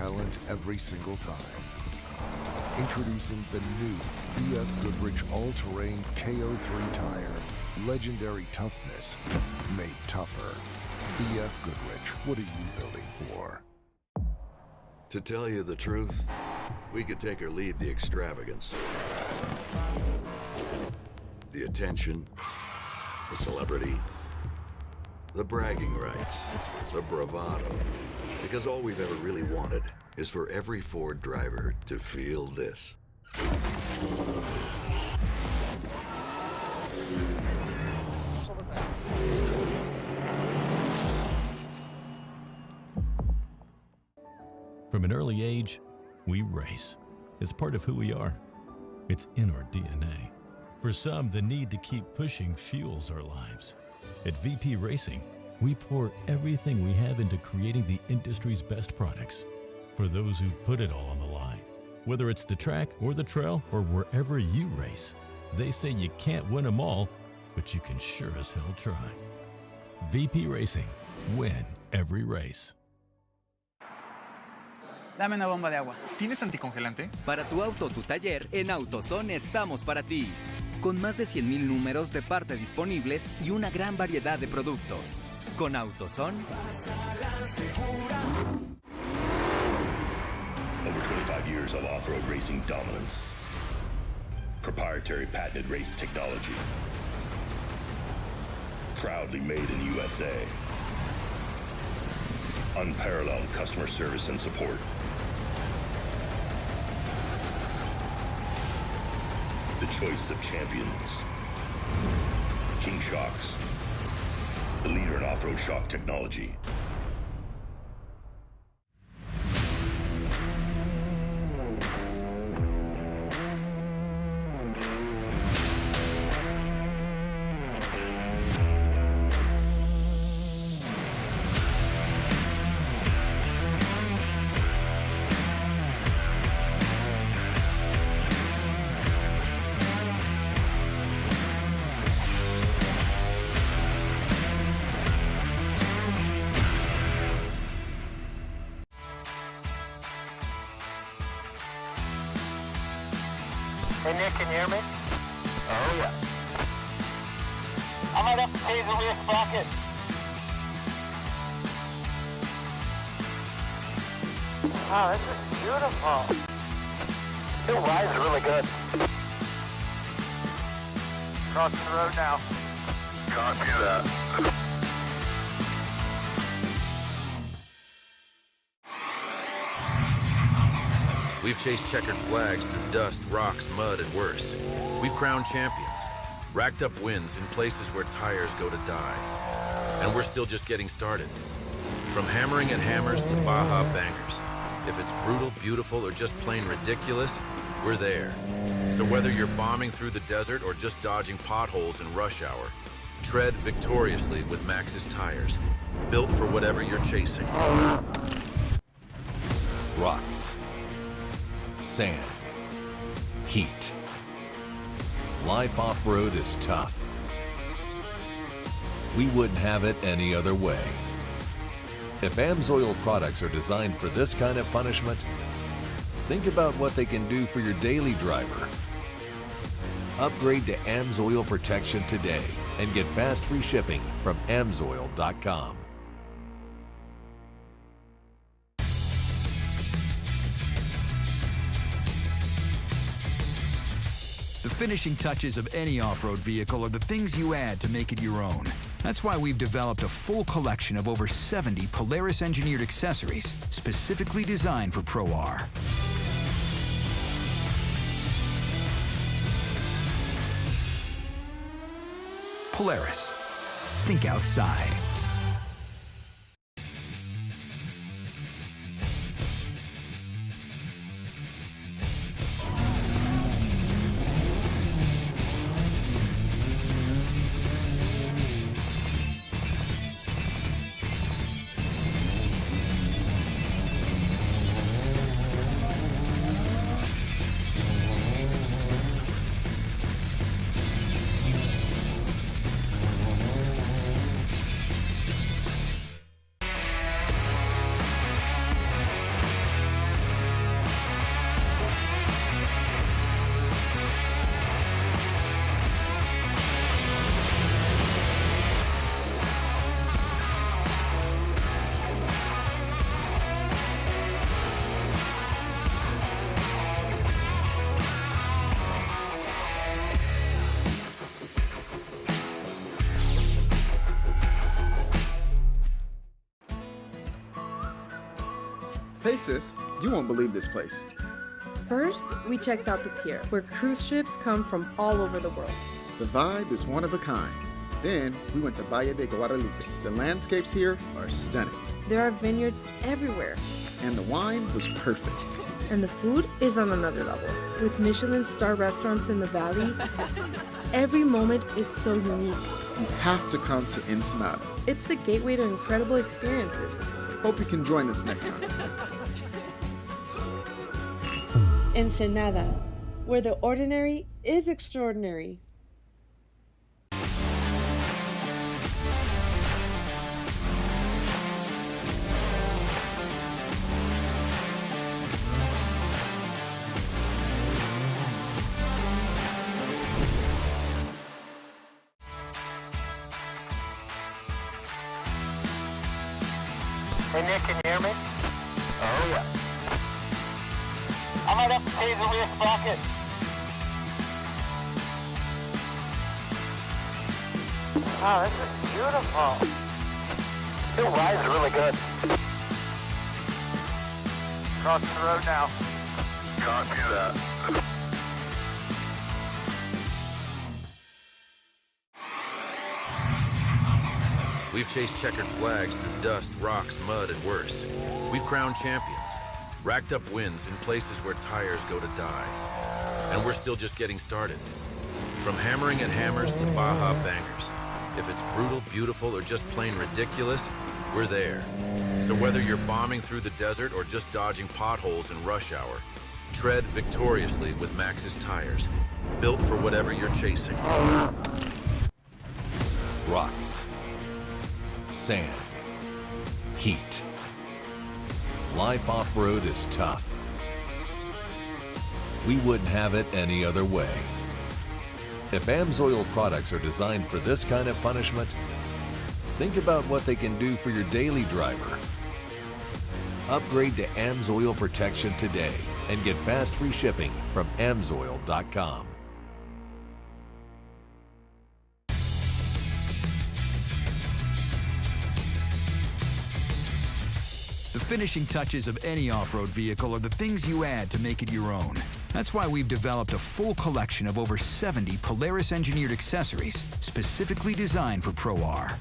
violent every single time. Introducing the new BFGoodrich all-terrain KO3 tire. Legendary toughness made tougher. BFGoodrich, what are you building for? To tell you the truth, we could take or leave the extravagance, the attention, the celebrity, the bragging rights, the bravado. Because all we've ever really wanted is for every Ford driver to feel this. From an early age, we race. It's part of who we are. It's in our DNA. For some, the need to keep pushing fuels our lives. At VP Racing, we pour everything we have into creating the industry's best products. For those who put it all on the line, whether it's the track or the trail or wherever you race, they say you can't win them all, but you can sure as hell try. VP Racing, win every race. Dame una bomba de agua. ¿Tienes anticongelante? Para tu auto o tu taller, en AutoZone estamos para ti. Con más de 100,000 números de parte disponibles y una gran variedad de productos. Con AutoZone. Over 25 years of off-road racing dominance. Proprietary patented race technology. Proudly made in USA. Unparalleled customer service and support. The choice of champions. King Shocks. The leader in off-road shock technology. Hey Nick, can you hear me? Oh yeah. I might have to pay the rear sprocket. Wow, this is beautiful. The ride's really good. Crossing the road now. Copy that. We've chased checkered flags through dust, rocks, mud, and worse. We've crowned champions, racked up wins in places where tires go to die. And we're still just getting started. From hammering at hammers to Baja bangers. If it's brutal, beautiful, or just plain ridiculous, we're there. So whether you're bombing through the desert or just dodging potholes in rush hour, tread victoriously with Maxxis tires, built for whatever you're chasing. Rocks. Sand. Heat. Life off-road is tough. We wouldn't have it any other way. If AMSOIL products are designed for this kind of punishment, think about what they can do for your daily driver. Upgrade to AMSOIL protection today and get fast free shipping from AMSOIL.com. The finishing touches of any off-road vehicle are the things you add to make it your own. That's why we've developed a full collection of over 70 Polaris-engineered accessories specifically designed for Pro R. Polaris. Think outside. Hey sis, you won't believe this place. First, we checked out the pier, where cruise ships come from all over the world. The vibe is one of a kind. Then we went to Valle de Guadalupe. The landscapes here are stunning. There are vineyards everywhere. And the wine was perfect. And the food is on another level. With Michelin star restaurants in the valley, every moment is so unique. You have to come to Ensenada. It's the gateway to incredible experiences. Hope you can join us next time. Ensenada, where the ordinary is extraordinary. Hey Nick, can you hear me? Oh yeah. I might have to pay the rear sprocket. Wow, this is beautiful. Your rides are really good. Cross the road now. Copy that. We've chased checkered flags through dust, rocks, mud, and worse. We've crowned champions, racked up wins in places where tires go to die. And we're still just getting started. From hammering at hammers to Baja bangers. If it's brutal, beautiful, or just plain ridiculous, we're there. So whether you're bombing through the desert or just dodging potholes in rush hour, tread victoriously with Maxxis tires, built for whatever you're chasing. Rocks, sand, heat. Life off-road is tough. We wouldn't have it any other way. If AMSOIL products are designed for this kind of punishment, think about what they can do for your daily driver. Upgrade to AMSOIL protection today and get fast free shipping from AMSOIL.com. The finishing touches of any off-road vehicle are the things you add to make it your own. That's why we've developed a full collection of over 70 Polaris engineered accessories specifically designed for Pro R.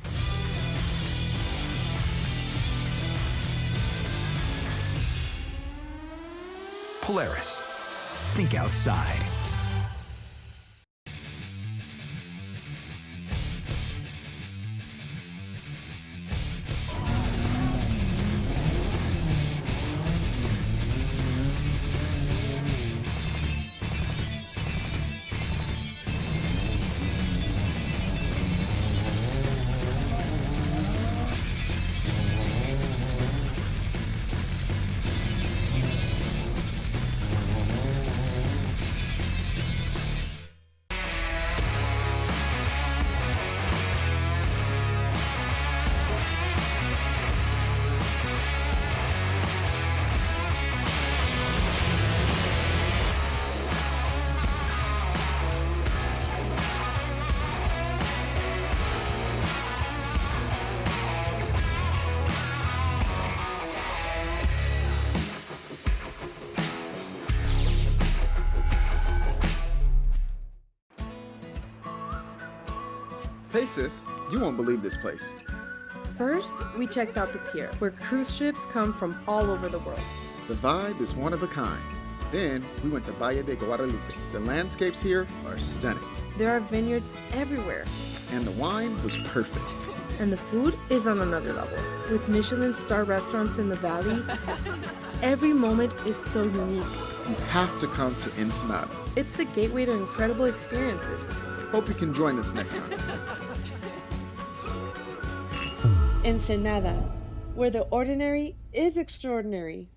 Polaris. Think outside. Hey sis, you won't believe this place. First, we checked out the pier, where cruise ships come from all over the world. The vibe is one of a kind. Then we went to Valle de Guadalupe. The landscapes here are stunning. There are vineyards everywhere. And the wine was perfect. And the food is on another level. With Michelin star restaurants in the valley, every moment is so unique. You have to come to Ensenada. It's the gateway to incredible experiences. Hope you can join us next time. Ensenada, where the ordinary is extraordinary.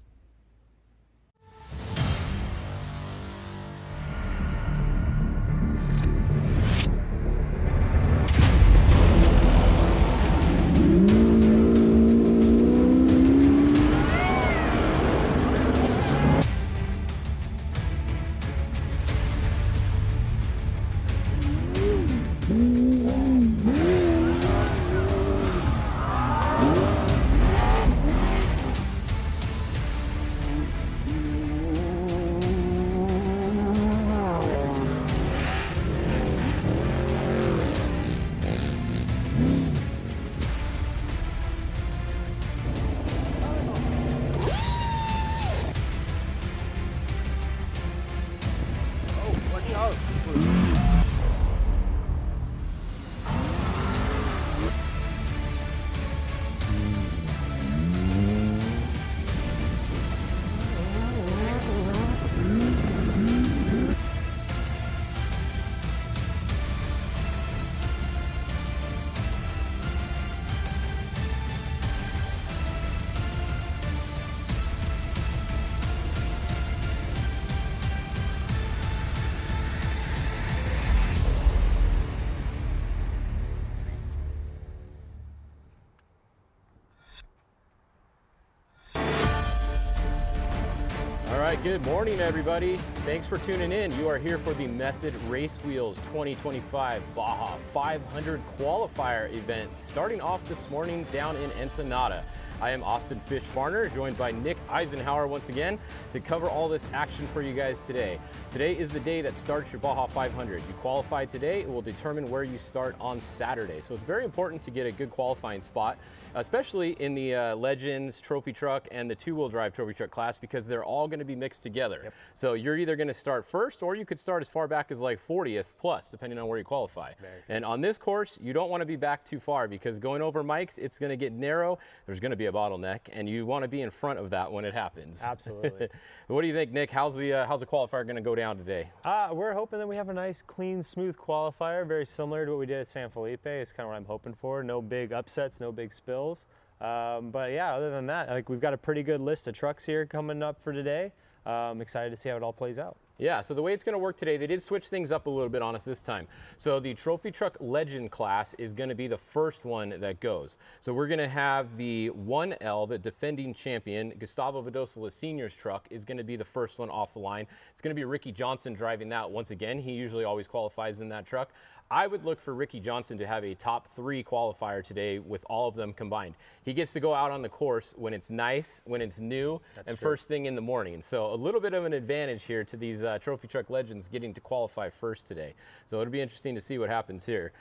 Good morning, everybody. Thanks for tuning in. You are here for the Method Race Wheels 2025 Baja 500 Qualifier event, starting off this morning down in Ensenada. I am Austin Fish Farner, joined by Nick Isenhouer once again to cover all this action for you guys today. Today is the day that starts your Baja 500. You qualify today, it will determine where you start on Saturday. So it's very important to get a good qualifying spot, especially in the Legends Trophy Truck and the two-wheel drive Trophy Truck class, because they're all going to be mixed together. Yep. So you're either going to start first, or you could start as far back as like 40th plus, depending on where you qualify. And on this course, you don't want to be back too far, because going over mics, it's going to get narrow. There's going to be a bottleneck, and you want to be in front of that when it happens. Absolutely. What do you think, Nick? How's the qualifier going to go down today? We're hoping that we have a nice, clean, smooth qualifier, very similar to what we did at San Felipe. It's kind of what I'm hoping for. No big upsets, no big spills. But yeah, other than that, like, we've got a pretty good list of trucks here coming up for today. I'm excited to see how it all plays out. Yeah, so the way it's going to work today, they did switch things up a little bit on us this time. So the Trophy Truck Legend class is going to be the first one that goes. So we're going to have the 1L, the defending champion, Gustavo Vidosa Sr.'s truck is going to be the first one off the line. It's going to be Ricky Johnson driving that once again. He usually always qualifies in that truck. I would look for Ricky Johnson to have a top 3 qualifier today with all of them combined. He gets to go out on the course when it's nice, when it's new, and first thing in the morning. So a little bit of an advantage here to these Trophy Truck Legends getting to qualify first today. So it'll be interesting to see what happens here.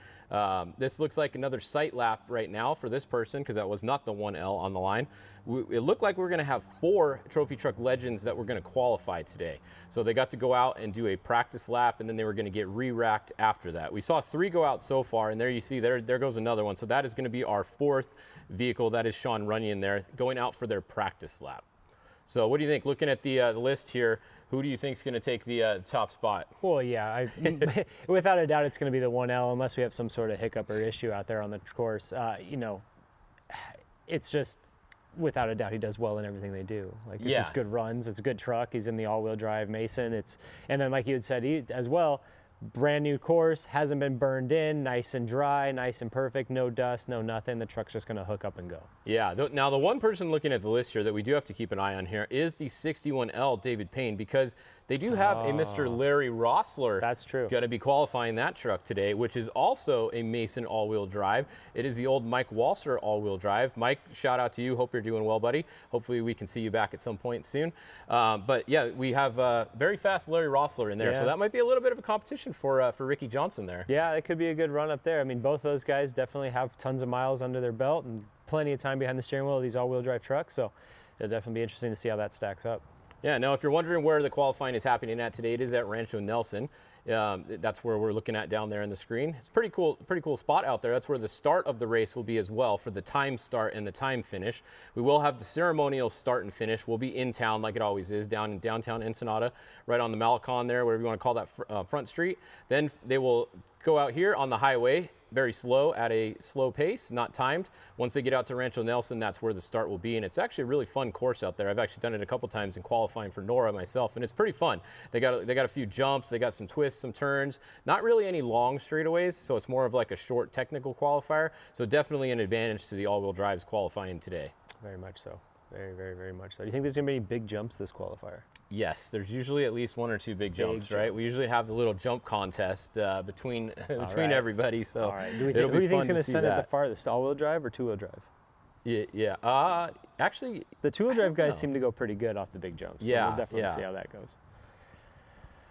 This looks like another sight lap right now for this person, because that was not the 1L on the line. It looked like we were going to have 4 Trophy Truck Legends that were going to qualify today. So they got to go out and do a practice lap, and then they were going to get re-racked after that. We saw 3 go out so far, and there you see, there goes another one. So that is going to be our 4th vehicle. That is Sean Runyon there, going out for their practice lap. So what do you think? Looking at the list here, who do you think is going to take the top spot? Well, yeah, without a doubt, it's going to be the 1L, unless we have some sort of hiccup or issue out there on the course. You know, it's just, without a doubt, he does well in everything they do. Like, it's just good runs. It's a good truck. He's in the all-wheel drive Mason. And then, like you had said as well, brand new course, hasn't been burned in, nice and dry, nice and perfect, no dust, no nothing. The truck's just going to hook up and go. Yeah, now the one person looking at the list here that we do have to keep an eye on here is the 61L David Payne, because they do have a Mr. Larry Rossler. That's true. Going to be qualifying that truck today, which is also a Mason all-wheel drive. It is the old Mike Walser all-wheel drive. Mike, shout out to you. Hope you're doing well, buddy. Hopefully we can see you back at some point soon. But yeah, we have very fast Larry Rossler in there, so that might be a little bit of a competition for Ricky Johnson there. Yeah, it could be a good run up there. I mean, both those guys definitely have tons of miles under their belt and plenty of time behind the steering wheel of these all-wheel drive trucks, so it'll definitely be interesting to see how that stacks up. Yeah, now if you're wondering where the qualifying is happening at today, it is at Rancho Nelson. That's where we're looking at down there on the screen. It's a pretty cool spot out there. That's where the start of the race will be as well, for the time start and the time finish. We will have the ceremonial start and finish. We'll be in town like it always is, down in downtown Ensenada, right on the Malecon there, whatever you want to call that front street. Then they will go out here on the highway, very slow, at a slow pace, not timed. Once they get out to Rancho Nelson, that's where the start will be, and it's actually a really fun course out there. I've actually done it a couple times in qualifying for Nora myself, and it's pretty fun. They got a few jumps, they got some twists, some turns, not really any long straightaways, so it's more of like a short technical qualifier, so definitely an advantage to the all-wheel drives qualifying today. Very much so. Very, very, very much so. Do you think there's going to be any big jumps this qualifier? Yes, there's usually at least 1 or 2 big jumps, right? We usually have the little jump contest between everybody, so who do you think is going to send it the farthest, all-wheel drive or two-wheel drive? Yeah. Actually, the two-wheel drive guys seem to go pretty good off the big jumps. So we'll definitely see how that goes.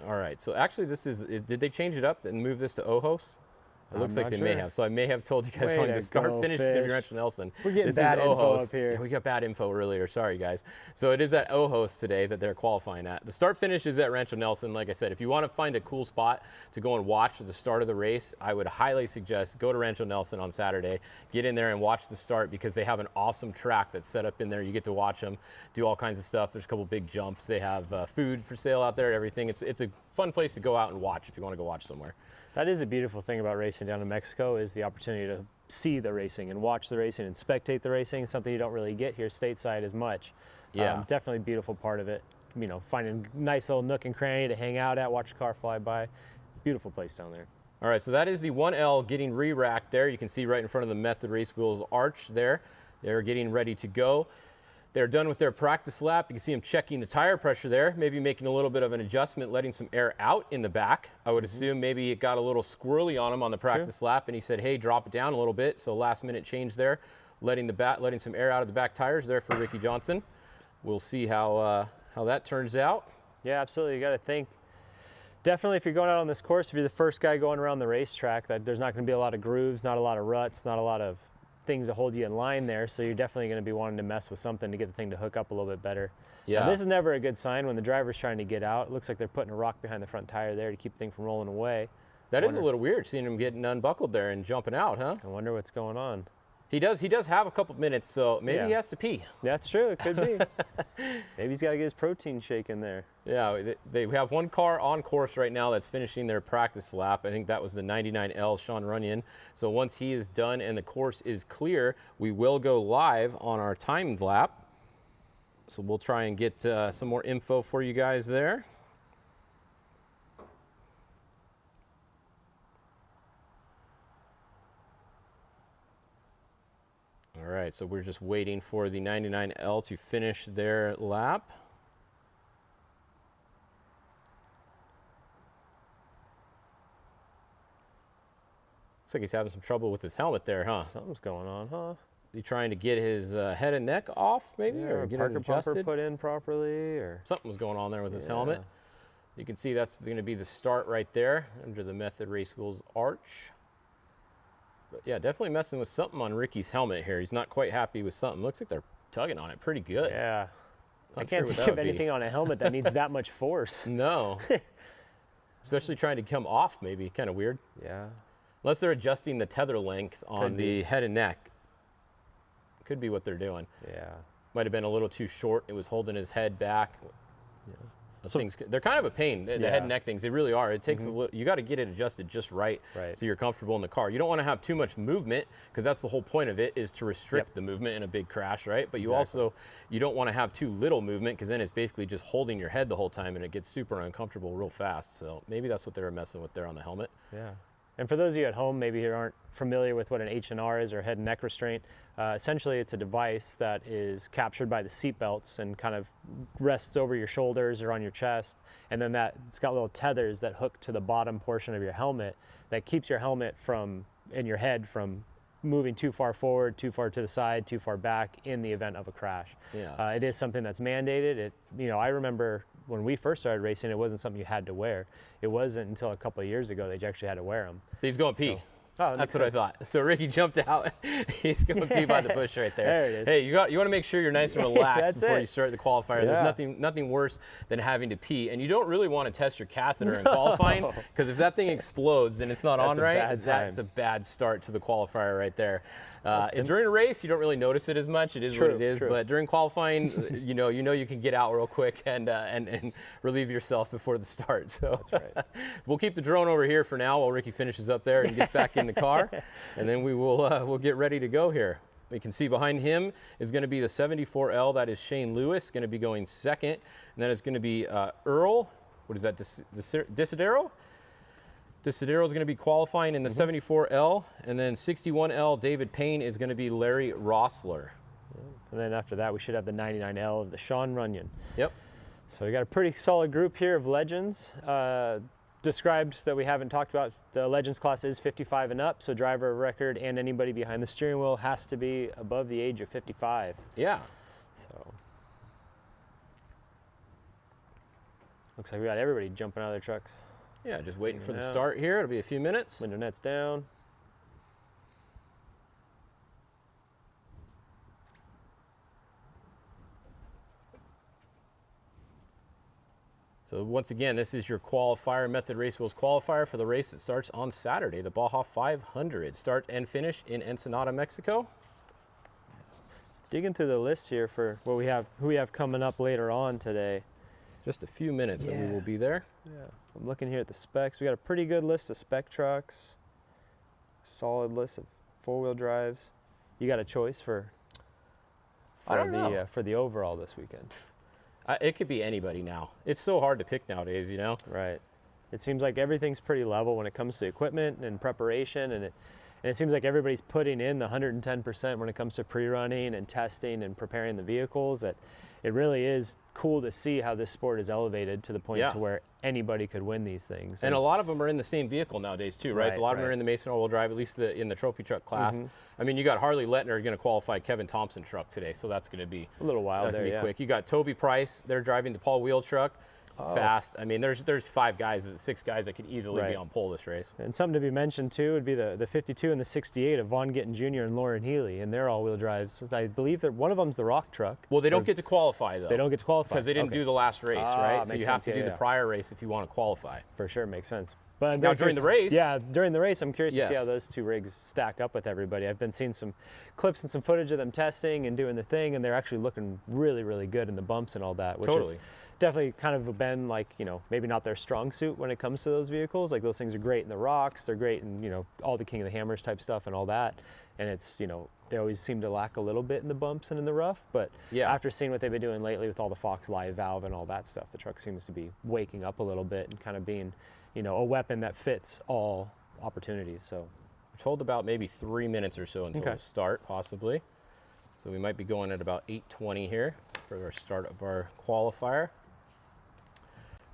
All right. So actually, did they change it up and move this to Ojos? It looks like they sure. may have. So I may have told you guys Way wrong. to The start go, finish is going to be Fish. Rancho Nelson. We're getting this bad is info Ojos. up here. Yeah, we got bad info earlier. Sorry, guys. So it is at Ojos today that they're qualifying at. The start finish is at Rancho Nelson. Like I said, if you want to find a cool spot to go and watch the start of the race, I would highly suggest go to Rancho Nelson on Saturday. Get in there and watch the start because they have an awesome track that's set up in there. You get to watch them do all kinds of stuff. There's a couple big jumps. They have food for sale out there, everything. It's a fun place to go out and watch if you want to go watch somewhere. That is a beautiful thing about racing down in Mexico, is the opportunity to see the racing and watch the racing and spectate the racing, something you don't really get here stateside as much. Yeah. Definitely a beautiful part of it. You know, finding a nice little nook and cranny to hang out at, watch a car fly by. Beautiful place down there. All right, so that is the 1L getting re-racked there. You can see right in front of the Method Race Wheels arch there. They're getting ready to go. They're done with their practice lap. You can see them checking the tire pressure there, maybe making a little bit of an adjustment, letting some air out in the back. I would assume maybe it got a little squirrely on him on the practice lap, and he said, hey, drop it down a little bit. So last minute change there, letting some air out of the back tires there for Ricky Johnson. We'll see how that turns out. Yeah, absolutely. You got to think. Definitely, if you're going out on this course, if you're the first guy going around the racetrack, that there's not going to be a lot of grooves, not a lot of ruts, not a lot of things to hold you in line there, so you're definitely going to be wanting to mess with something to get the thing to hook up a little bit better. Yeah. And this is never a good sign when the driver's trying to get out. It looks like they're putting a rock behind the front tire there to keep the thing from rolling away. That is a little weird, seeing him getting unbuckled there and jumping out, huh? I wonder what's going on. He does have a couple minutes, so maybe he has to pee. That's true, it could be. Maybe he's got to get his protein shake in there. Yeah, they have one car on course right now that's finishing their practice lap. I think that was the 99L, Sean Runyon. So once he is done and the course is clear, we will go live on our timed lap. So we'll try and get some more info for you guys there. All right, so we're just waiting for the 99L to finish their lap. Looks like he's having some trouble with his helmet there, huh? Something's going on, huh? Is he trying to get his head and neck off, maybe, or get it Parker adjusted? bumper put in properly, or something's going on there with his helmet. You can see that's going to be the start right there under the Method Race Wheels arch. But yeah, definitely messing with something on Ricky's helmet here. He's not quite happy with something. Looks like they're tugging on it pretty good. Yeah. I Not can't sure what think that of would be. anything on a helmet that needs that much force. No. Especially trying to come off, maybe. Kind of weird. Yeah. Unless they're adjusting the tether length on the head and neck. Could be what they're doing. Yeah. Might have been a little too short. It was holding his head back. Yeah. Those things, they're kind of a pain, the head and neck things. They really are. It takes a little, you got to get it adjusted just right, so you're comfortable in the car. You don't want to have too much movement, because that's the whole point of it, is to restrict the movement in a big crash, right? But you also, you don't want to have too little movement, because then it's basically just holding your head the whole time and it gets super uncomfortable real fast. So maybe that's what they were messing with there on the helmet. Yeah. And for those of you at home maybe who aren't familiar with what an H&R is, or head and neck restraint, essentially it's a device that is captured by the seat belts and kind of rests over your shoulders or on your chest. And then it's got little tethers that hook to the bottom portion of your helmet that keeps your helmet and your head from moving too far forward, too far to the side, too far back in the event of a crash. Yeah. It is something that's mandated. I remember when we first started racing, it wasn't something you had to wear. It wasn't until a couple of years ago that you actually had to wear them. He's going pee. That's what sense. I thought. So Ricky jumped out. He's going to pee by the bush right there. There it is. Hey, you want to make sure you're nice and relaxed before you start the qualifier. Yeah. There's nothing worse than having to pee, and you don't really want to test your catheter in qualifying, because if that thing explodes and it's not on right, that's a bad start to the qualifier right there. During a race, you don't really notice it as much. It is what it is. But during qualifying, you know you can get out real quick and relieve yourself before the start. So that's right. We'll keep the drone over here for now while Ricky finishes up there and gets back in the car, and then we will we'll get ready to go here. We can see behind him is going to be the 74L. That is Shane Lewis, going to be going second, and that is going to be Earl. What is that? Desidero? Desidero is going to be qualifying in the 74L, and then 61L, David Payne, is going to be Larry Rossler. And then after that, we should have the 99L of the Sean Runyon. Yep. So we got a pretty solid group here of legends. Described that we haven't talked about, the Legends class is 55 and up, so driver of record and anybody behind the steering wheel has to be above the age of 55. Yeah. So looks like we got everybody jumping out of their trucks. Yeah, just waiting for the start here. It'll be a few minutes. Window nets down. So once again, this is your qualifier, Method Race Wheels qualifier for the race that starts on Saturday, the Baja 500. Start and finish in Ensenada, Mexico. Digging through the list here for what who we have coming up later on today. Just a few minutes and we will be there. Yeah, I'm looking here at the specs. We got a pretty good list of spec trucks, solid list of four-wheel drives. You got a choice for the overall this weekend? It could be anybody now. It's so hard to pick nowadays, you know? Right. It seems like everything's pretty level when it comes to equipment and preparation, and it seems like everybody's putting in the 110% when it comes to pre-running and testing and preparing the vehicles. That it really is cool to see how this sport is elevated to the point to where anybody could win these things. And a lot of them are in the same vehicle nowadays too, right? A lot of them are in the Mason all-wheel drive, at least in the trophy truck class. I mean, you got Harley Lettner going to qualify Kevin Thompson truck today, so that's going to be a little wild. That's going to be quick. You got Toby Price, they're driving the Paul Wheel truck. Fast. I mean, there's 6 guys that could easily be on pole this race. And something to be mentioned too would be the 52 and the 68 of Von Gittin Jr. and Lauren Healy, and they're all-wheel drives. I believe that one of them's the Rock truck. Well, they don't get to qualify though. They don't get to qualify because they didn't do the last race, right? So you have to do the prior race if you want to qualify. For sure, makes sense. But now during the race, during the race, I'm curious to see how those two rigs stack up with everybody. I've been seeing some clips and some footage of them testing and doing their thing, and they're actually looking really, really good in the bumps and all that, which is definitely kind of been like, you know, maybe not their strong suit when it comes to those vehicles. Like those things are great in the rocks, they're great in, you know, all the King of the Hammers type stuff and all that. And it's, you know, they always seem to lack a little bit in the bumps and in the rough. But after seeing what they've been doing lately with all the Fox live valve and all that stuff, the truck seems to be waking up a little bit and kind of being, you know, a weapon that fits all opportunities. So we're told about maybe 3 minutes or so until the start, possibly. So we might be going at about 8:20 here for our start of our qualifier.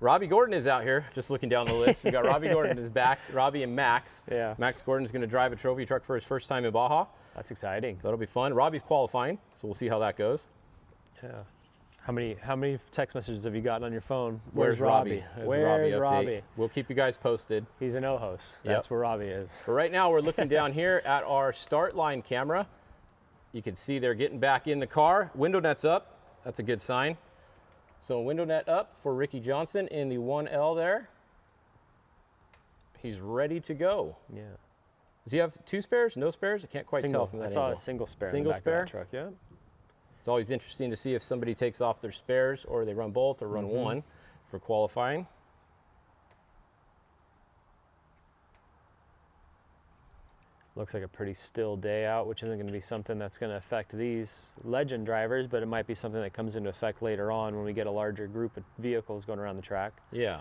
Robbie Gordon is out here, just looking down the list. We got Robbie Gordon is back, Robbie and Max. Yeah. Max Gordon's going to drive a trophy truck for his first time in Baja. That's exciting. That'll be fun. Robbie's qualifying, so we'll see how that goes. Yeah. How many text messages have you gotten on your phone? Where's Robbie? Where's Robbie? We'll keep you guys posted. He's an O-host. That's where Robbie is. But right now we're looking down here at our start line camera. You can see they're getting back in the car. Window net's up. That's a good sign. So window net up for Ricky Johnson in the 1L there. He's ready to go. Yeah. Does he have 2 spares? No spares? I can't quite tell from that I saw angle. a single spare Single in the back spare? of that truck, yeah. It's always interesting to see if somebody takes off their spares or they run both or run one for qualifying. Looks like a pretty still day out, which isn't going to be something that's going to affect these legend drivers, but it might be something that comes into effect later on when we get a larger group of vehicles going around the track. Yeah.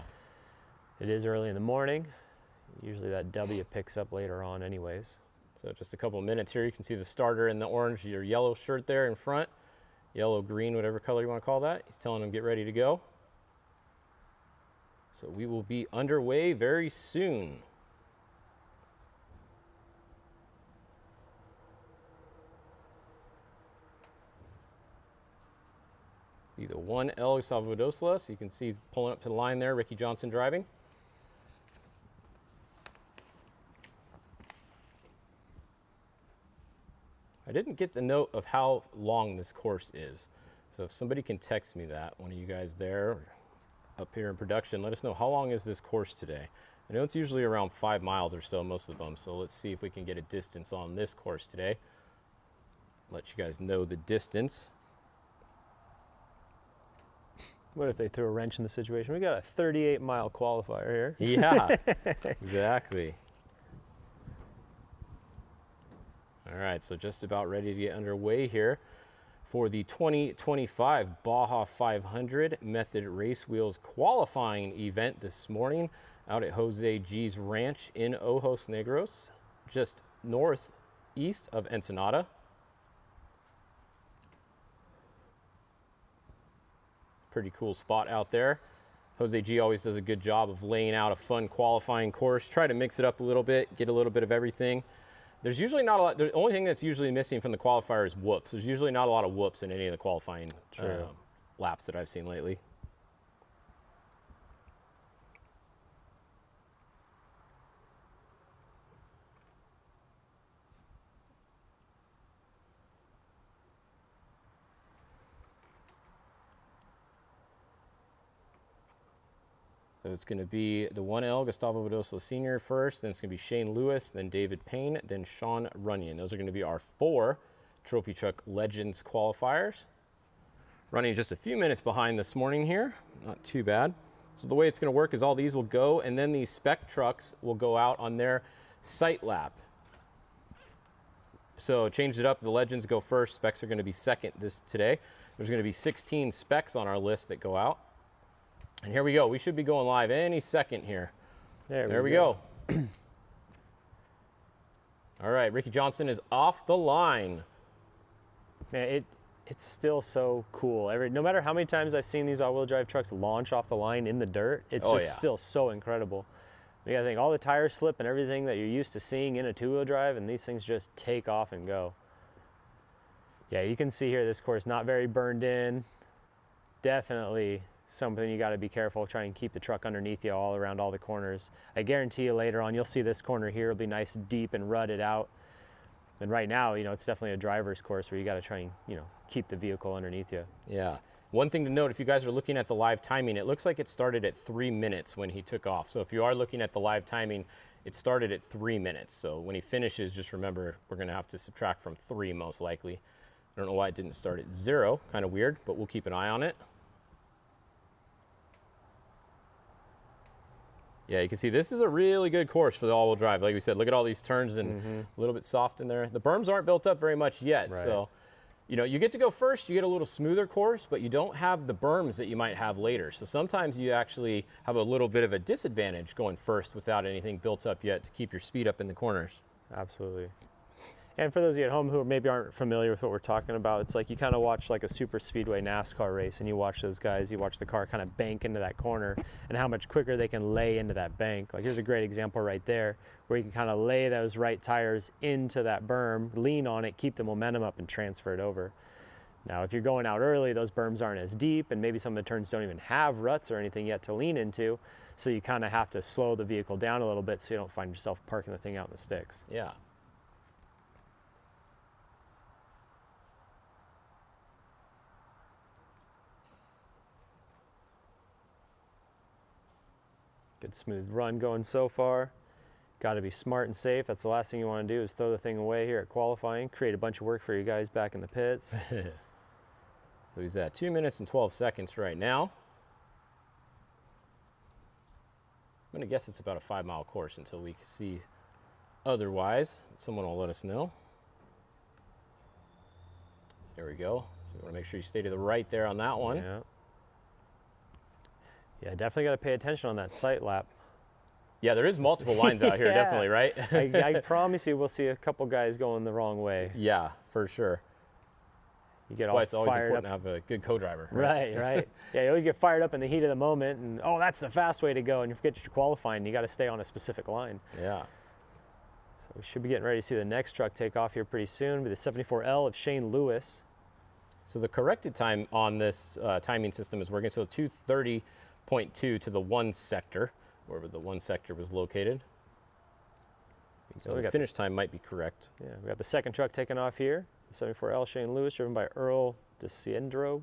It is early in the morning. Usually that W picks up later on anyways. So just a couple of minutes here. You can see the starter in the orange, your yellow shirt there in front. Yellow, green, whatever color you want to call that. He's telling them get ready to go. So we will be underway very soon. Be the 1L Gustavo Dosla. So you can see he's pulling up to the line there. Ricky Johnson driving. I didn't get the note of how long this course is. So if somebody can text me that, one of you guys there or up here in production, let us know how long is this course today. I know it's usually around 5 miles or so, most of them. So let's see if we can get a distance on this course today. Let you guys know the distance. What if they threw a wrench in the situation? We got a 38-mile qualifier here. Yeah, exactly. All right, so just about ready to get underway here for the 2025 Baja 500 Method Race Wheels qualifying event this morning out at Jose G's Ranch in Ojos Negros, just northeast of Ensenada. Pretty cool spot out there. Jose G always does a good job of laying out a fun qualifying course. Try to mix it up a little bit, get a little bit of everything. There's usually not a lot. The only thing that's usually missing from the qualifier is whoops. There's usually not a lot of whoops in any of the qualifying laps that I've seen lately. So it's going to be the 1L, Gustavo Badosa Sr. first, then it's going to be Shane Lewis, then David Payne, then Sean Runyon. Those are going to be our 4 Trophy Truck Legends qualifiers. Running just a few minutes behind this morning here, not too bad. So the way it's going to work is all these will go, and then these spec trucks will go out on their sight lap. So changed it up, the Legends go first, specs are going to be second today. There's going to be 16 specs on our list that go out. And here we go. We should be going live any second here. There we go. All right, Ricky Johnson is off the line. Man, it's still so cool. No matter how many times I've seen these all-wheel drive trucks launch off the line in the dirt, it's still so incredible. You gotta think all the tire slip and everything that you're used to seeing in a two-wheel drive, and these things just take off and go. Yeah, you can see here this course not very burned in. Definitely something you got to be careful. Try and keep the truck underneath you all around all the corners. I guarantee you later on you'll see this corner here will be nice, deep, and rutted out. And right now, you know, it's definitely a driver's course where you got to try and, you know, keep the vehicle underneath you. Yeah. One thing to note, if you guys are looking at the live timing, it looks like it started at 3 minutes when he took off. So if you are looking at the live timing, it started at 3 minutes. So when he finishes, just remember we're going to have to subtract from 3 most likely. I don't know why it didn't start at 0. Kind of weird, but we'll keep an eye on it. Yeah, you can see this is a really good course for the all-wheel drive. Like we said, look at all these turns and a little bit soft in there. The berms aren't built up very much yet, so you know, you get to go first, you get a little smoother course, but you don't have the berms that you might have later. So sometimes you actually have a little bit of a disadvantage going first without anything built up yet to keep your speed up in the corners. Absolutely. And for those of you at home who maybe aren't familiar with what we're talking about, it's like you kind of watch like a super speedway NASCAR race and you watch those guys, you watch the car kind of bank into that corner and how much quicker they can lay into that bank. Like here's a great example right there where you can kind of lay those right tires into that berm, lean on it, keep the momentum up and transfer it over. Now, if you're going out early, those berms aren't as deep and maybe some of the turns don't even have ruts or anything yet to lean into. So you kind of have to slow the vehicle down a little bit so you don't find yourself parking the thing out in the sticks. Yeah. Good smooth run going so far. Got to be smart and safe. That's the last thing you want to do is throw the thing away here at qualifying. Create a bunch of work for you guys back in the pits. So he's at 2 minutes and 12 seconds right now. I'm going to guess it's about a 5-mile course until we can see otherwise. Someone will let us know. There we go. So you want to make sure you stay to the right there on that one. Yeah, definitely got to pay attention on that sight lap. Yeah, there is multiple lines out here, definitely, right? I promise you we'll see a couple guys going the wrong way. Yeah, for sure. You get That's why it's always important to have a good co-driver. Right, right. Yeah, you always get fired up in the heat of the moment, and oh, that's the fast way to go, and you forget you're qualifying. You got to stay on a specific line. Yeah. So we should be getting ready to see the next truck take off here pretty soon. Be the 74L of Shane Lewis. So the corrected time on this timing system is working. So 2:30.2 to the 1 sector, wherever the 1 sector was located. So the finish time might be correct. Yeah, we got the second truck taking off here. The 74L Shane Lewis, driven by Earl DeCiendro.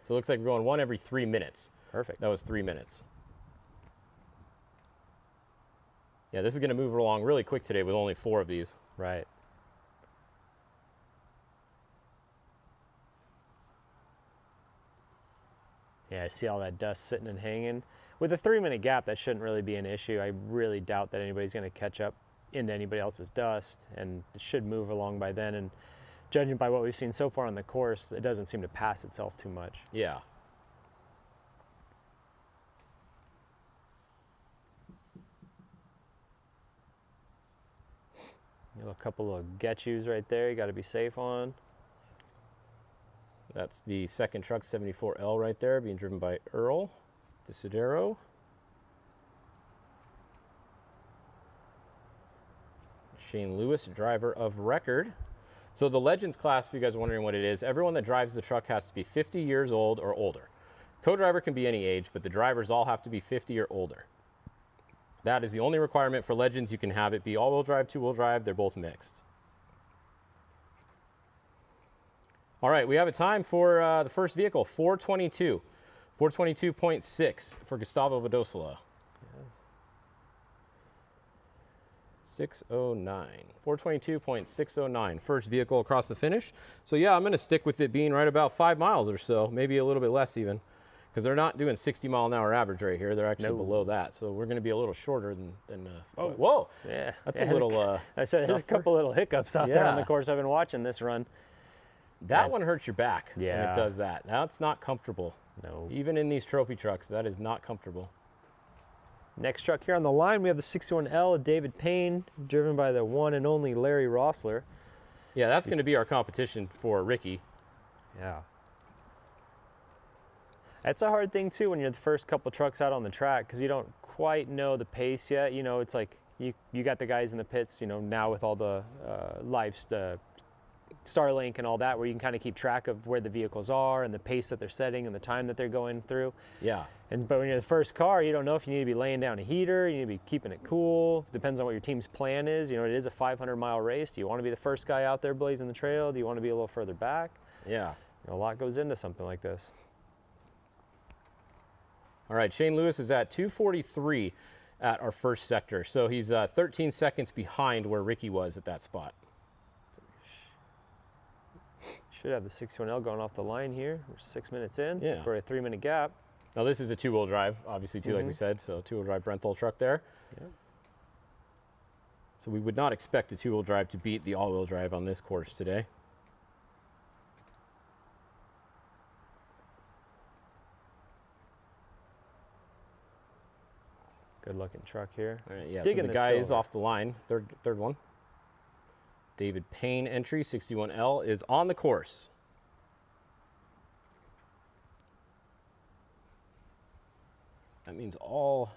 So it looks like we're going 1 every 3 minutes. Perfect. That was 3 minutes. Yeah, this is going to move along really quick today with only 4 of these. Right. Yeah, I see all that dust sitting and hanging. With a 3-minute gap, that shouldn't really be an issue. I really doubt that anybody's going to catch up into anybody else's dust, and it should move along by then. And judging by what we've seen so far on the course, it doesn't seem to pass itself too much. Yeah. A couple of get-yous right there you got to be safe on. That's the second truck, 74L right there, being driven by Earl DeCiendro. Shane Lewis, driver of record. So the Legends class, if you guys are wondering what it is, everyone that drives the truck has to be 50 years old or older. Co-driver can be any age, but the drivers all have to be 50 or older. That is the only requirement for Legends. You can have it be all-wheel drive, two-wheel drive. They're both mixed. All right, we have a time for the first vehicle, 422. 422.6 for Gustavo Badosa. 609. 422.609. First vehicle across the finish. So yeah, I'm going to stick with it being right about 5 miles or so, maybe a little bit less even, because they're not doing 60-mile-an-hour average right here. They're actually below that. So we're going to be a little shorter than whoa. Yeah. That's a little I said there's a couple little hiccups out there on the course. I've been watching this run. That one hurts your back when Yeah. it does that. That's not comfortable. No. Even in these trophy trucks, that is not comfortable. Next truck here on the line, we have the 61L of David Payne, driven by the one and only Larry Rossler. Yeah, that's going to be our competition for Ricky. Yeah. That's a hard thing too when you're the first couple trucks out on the track, because you don't quite know the pace yet. You know, it's like you got the guys in the pits, you know, now with all the Starlink and all that, where you can kind of keep track of where the vehicles are and the pace that they're setting and the time that they're going through. Yeah. But when you're the first car, you don't know if you need to be laying down a heater, you need to be keeping it cool. Depends on what your team's plan is. You know, it is a 500-mile race. Do you want to be the first guy out there blazing the trail? Do you want to be a little further back? Yeah. You know, a lot goes into something like this. All right, Shane Lewis is at 2:43 at our first sector. So he's 13 seconds behind where Ricky was at that spot. Should have the 61L going off the line here. We're 6 minutes in Yeah. for a 3-minute gap. Now this is a two-wheel drive, obviously too, like we said, so two-wheel drive Brenthal truck there. Yep. So we would not expect a two-wheel drive to beat the all-wheel drive on this course today. Good-looking truck here. All right, yeah, Digging so the the guy is silver. off the line, third one. David Payne entry, 61L, is on the course. That means all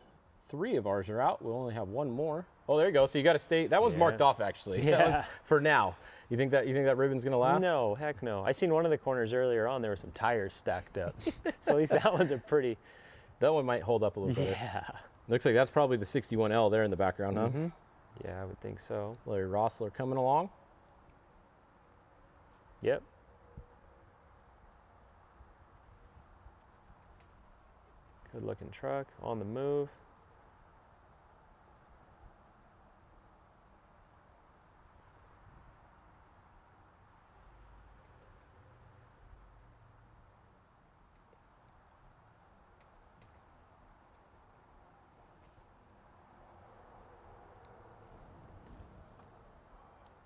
three of ours are out. We'll only have one more. Oh, there you go. So you got to stay. That one's marked off, actually. Yeah. That was for now. You think that ribbon's going to last? No, heck no. I seen one of the corners earlier on. There were some tires stacked up. So at least that one's a pretty. That one might hold up a little better. Yeah. Looks like that's probably the 61L there in the background, huh? Yeah, I would think so. Larry Rossler coming along. Yep. Good looking truck on the move.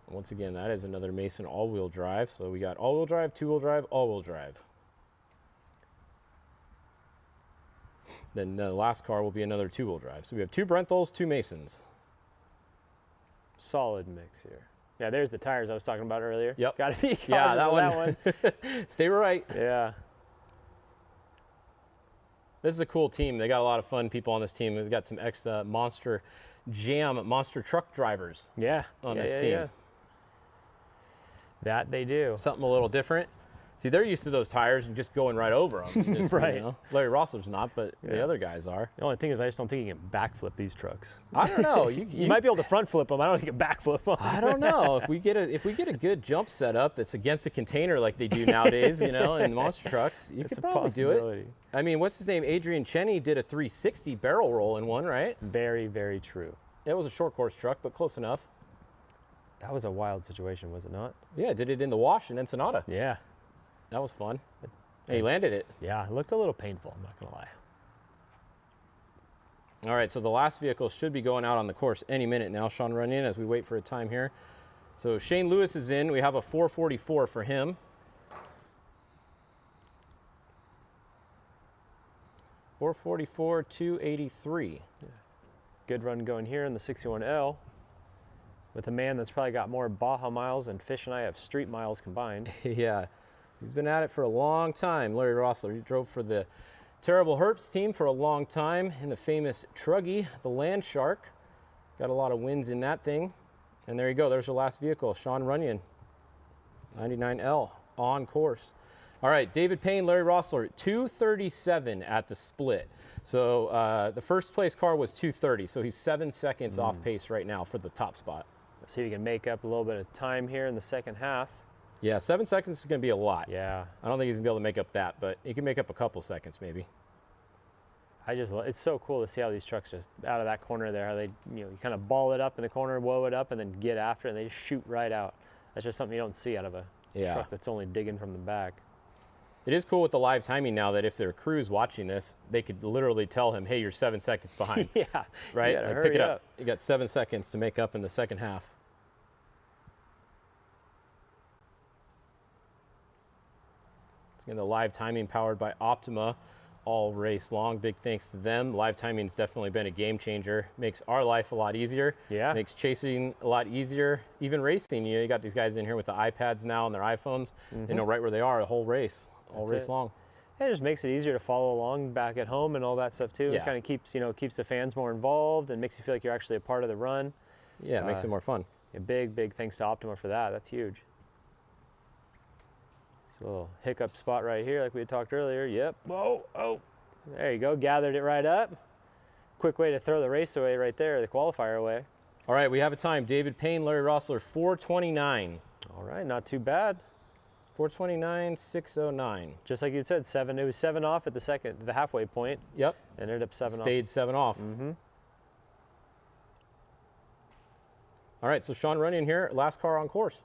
Once again, that is another Mason all-wheel drive. So we got all-wheel drive, two-wheel drive, all-wheel drive. Then the last car will be another two-wheel drive. So we have two Brenthals, two Masons. Solid mix here. Yeah, there's the tires I was talking about earlier. Yep. Got to be cautious Yeah, that of one. Stay right. Yeah. This is a cool team. They got a lot of fun people on this team. They've got some monster truck drivers. Yeah. On this team. Yeah. That they do. Something a little different. See, they're used to those tires and just going right over them. Just, Right. You know, Larry Rossler's not, but the other guys are. The only thing is I just don't think you can backflip these trucks. I don't know. You might be able to front flip them. I don't think you can backflip them. I don't know. If we get a good jump setup that's against a container like they do nowadays, you know, in monster trucks, you could probably do it. I mean, what's his name? Adrian Cheney did a 360 barrel roll in one, right? Very, very true. It was a short course truck, but close enough. That was a wild situation, was it not? Yeah, did it in the wash in Ensenada. Yeah. That was fun. And he landed it. Yeah, it looked a little painful, I'm not going to lie. All right, so the last vehicle should be going out on the course any minute now, Sean Runyon, as we wait for a time here. So Shane Lewis is in. We have a 4:44 for him. 4:44, 2:83. Yeah. Good run going here in the 61L with a man that's probably got more Baja miles than Fish and I have street miles combined. Yeah, he's been at it for a long time. Larry Rossler, he drove for the Terrible Herps team for a long time in the famous Truggy, the Land Shark. Got a lot of wins in that thing. And there you go, there's your last vehicle, Sean Runyon, 99L, on course. All right, David Payne, Larry Rossler, 2:37 at the split. So the first place car was 2:30, so he's 7 seconds off pace right now for the top spot. Let's see if he can make up a little bit of time here in the second half. Yeah, 7 seconds is going to be a lot. Yeah. I don't think he's going to be able to make up that, but he can make up a couple seconds maybe. it's so cool to see how these trucks just out of that corner there, how they, you kind of ball it up in the corner, woe it up, and then get after it, and they just shoot right out. That's just something you don't see out of a truck that's only digging from the back. It is cool with the live timing now that if their crew's watching this, they could literally tell him, hey, you're 7 seconds behind. Yeah. Right? Like, pick it up. You got 7 seconds to make up in the second half. Again, the live timing powered by Optima all race long. Big thanks to them. Live timing's definitely been a game changer. Makes our life a lot easier. Yeah. Makes chasing a lot easier. Even racing, you got these guys in here with the iPads now and their iPhones. They know right where they are the whole race, all race long. It just makes it easier to follow along back at home and all that stuff too. Yeah. It kind of keeps the fans more involved and makes you feel like you're actually a part of the run. Yeah, it makes it more fun. A big thanks to Optima for that. That's huge. A little hiccup spot right here like we had talked earlier. Yep. Whoa. Oh. There you go. Gathered it right up. Quick way to throw the race away right there, the qualifier away. All right, we have a time. David Payne, Larry Rossler, 4:29. All right, not too bad. 4:29.609. Just like you said, it was 7 off at the halfway point. Yep. And ended up 7 off. Stayed 7 off. All right, so Sean Runyon here, last car on course.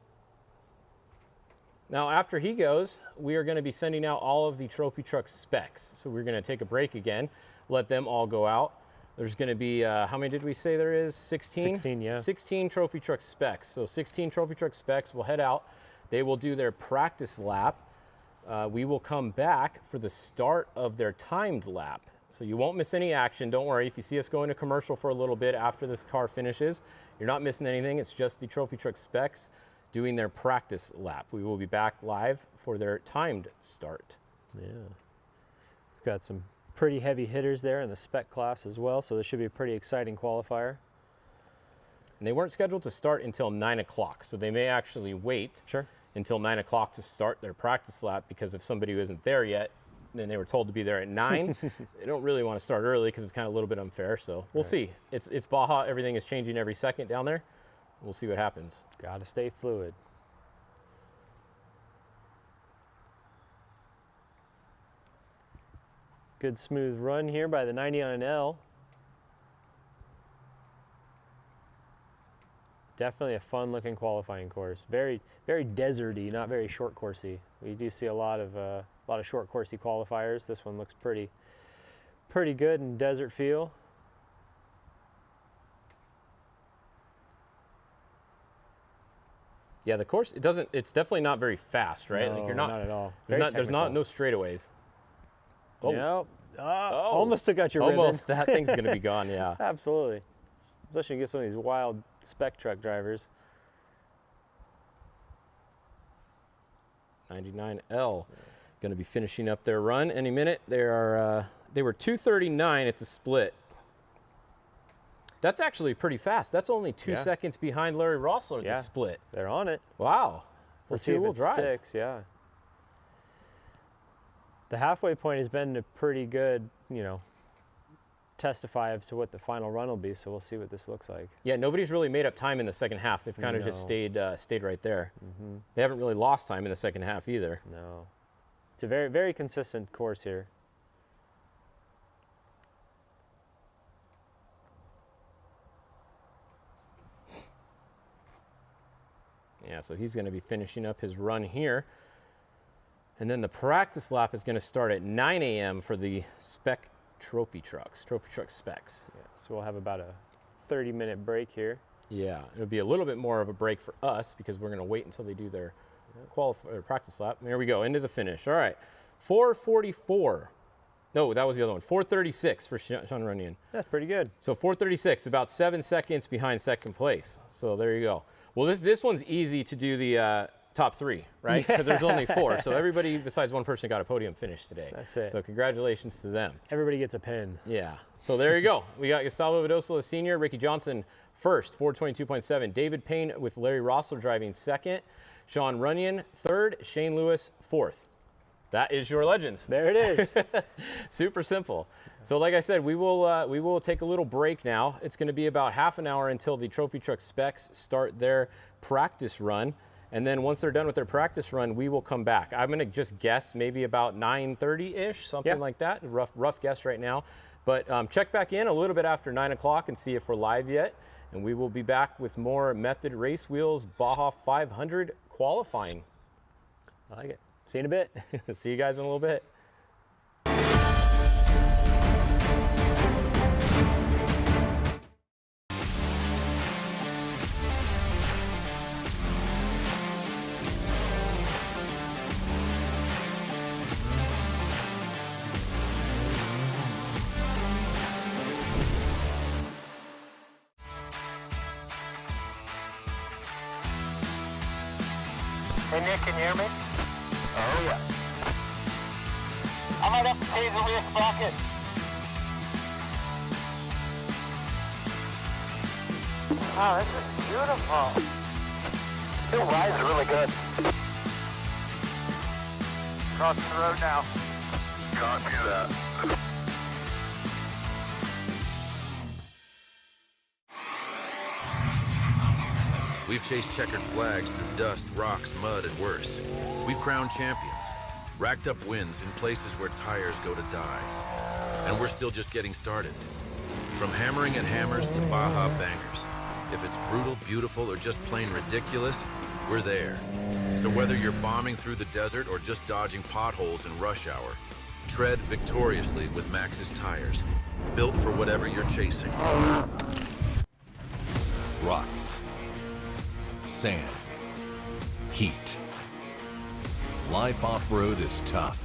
Now, after he goes, we are going to be sending out all of the trophy truck specs. So we're going to take a break again, let them all go out. There's going to be, how many did we say there is? 16? 16, yeah. 16 trophy truck specs. So 16 trophy truck specs will head out. They will do their practice lap. We will come back for the start of their timed lap. So you won't miss any action. Don't worry. If you see us go into commercial for a little bit after this car finishes, you're not missing anything. It's just the trophy truck specs doing their practice lap. We will be back live for their timed start. Yeah. We've got some pretty heavy hitters there in the spec class as well, so this should be a pretty exciting qualifier. And they weren't scheduled to start until 9 o'clock, so they may actually wait until 9 o'clock to start their practice lap, because if somebody who isn't there yet, then they were told to be there at 9, they don't really want to start early because it's kind of a little bit unfair, so we'll see. It's Baja. Everything is changing every second down there. We'll see what happens. Got to stay fluid. Good smooth run here by the 90 on an L. Definitely a fun looking qualifying course. Very deserty, not very short coursey. We do see a lot of short coursey qualifiers. This one looks pretty good in desert feel. Yeah, the course, it's definitely not very fast, right? No, like not at all. There's no straightaways. Oh. Yep. Almost took out your almost ribbon. That thing's going to be gone, yeah. Absolutely. Especially against some of these wild spec truck drivers. 99L going to be finishing up their run any minute. They were 2:39 at the split. That's actually pretty fast. That's only 2 seconds behind Larry Rossler at the split. They're on it. Wow. We'll see if it sticks, yeah. The halfway point has been a pretty good, testify as to what the final run will be, so we'll see what this looks like. Yeah, nobody's really made up time in the second half. They've kind of just stayed right there. They haven't really lost time in the second half either. No. It's a very consistent course here. Yeah, so he's going to be finishing up his run here. And then the practice lap is going to start at 9 a.m. for the spec trophy truck specs. Yeah, so we'll have about a 30-minute break here. Yeah, it'll be a little bit more of a break for us because we're going to wait until they do their practice lap. There we go, into the finish. All right, 4:44. No, that was the other one. 4:36 for Sean Runyon. That's pretty good. So 4:36, about 7 seconds behind second place. So there you go. Well, this one's easy to do the top 3, right? Because there's only 4. So everybody besides one person got a podium finish today. That's it. So congratulations to them. Everybody gets a pin. Yeah. So there you go. We got Gustavo Vidosola Sr., Ricky Johnson first, 4:22.7. David Payne with Larry Rossler driving second. Sean Runyon third. Shane Lewis fourth. That is your legends. There it is. Super simple. So like I said, we will take a little break now. It's going to be about half an hour until the trophy truck specs start their practice run. And then once they're done with their practice run, we will come back. I'm going to just guess maybe about 9:30-ish, something like that. Rough guess right now. But check back in a little bit after 9 o'clock and see if we're live yet. And we will be back with more Method Race Wheels Baja 500 qualifying. I like it. See you in a bit. See you guys in a little bit. Hey Nick, can you hear me? Oh yeah. I might have to pay the rear sprocket. Wow, this is beautiful. It rides really good. Crossing the road now. Copy that. We've chased checkered flags through dust, rocks, mud, and worse. We've crowned champions, racked up wins in places where tires go to die. And we're still just getting started. From hammering at hammers to Baja bangers. If it's brutal, beautiful, or just plain ridiculous, we're there. So whether you're bombing through the desert or just dodging potholes in rush hour, tread victoriously with Maxxis tires, built for whatever you're chasing. Rocks, sand, heat. Life off-road is tough.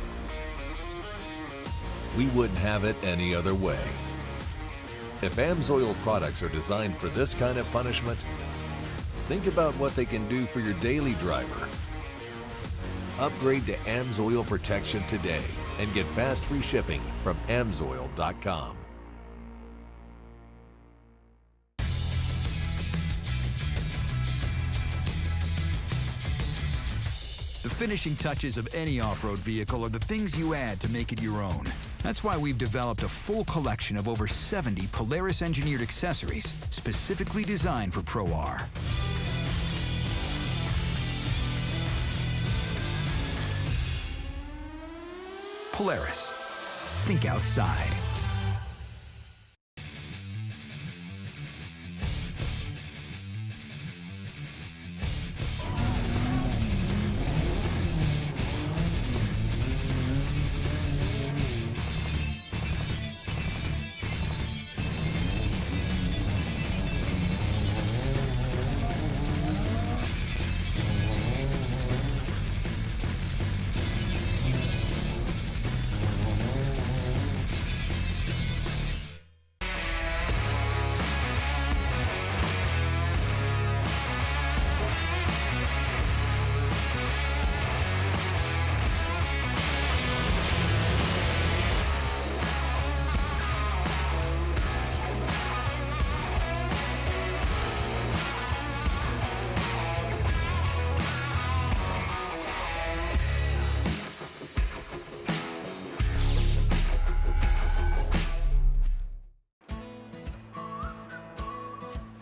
We wouldn't have it any other way. If AMSOIL products are designed for this kind of punishment, think about what they can do for your daily driver. Upgrade to AMSOIL protection today and get fast free shipping from AMSOIL.com. The finishing touches of any off-road vehicle are the things you add to make it your own. That's why we've developed a full collection of over 70 Polaris engineered accessories specifically designed for Pro R. Polaris. Think outside.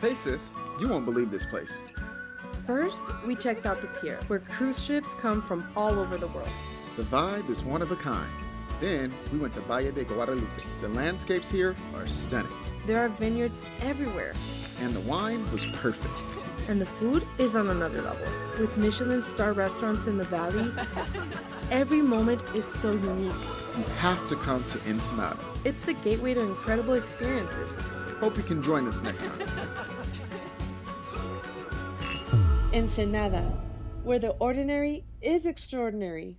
Hey sis, you won't believe this place. First, we checked out the pier, where cruise ships come from all over the world. The vibe is one of a kind. Then we went to Valle de Guadalupe. The landscapes here are stunning. There are vineyards everywhere. And the wine was perfect. And the food is on another level. With Michelin star restaurants in the valley, every moment is so unique. You have to come to Ensenada. It's the gateway to incredible experiences. Hope you can join us next time. Ensenada, where the ordinary is extraordinary.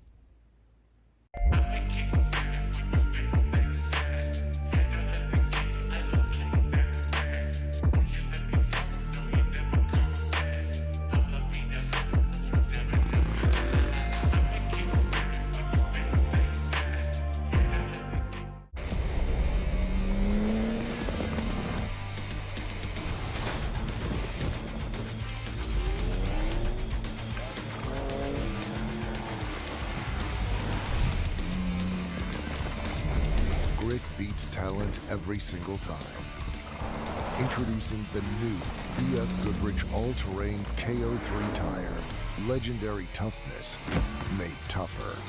Grit beats talent every single time. Introducing the new BFGoodrich all-terrain KO3 tire. Legendary toughness made tougher.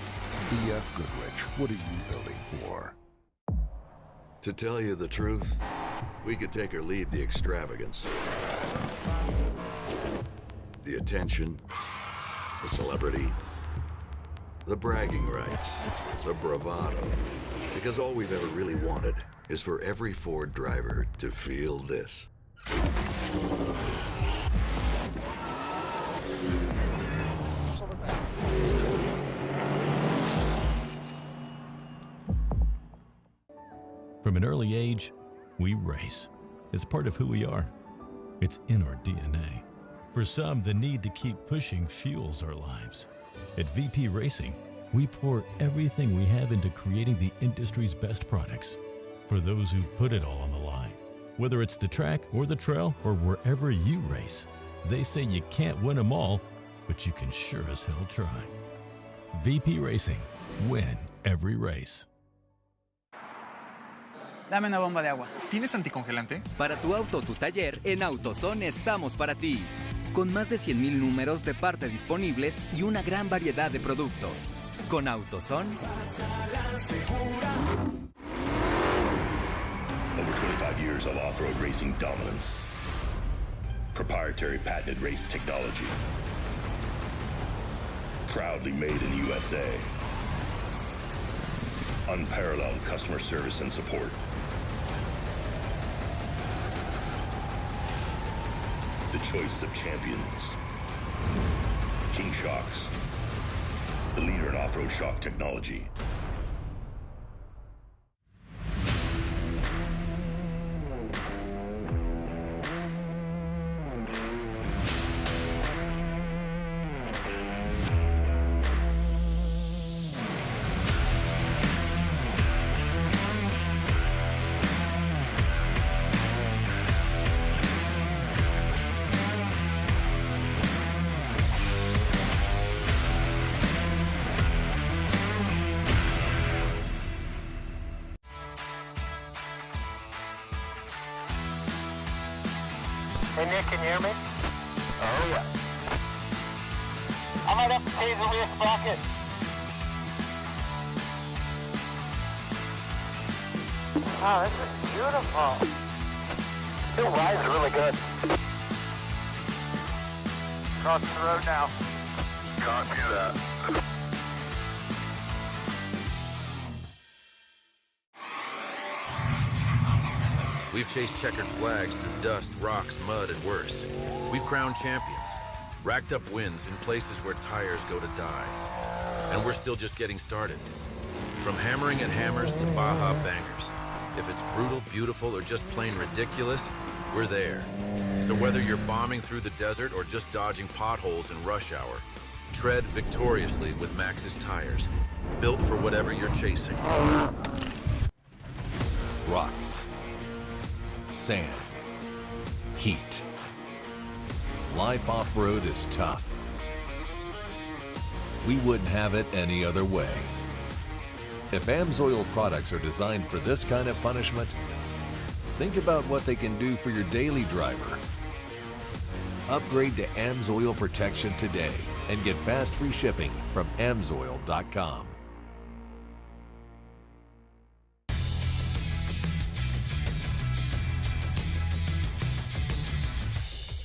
BFGoodrich, what are you building for? To tell you the truth, we could take or leave the extravagance, the attention, the celebrity, the bragging rights, the bravado. Because all we've ever really wanted is for every Ford driver to feel this. From an early age, we race. It's part of who we are. It's in our DNA. For some, the need to keep pushing fuels our lives. At VP Racing, we pour everything we have into creating the industry's best products. For those who put it all on the line, whether it's the track or the trail or wherever you race, they say you can't win them all, but you can sure as hell try. VP Racing, win every race. Dame una bomba de agua. ¿Tienes anticongelante? Para tu auto o tu taller, en AutoZone estamos para ti. Con más de 100,000 números de parte disponibles y una gran variedad de productos. Con AutoZone. Over 25 years of off-road racing dominance. Proprietary patented race technology. Proudly made in the USA. Unparalleled customer service and support. The choice of champions. King Shocks, the leader in off-road shock technology. Hey Nick, can you hear me? Oh yeah. I might have to pay the rear sprocket. Wow, this is beautiful. It rides really good. Cross the road now. Copy that. We've chased checkered flags through dust, rocks, mud, and worse. We've crowned champions, racked up wins in places where tires go to die. And we're still just getting started. From hammering at hammers to Baja bangers. If it's brutal, beautiful, or just plain ridiculous, we're there. So whether you're bombing through the desert or just dodging potholes in rush hour, tread victoriously with Maxxis tires, built for whatever you're chasing. Rocks. Sand. Heat. Life off-road is tough. We wouldn't have it any other way. If AMSOIL products are designed for this kind of punishment, think about what they can do for your daily driver. Upgrade to AMSOIL protection today and get fast free shipping from AMSOIL.com.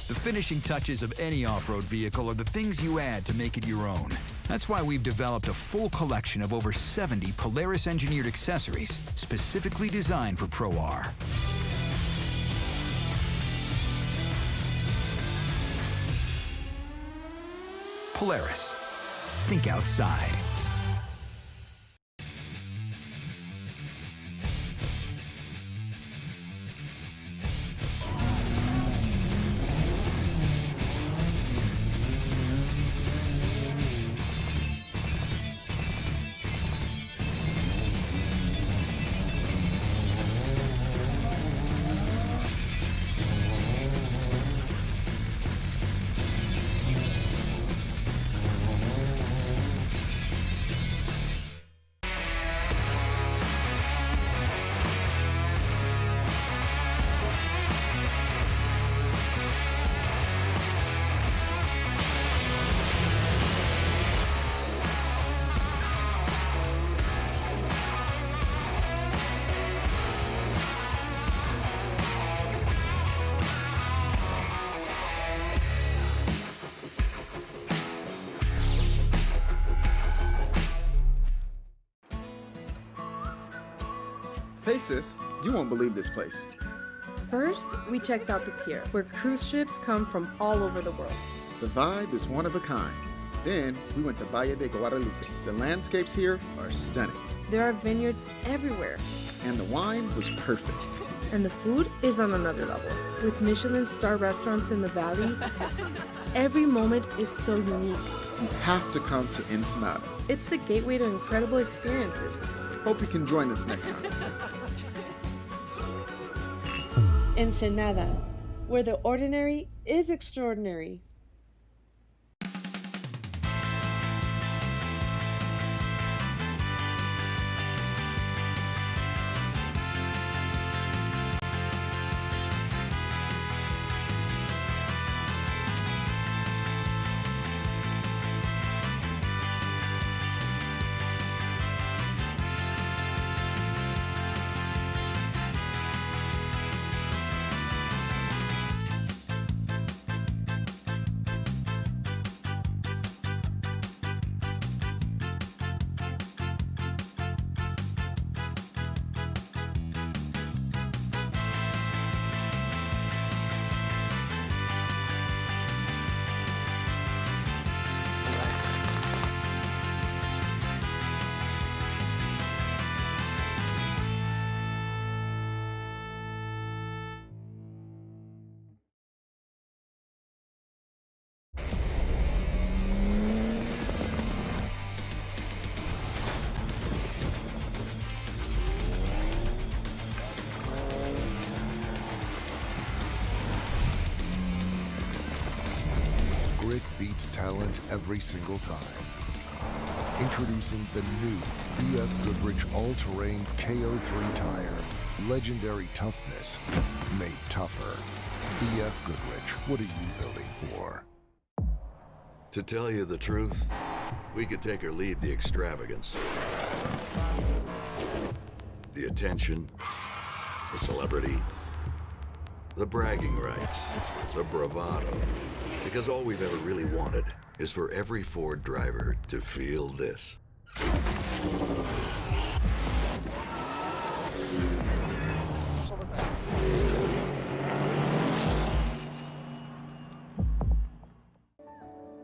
The finishing touches of any off-road vehicle are the things you add to make it your own. That's why we've developed a full collection of over 70 Polaris engineered accessories specifically designed for Pro R. Polaris. Think outside. sis. You won't believe this place. First, we checked out the pier, where cruise ships come from all over the world. The vibe is one of a kind. Then we went to Valle de Guadalupe. The landscapes here are stunning. There are vineyards everywhere. And the wine was perfect. And the food is on another level. With Michelin star restaurants in the valley, every moment is so unique. You have to come to Ensenada. It's the gateway to incredible experiences. Hope you can join us next time. Ensenada, where the ordinary is extraordinary. Grit beats talent every single time. Introducing the new BFGoodrich all-terrain KO3 tire. Legendary toughness made tougher. BFGoodrich, what are you building for? To tell you the truth, we could take or leave the extravagance, the attention, the celebrity, the bragging rights, the bravado. Because all we've ever really wanted is for every Ford driver to feel this.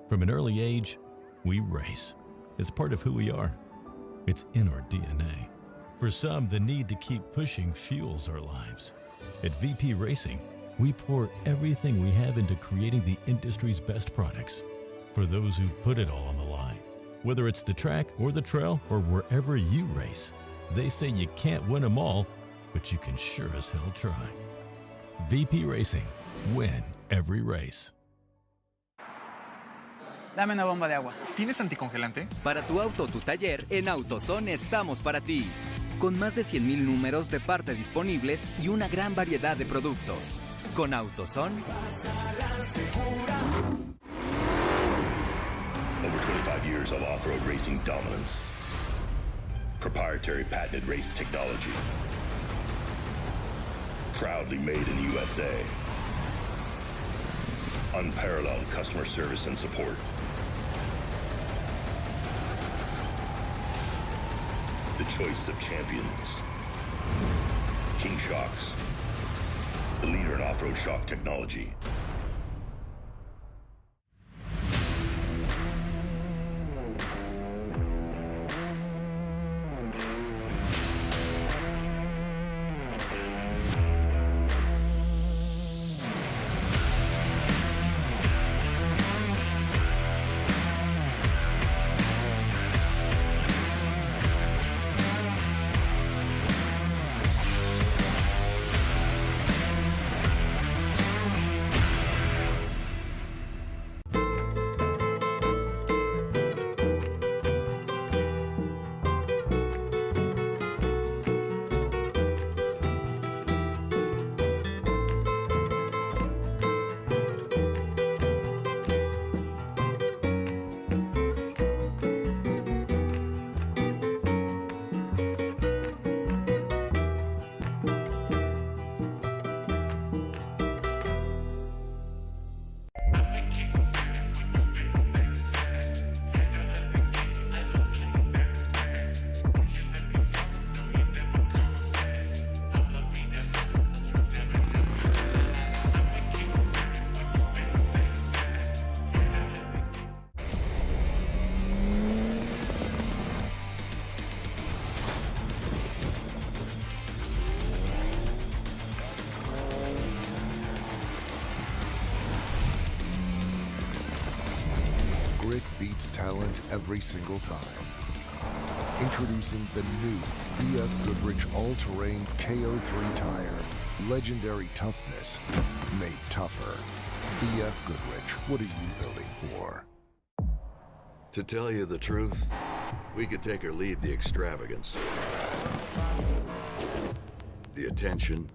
From an early age, we race. It's part of who we are. It's in our DNA. For some, the need to keep pushing fuels our lives. At VP Racing, we pour everything we have into creating the industry's best products. For those who put it all on the line, whether it's the track or the trail or wherever you race, they say you can't win them all, but you can sure as hell try. VP Racing, win every race. Dame una bomba de agua. ¿Tienes anticongelante? Para tu auto o tu taller, en AutoZone estamos para ti. Con más de 100,000 números de parte disponibles y una gran variedad de productos. Con AutoZone, Over 25 years of off-road racing dominance. Proprietary patented race technology. Proudly made in the USA. Unparalleled customer service and support. The choice of champions. King Shocks. The leader in off-road shock technology. meets talent every single time. Introducing the new BFGoodrich all-terrain KO3 tire. Legendary toughness made tougher. BFGoodrich, what are you building for? To tell you the truth, we could take or leave the extravagance, the attention,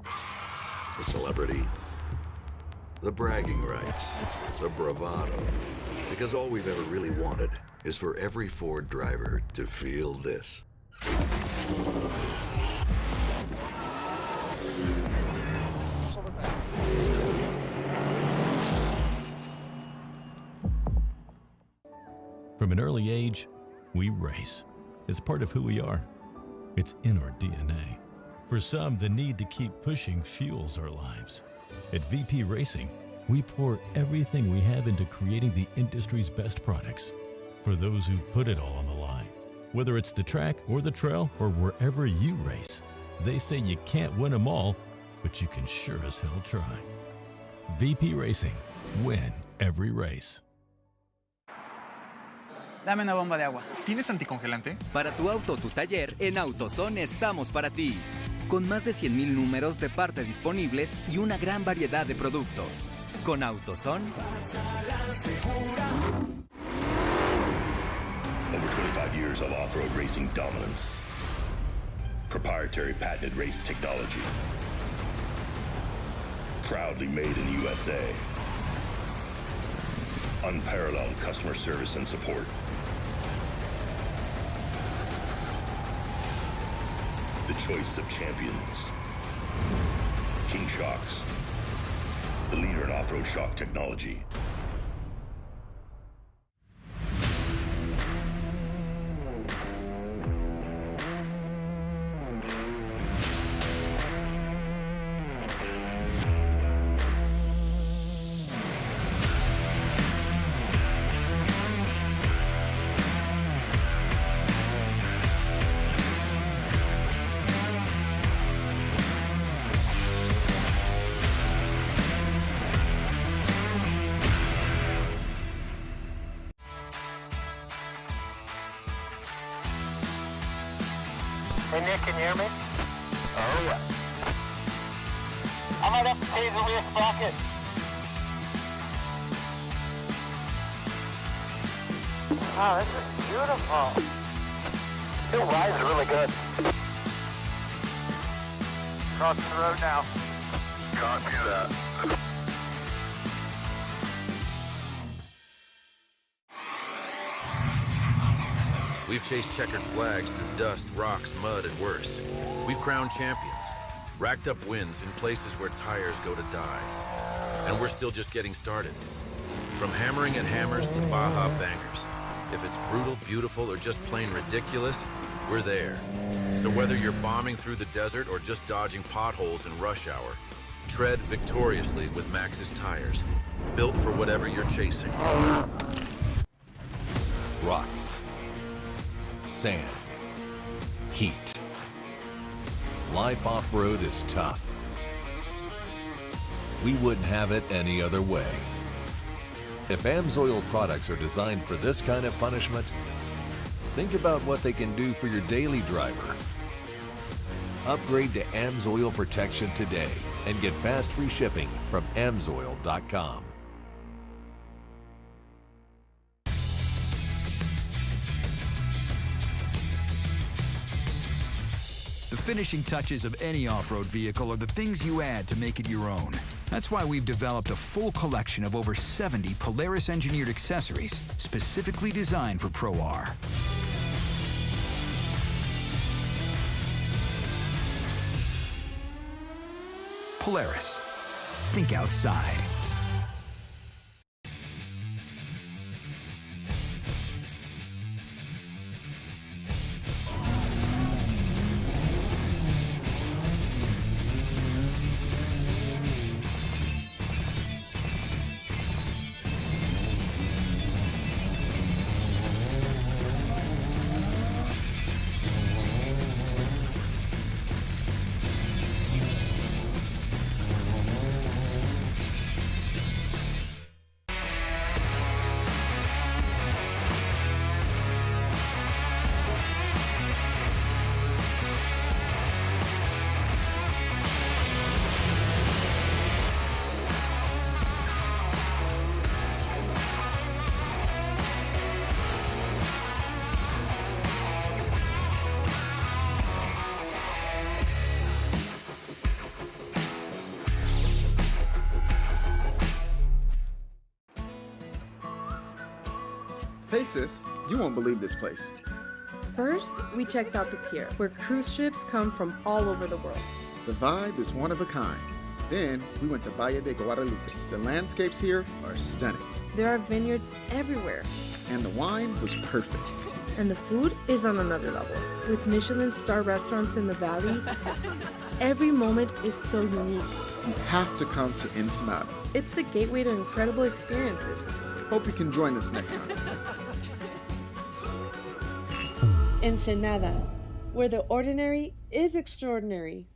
the celebrity, the bragging rights, the bravado. Because all we've ever really wanted is for every Ford driver to feel this. From an early age, we race. It's part of who we are. It's in our DNA. For some, the need to keep pushing fuels our lives. At VP Racing, we pour everything we have into creating the industry's best products for those who put it all on the line. Whether it's the track or the trail or wherever you race, they say you can't win them all, but you can sure as hell try. VP Racing, win every race. Dame una bomba de agua. ¿Tienes anticongelante? Para tu auto o tu taller, en AutoZone estamos para ti. Con más de 100,000 números de parte disponibles y una gran variedad de productos. Con AutoZone, Over 25 years of off-road racing dominance. Proprietary patented race technology. Proudly made in the USA. Unparalleled customer service and support. The choice of champions. King Shocks. The leader in off-road shock technology. Hey Nick, can you hear me? Oh yeah. I might have to pay the rear sprocket. Wow, this is beautiful. It rides really good. Cross the road now. Copy that. We've chased checkered flags through dust, rocks, mud, and worse. We've crowned champions, racked up wins in places where tires go to die. And we're still just getting started. From hammering at hammers to Baja bangers. If it's brutal, beautiful, or just plain ridiculous, we're there. So whether you're bombing through the desert or just dodging potholes in rush hour, tread victoriously with Maxxis tires. Built for whatever you're chasing. Rocks. Sand. Heat. Life off-road is tough. We wouldn't have it any other way. If AMSOIL products are designed for this kind of punishment, think about what they can do for your daily driver. Upgrade to AMSOIL protection today and get fast free shipping from AMSOIL.com. The finishing touches of any off-road vehicle are the things you add to make it your own. That's why we've developed a full collection of over 70 Polaris-engineered accessories specifically designed for Pro R. Polaris. Think outside. Hey sis, you won't believe this place. First, we checked out the pier, where cruise ships come from all over the world. The vibe is one of a kind. Then we went to Valle de Guadalupe. The landscapes here are stunning. There are vineyards everywhere. And the wine was perfect. And the food is on another level. With Michelin star restaurants in the valley, every moment is so unique. You have to come to Ensenada. It's the gateway to incredible experiences. Hope you can join us next time. Ensenada, where the ordinary is extraordinary.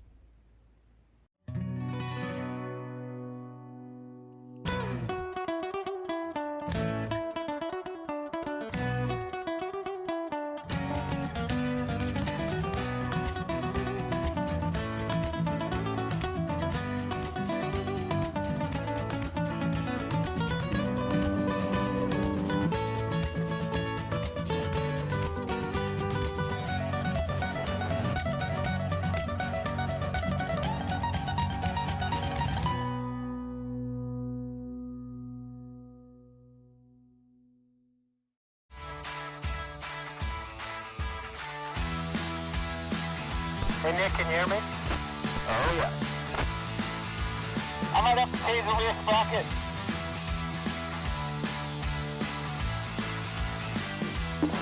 Hey Nick, can you hear me? Oh yeah. I might have to pay the rear sprocket.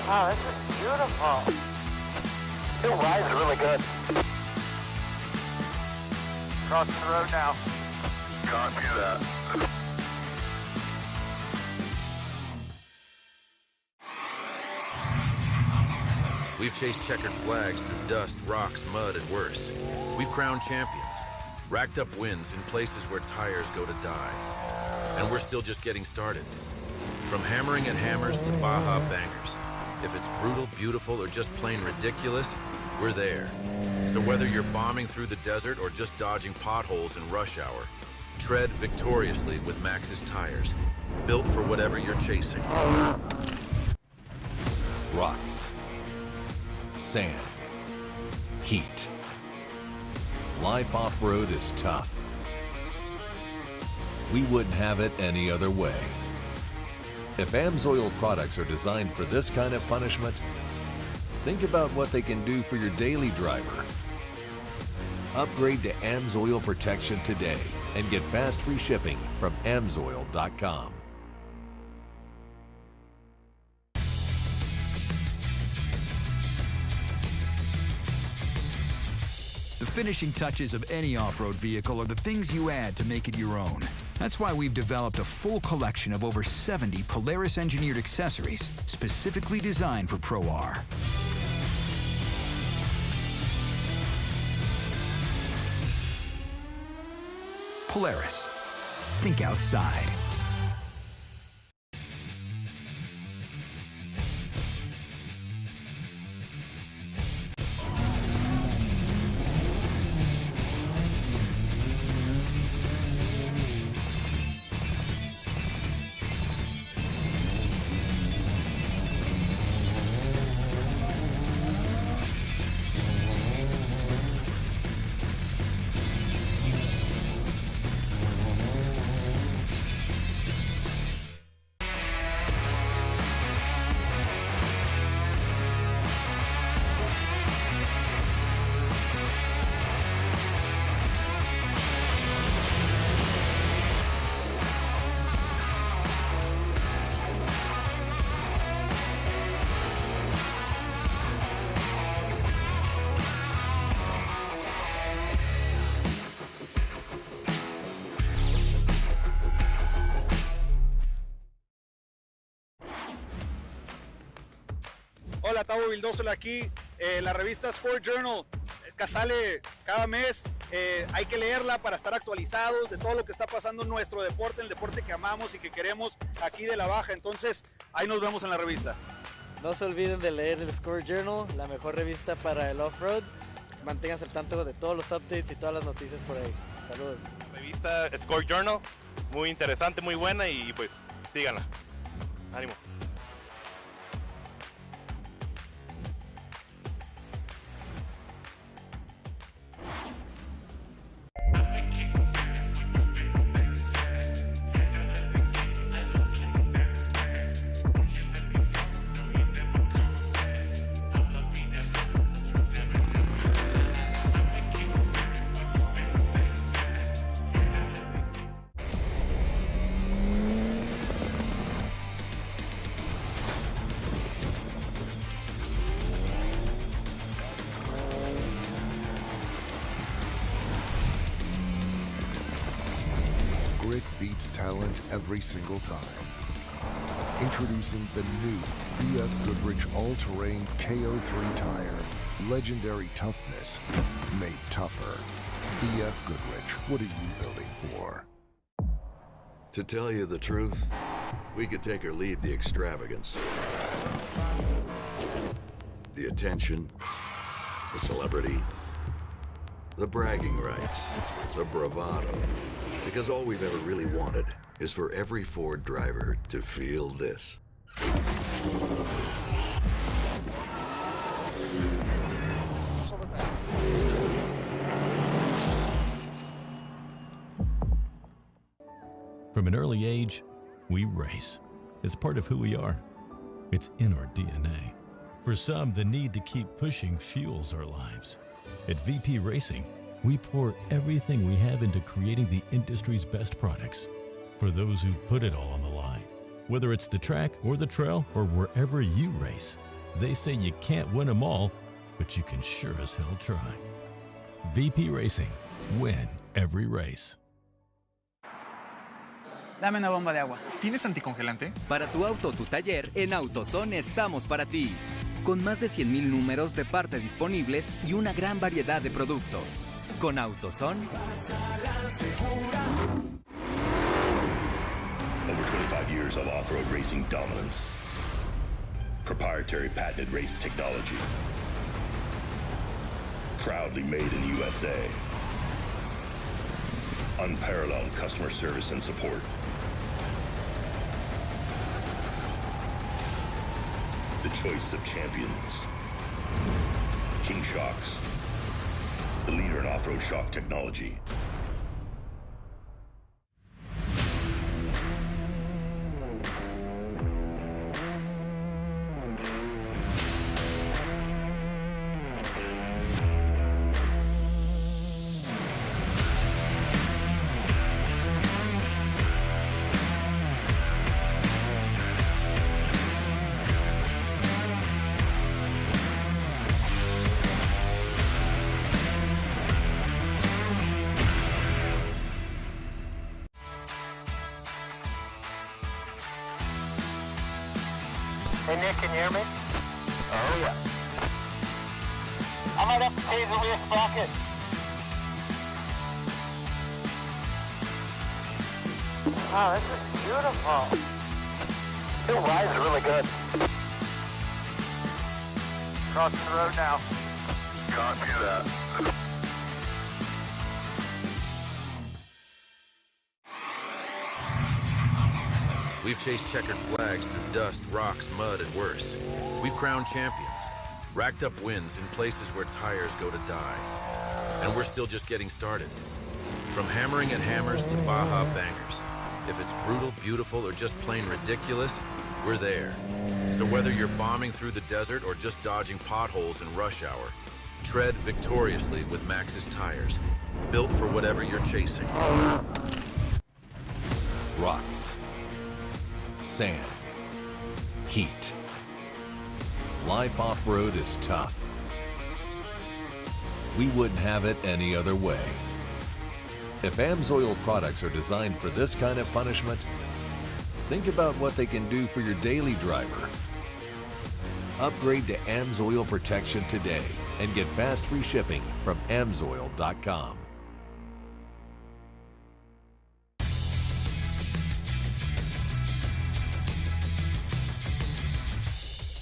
Wow, this is beautiful. The rides are really good. Cross the road now. Copy that. We've chased checkered flags through dust, rocks, mud, and worse. We've crowned champions, racked up wins in places where tires go to die. And we're still just getting started. From hammering at hammers to Baja bangers. If it's brutal, beautiful, or just plain ridiculous, we're there. So whether you're bombing through the desert or just dodging potholes in rush hour, tread victoriously with Maxxis tires, built for whatever you're chasing. Rocks, sand, heat. Life off-road is tough. We wouldn't have it any other way. If AMSOIL products are designed for this kind of punishment, think about what they can do for your daily driver. Upgrade to AMSOIL protection today and get fast free shipping from AMSOIL.com. The finishing touches of any off-road vehicle are the things you add to make it your own. That's why we've developed a full collection of over 70 Polaris-engineered accessories specifically designed for Pro R. Polaris. Think outside. Hola, Tavo Vildósola aquí, la revista SCORE Journal que sale cada mes, hay que leerla para estar actualizados de todo lo que está pasando en nuestro deporte, el deporte que amamos y que queremos aquí de la Baja, entonces ahí nos vemos en la revista. No se olviden de leer el SCORE Journal, la mejor revista para el off-road, manténganse al tanto de todos los updates y todas las noticias por ahí. Saludos. Revista SCORE Journal, muy interesante, muy buena y pues síganla. Ánimo. grit beats talent every single time. Introducing the new BFGoodrich all-terrain KO3 tire. Legendary toughness made tougher. BFGoodrich, what are you building for? To tell you the truth, we could take or leave the extravagance, the attention, the celebrity, the bragging rights, the bravado, because all we've ever really wanted is for every Ford driver to feel this. From an early age, we race. It's part of who we are. It's in our DNA. For some, the need to keep pushing fuels our lives. At VP Racing, we pour everything we have into creating the industry's best products for those who put it all on the line. Whether it's the track or the trail or wherever you race, they say you can't win them all, but you can sure as hell try. VP Racing, win every race. Dame una bomba de agua. ¿Tienes anticongelante? Para tu auto o tu taller, en AutoZone estamos para ti. Con más de 100,000 números de parte disponibles y una gran variedad de productos. Con AutoZone. Over 25 years of off-road racing dominance. Proprietary patented race technology. Proudly made in the USA. Unparalleled customer service and support. The choice of champions. King Shocks, the leader in off-road shock technology. Hey Nick, can you hear me? Oh yeah. I might have to tase the rear sprocket. Wow, this is beautiful. It rides really good. Crossing the road now. Copy that. We've chased checkered flags through dust, rocks, mud, and worse. We've crowned champions, racked up wins in places where tires go to die. And we're still just getting started. From hammering at hammers to Baja bangers. If it's brutal, beautiful, or just plain ridiculous, we're there. So whether you're bombing through the desert or just dodging potholes in rush hour, tread victoriously with Maxxis tires, built for whatever you're chasing. Rocks, sand, heat. Life off-road is tough. We wouldn't have it any other way. If AMSOIL products are designed for this kind of punishment, think about what they can do for your daily driver. Upgrade to AMSOIL protection today and get fast free shipping from AMSOIL.com.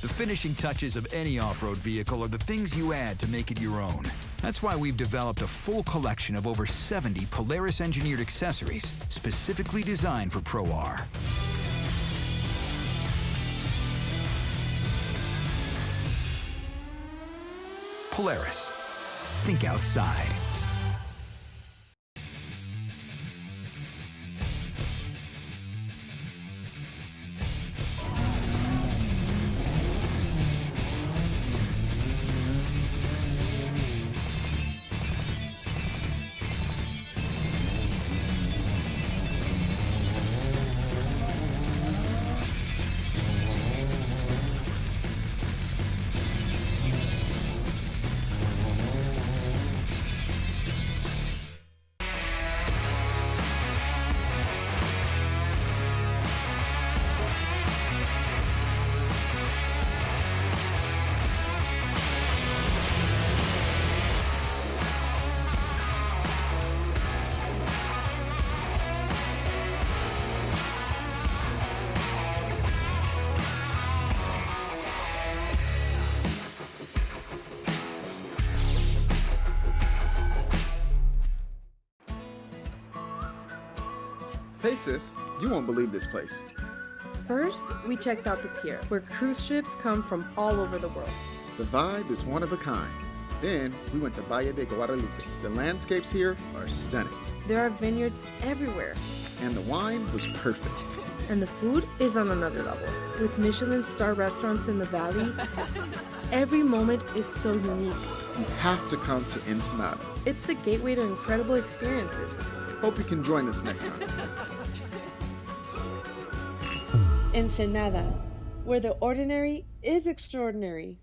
The finishing touches of any off-road vehicle are the things you add to make it your own. That's why we've developed a full collection of over 70 Polaris-engineered accessories specifically designed for Pro R. Polaris. Think outside. Hey sis, you won't believe this place. First, we checked out the pier, where cruise ships come from all over the world. The vibe is one of a kind. Then we went to Valle de Guadalupe. The landscapes here are stunning. There are vineyards everywhere. And the wine was perfect. And the food is on another level. With Michelin star restaurants in the valley, every moment is so unique. You have to come to Ensenada. It's the gateway to incredible experiences. Hope you can join us next time. Ensenada, where the ordinary is extraordinary.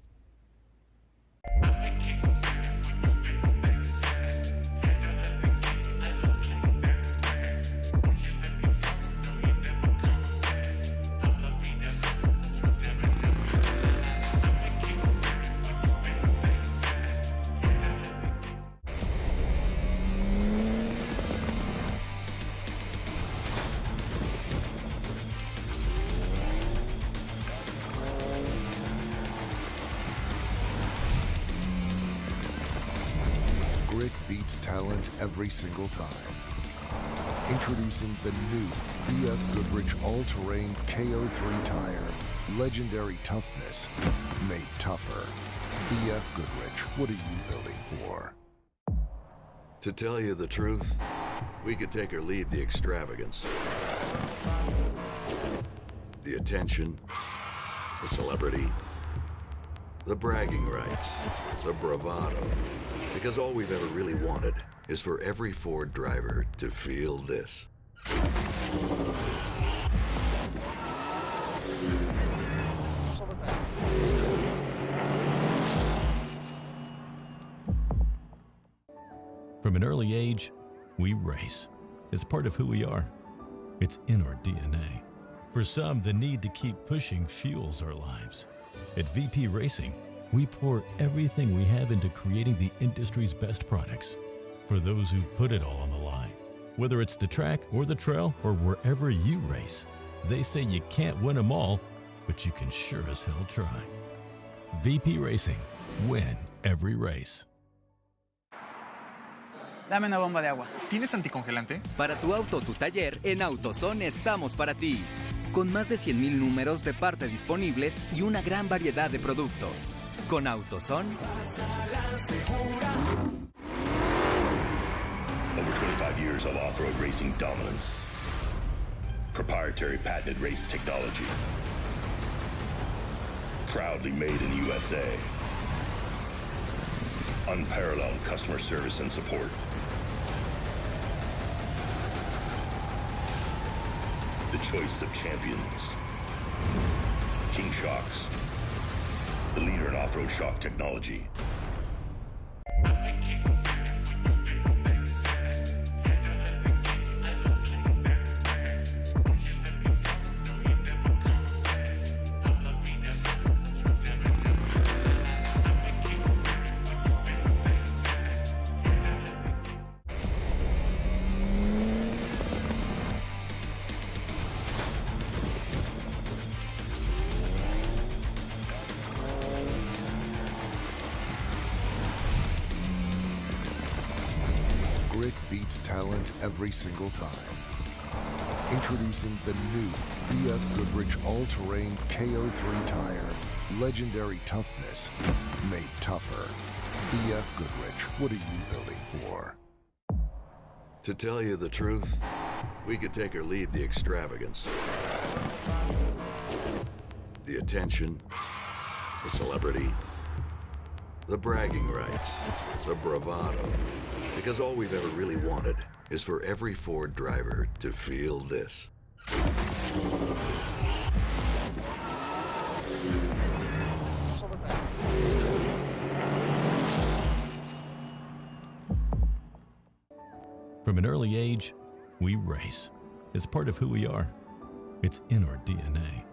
Grit beats talent every single time. Introducing the new BFGoodrich all-terrain KO3 tire. Legendary toughness made tougher. BFGoodrich, what are you building for? To tell you the truth, we could take or leave the extravagance, the attention, the celebrity, the bragging rights, the bravado, because all we've ever really wanted is for every Ford driver to feel this. From an early age, we race. It's part of who we are. It's in our DNA. For some, the need to keep pushing fuels our lives. At VP Racing, we pour everything we have into creating the industry's best products. For those who put it all on the line, whether it's the track or the trail or wherever you race, they say you can't win them all, but you can sure as hell try. VP Racing, win every race. Dame una bomba de agua. ¿Tienes anticongelante? Para tu auto o tu taller, en AutoZone estamos para ti. Con más de 100,000 números de parte disponibles y una gran variedad de productos. Con AutoZone, Over 25 years of off-road racing dominance. Proprietary patented race technology. Proudly made in the USA. Unparalleled customer service and support. The choice of champions. King Shocks. The leader in off-road shock technology. Grit beats talent every single time. Introducing the new BFGoodrich all-terrain KO3 tire. Legendary toughness made tougher. BFGoodrich, what are you building for? To tell you the truth, we could take or leave the extravagance, the attention, the celebrity, the bragging rights, the bravado, because all we've ever really wanted is for every Ford driver to feel this. From an early age, we race. It's part of who we are. It's in our DNA.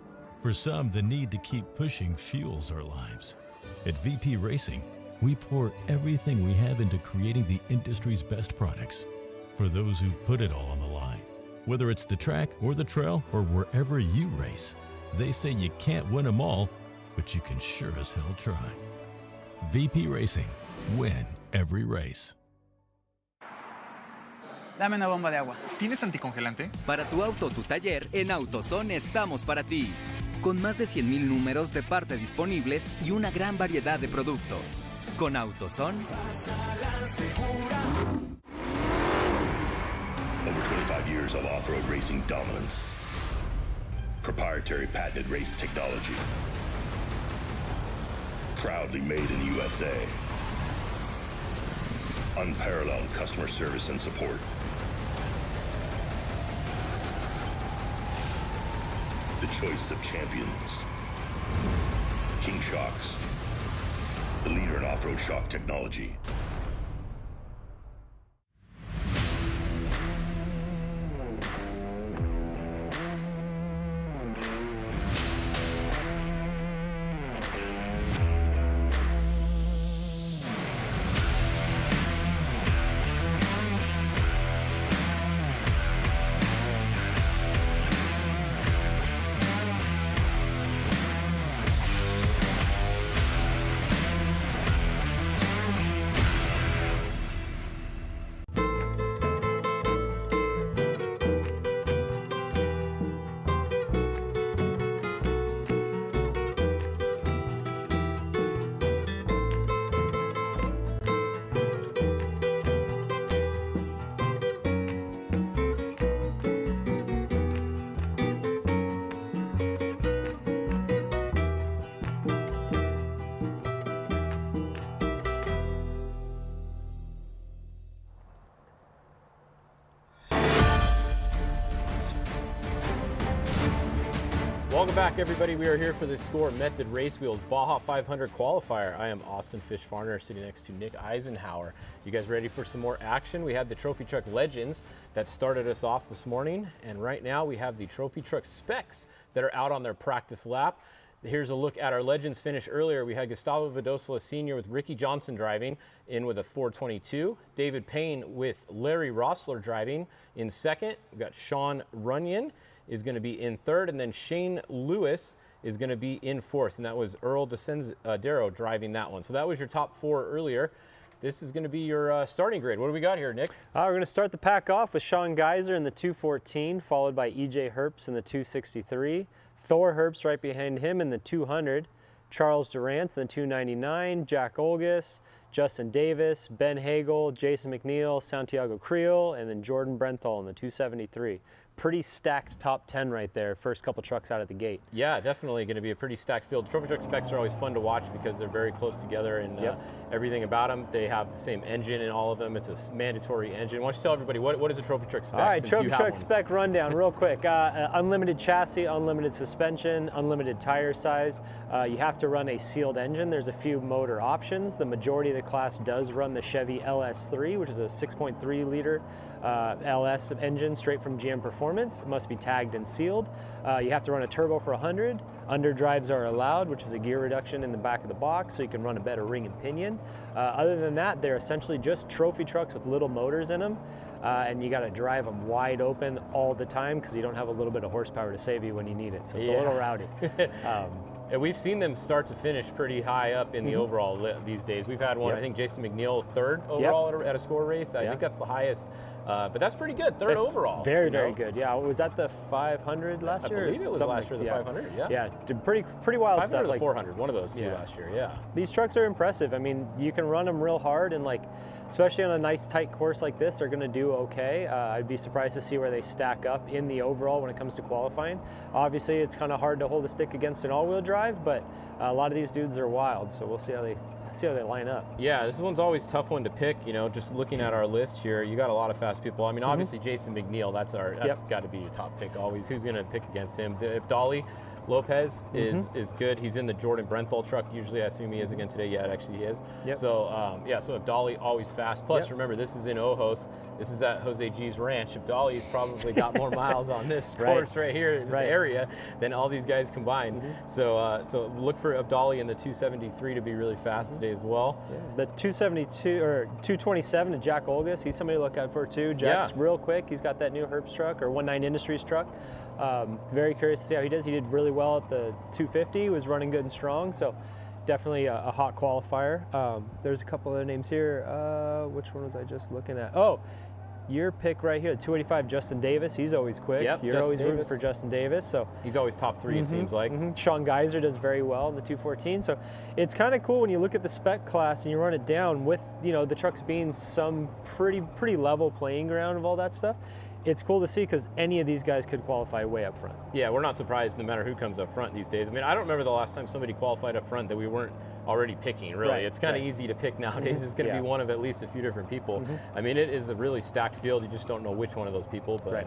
For some, the need to keep pushing fuels our lives. At VP Racing, we pour everything we have into creating the industry's best products. For those who put it all on the line, whether it's the track or the trail or wherever you race, they say you can't win them all, but you can sure as hell try. VP Racing, win every race. Dame una bomba de agua. ¿Tienes anticongelante? Para tu auto o tu taller, en AutoZone estamos para ti. Con más de 100,000 números de parte disponibles y una gran variedad de productos. Con AutoZone, Over 25 years of off-road racing dominance. Proprietary patented race technology. Proudly made in the USA. Unparalleled customer service and support. The choice of champions. King Shocks. The leader in off-road shock technology. Welcome back, everybody. We are here for the SCORE Method Race Wheels Baja 500 Qualifier. I am Austin Fish Farner, sitting next to Nick Isenhouer. You guys ready for some more action? We had the Trophy Truck Legends that started us off this morning, and right now we have the Trophy Truck Specs that are out on their practice lap. Here's a look at our Legends finish earlier. We had Gustavo Vidosola Sr. with Ricky Johnson driving in with a 422. David Payne with Larry Rossler driving in second. We've got Sean Runyon is going to be in third, and then Shane Lewis is going to be in fourth, and that was Earl DeCendero driving that one. So that was your top four earlier. This is going to be your starting grid. What do we got here, Nick? We're going to start the pack off with Sean Geiser in the 214, followed by EJ Herbst in the 263, Thor Herbst right behind him in the 200, Charles Durant in the 299, Jack Olgas, Justin Davis, Ben Hagel, Jason McNeil, Santiago Creel, and then Jordan Brenthal in the 273. Pretty stacked top 10 right there, first couple trucks out of the gate. Yeah, definitely going to be a pretty stacked field. Trophy Truck Specs are always fun to watch because they're very close together and everything about them. They have the same engine in all of them. It's a mandatory engine. Why don't you tell everybody, what is a Trophy Truck Spec? All right, Trophy Truck Spec rundown real quick. Unlimited chassis, unlimited suspension, unlimited tire size. You have to run a sealed engine. There's a few motor options. The majority of the class does run the Chevy LS3, which is a 6.3 liter LS engine straight from GM Performance. It must be tagged and sealed. You have to run a turbo for 100. Underdrives are allowed, which is a gear reduction in the back of the box, so you can run a better ring and pinion. Other than that, they're essentially just trophy trucks with little motors in them, and you got to drive them wide open all the time because you don't have a little bit of horsepower to save you when you need it. So it's a little rowdy. And we've seen them start to finish pretty high up in the overall these days. We've had one, I think Jason McNeil third overall at a SCORE race. I think that's the highest, but that's pretty good, third overall. Very, very good. Yeah, was that the 500 last year? I believe it was last year, the 500, Yeah, did pretty wild 500 stuff. or the 400, one of those two last year, These trucks are impressive. I mean, you can run them real hard and especially on a nice tight course like this, they're going to do okay. I'd be surprised to see where they stack up in the overall when it comes to qualifying. Obviously, it's kind of hard to hold a stick against an all-wheel drive, but a lot of these dudes are wild, so we'll see how they line up. Yeah, this one's always a tough one to pick. You know, just looking at our list here, you got a lot of fast people. I mean, obviously Jason McNeil, that's got to be your top pick always. Who's going to pick against him? Dolly Lopez is good. He's in the Jordan Brenthal truck. Usually, I assume he is again today. Yeah, actually he is. So, so Dolly always fast. Plus, remember, this is in Ojos. This is at Jose G's ranch. Dolly's probably got more miles on this course right here, this area, than all these guys combined. So, so look for Abdali in the 273 to be really fast today as well. The 272 or 227 to Jack Olgas. He's somebody to look out for too. Jack's real quick. He's got that new Herbst truck or 19 Industries truck. Very curious to see how he does. He did really well at the 250. He was running good and strong. So definitely a hot qualifier. There's a couple other names here. Which one was I just looking at? Oh, your pick right here, the 285 Justin Davis. He's always quick. Yep, You're Justin always rooting Davis. for Justin Davis. So he's always top 3, it seems like. Sean Geiser does very well in the 214. So it's kind of cool when you look at the spec class and you run it down with, you know, the trucks being some pretty level playing ground of all that stuff. It's cool to see because any of these guys could qualify way up front. Yeah, we're not surprised no matter who comes up front these days. I mean, I don't remember the last time somebody qualified up front that we weren't already picking, really. Right, It's kind of easy to pick nowadays. It's going to be one of at least a few different people. I mean, it is a really stacked field. You just don't know which one of those people, but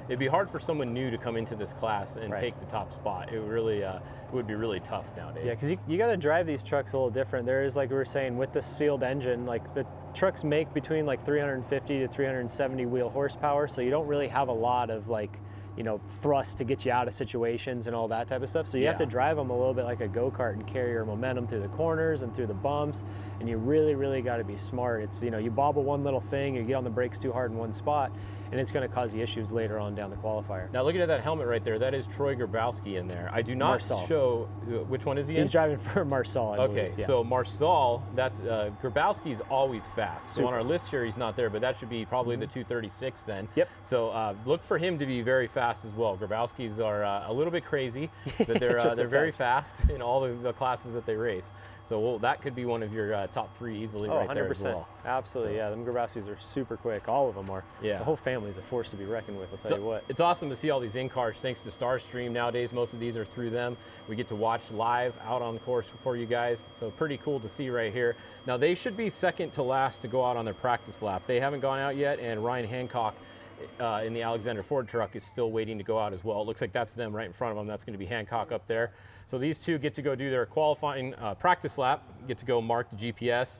it'd be hard for someone new to come into this class and take the top spot. It really would be really tough nowadays. Yeah, because you got to drive these trucks a little different. There is, like we were saying, with the sealed engine, like the trucks make between like 350 to 370 wheel horsepower, so you don't really have a lot of like, you know, thrust to get you out of situations and all that type of stuff. So you have to drive them a little bit like a go-kart and carry your momentum through the corners and through the bumps. And you really got to be smart. It's, you know, you bobble one little thing, you get on the brakes too hard in one spot, and it's going to cause you issues later on down the qualifier. Now looking at that helmet right there, that is Troy Grabowski in there. I do not show, which one is he in? He's driving for Marsal, I believe. Yeah. So Marsal, that's, Grabowski's always fast. So on our list here, he's not there, but that should be probably the 236 then. Yep. So look for him to be very fast as well. Grabowski's are a little bit crazy, but they're very fast in all the classes that they race. So that could be one of your top 3 easily right there as well. Absolutely, so. yeah. Them Grabowskis are super quick. All of them are. Yeah. The whole family is a force to be reckoned with, I'll tell you what. It's awesome to see all these in-cars thanks to Starstream. Nowadays, most of these are through them. We get to watch live out on the course for you guys. So pretty cool to see right here. Now, they should be second to last to go out on their practice lap. They haven't gone out yet, and Ryan Hancock in the Alexander Ford truck is still waiting to go out as well. It looks like that's them right in front of them. That's going to be Hancock up there. So these two get to go do their qualifying practice lap, get to go mark the GPS.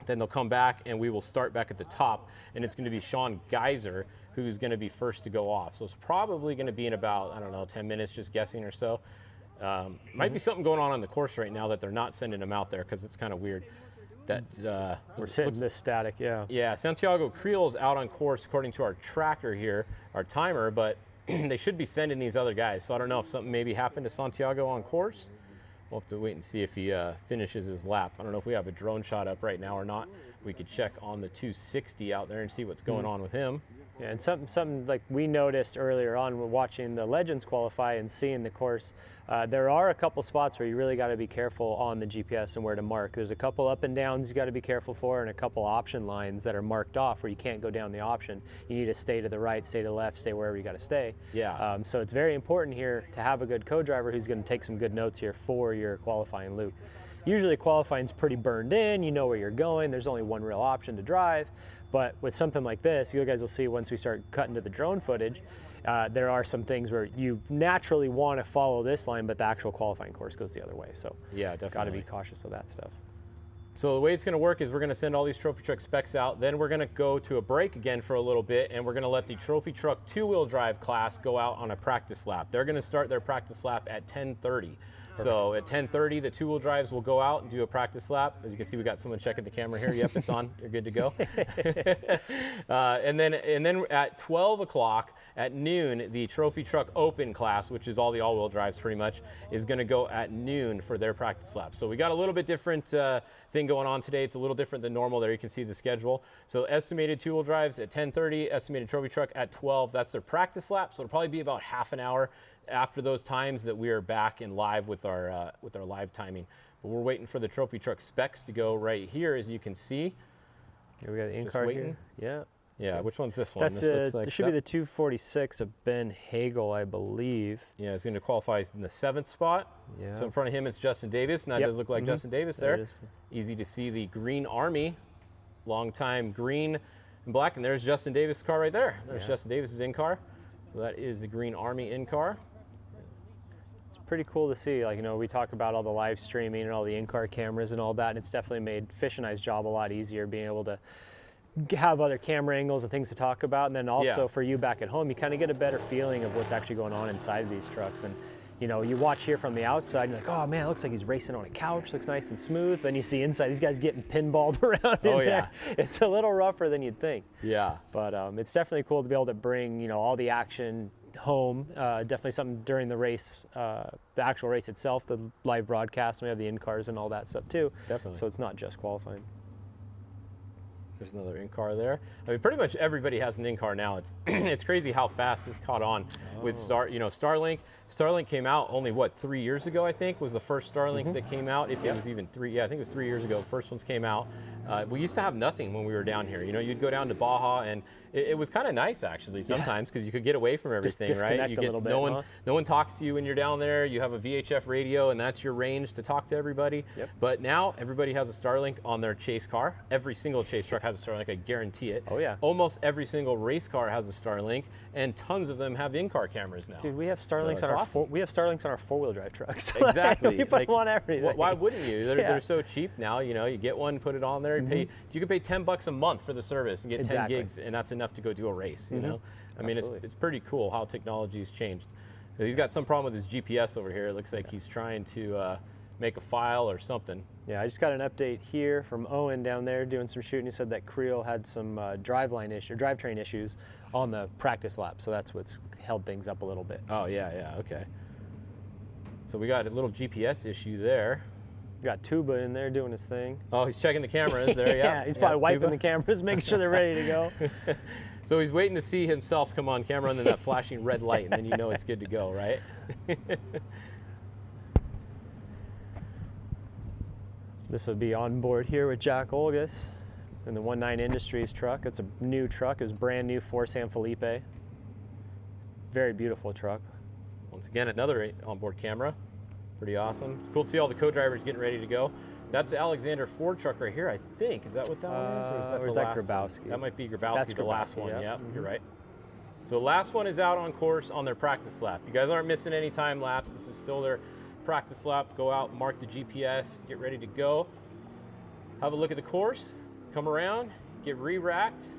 Then they'll come back and we will start back at the top, and it's going to be Sean Geiser who's going to be first to go off. So it's probably going to be in about, I don't know, 10 minutes, just guessing or so. Might be something going on the course right now that they're not sending them out there because it's kind of weird. That we're sitting this static, yeah. Yeah, Santiago Creel's out on course according to our tracker here, our timer, but they should be sending these other guys. So I don't know if something maybe happened to Santiago on course. We'll have to wait and see if he finishes his lap. I don't know if we have a drone shot up right now or not. We could check on the 260 out there and see what's going on with him. Yeah, and something like we noticed earlier on when watching the Legends qualify and seeing the course, there are a couple spots where you really got to be careful on the GPS and where to mark. There's a couple up and downs you got to be careful for, and a couple option lines that are marked off where you can't go down the option. You need to stay to the right, stay to the left, stay wherever you got to stay. Yeah. So it's very important here to have a good co-driver who's going to take some good notes here for your qualifying loop. Usually qualifying's pretty burned in, you know where you're going, there's only one real option to drive. But with something like this, you guys will see once we start cutting to the drone footage, there are some things where you naturally want to follow this line, but the actual qualifying course goes the other way. So yeah, definitely. Got to be cautious of that stuff. So the way it's going to work is we're going to send all these trophy truck specs out. Then we're going to go to a break again for a little bit, and we're going to let the trophy truck two-wheel drive class go out on a practice lap. They're going to start their practice lap at 10:30. So at 10:30, the two-wheel drives will go out and do a practice lap. As you can see, we got someone checking the camera here. Yep, it's on. You're good to go. And then at 12 o'clock at noon, the trophy truck open class, which is all the all-wheel drives pretty much, is going to go at noon for their practice lap. So we got a little bit different thing going on today. It's a little different than normal. There you can see the schedule. So estimated two-wheel drives at 10:30, estimated trophy truck at 12. That's their practice lap. So it'll probably be about half an hour after those times that we are back and live with our live timing. But we're waiting for the trophy truck specs to go right here, as you can see. Here we got the in-car here. Yeah. Yeah, which one's this one? That's this should be the 246 of Ben Hagel, I believe. Yeah, he's going to qualify in the 7th spot. Yeah. So in front of him, it's Justin Davis, and that does look like Justin Davis there. There Easy to see the Green Army, long time green and black, and there's Justin Davis' car right there. There's Justin Davis' in-car. So that is the Green Army in-car. Pretty cool to see. Like, you know, we talk about all the live streaming and all the in-car cameras and all that, and it's definitely made Fish and I's job a lot easier, being able to have other camera angles and things to talk about. And then also for you back at home, you kind of get a better feeling of what's actually going on inside of these trucks. And you know, you watch here from the outside, and you're like, oh man, it looks like he's racing on a couch, looks nice and smooth. Then you see inside, these guys getting pinballed around in there. It's a little rougher than you'd think. Yeah. But it's definitely cool to be able to bring, you know, all the action home. Definitely something during the race, the actual race itself, the live broadcast. We have the in-cars and all that stuff too. Definitely. So it's not just qualifying. There's another in-car there. I mean, pretty much everybody has an in-car now. It's it's crazy how fast this caught on with Starlink. Starlink came out only, what, 3 years ago, I think, was the first Starlinks that came out. If it was even 3, yeah, I think it was 3 years ago. The first ones came out. We used to have nothing when we were down here. You know, you'd go down to Baja, and it was kind of nice, actually, sometimes, because you could get away from everything, right? You get no one talks to you when you're down there. You have a VHF radio, and that's your range to talk to everybody. But now everybody has a Starlink on their chase car. Every single chase truck has a Starlink, I guarantee it. Oh yeah. Almost every single race car has a Starlink, and tons of them have in-car cameras now. Dude, we have Starlinks on our four-wheel drive trucks. Exactly. We put them on everything. Why wouldn't you? They're so cheap now. You know, you get one, put it on there. You can pay $10 a month for the service and get 10 gigs, and that's enough to go do a race. You know, I mean, it's pretty cool how technology's changed. He's got some problem with his GPS over here. It looks like he's trying to make a file or something. Yeah, I just got an update here from Owen down there doing some shooting. He said that Creel had some drivetrain issues on the practice lap, so that's what's held things up a little bit. Oh yeah, okay. So we got a little GPS issue there. We got Tuba in there doing his thing. Oh, he's checking the cameras there. Yeah, he's probably wiping Tuba. the cameras, making sure they're ready to go. So he's waiting to see himself come on camera, and then that flashing red light, and then you know it's good to go, right? This will be on board here with Jack Olgas in the 19 Industries truck. It's a new truck. It was brand new for San Felipe. Very beautiful truck. Once again, another onboard camera. Pretty awesome. It's cool to see all the co-drivers getting ready to go. That's Alexander Ford truck right here, I think. Is that what that one is? Or is that the last Grabowski? One? That might be Grabowski, the last one. Yeah, you're right. So last one is out on course on their practice lap. You guys aren't missing any time lapse. This is still their practice lap. Go out, mark the GPS, get ready to go. Have a look at the course, come around, get re-racked,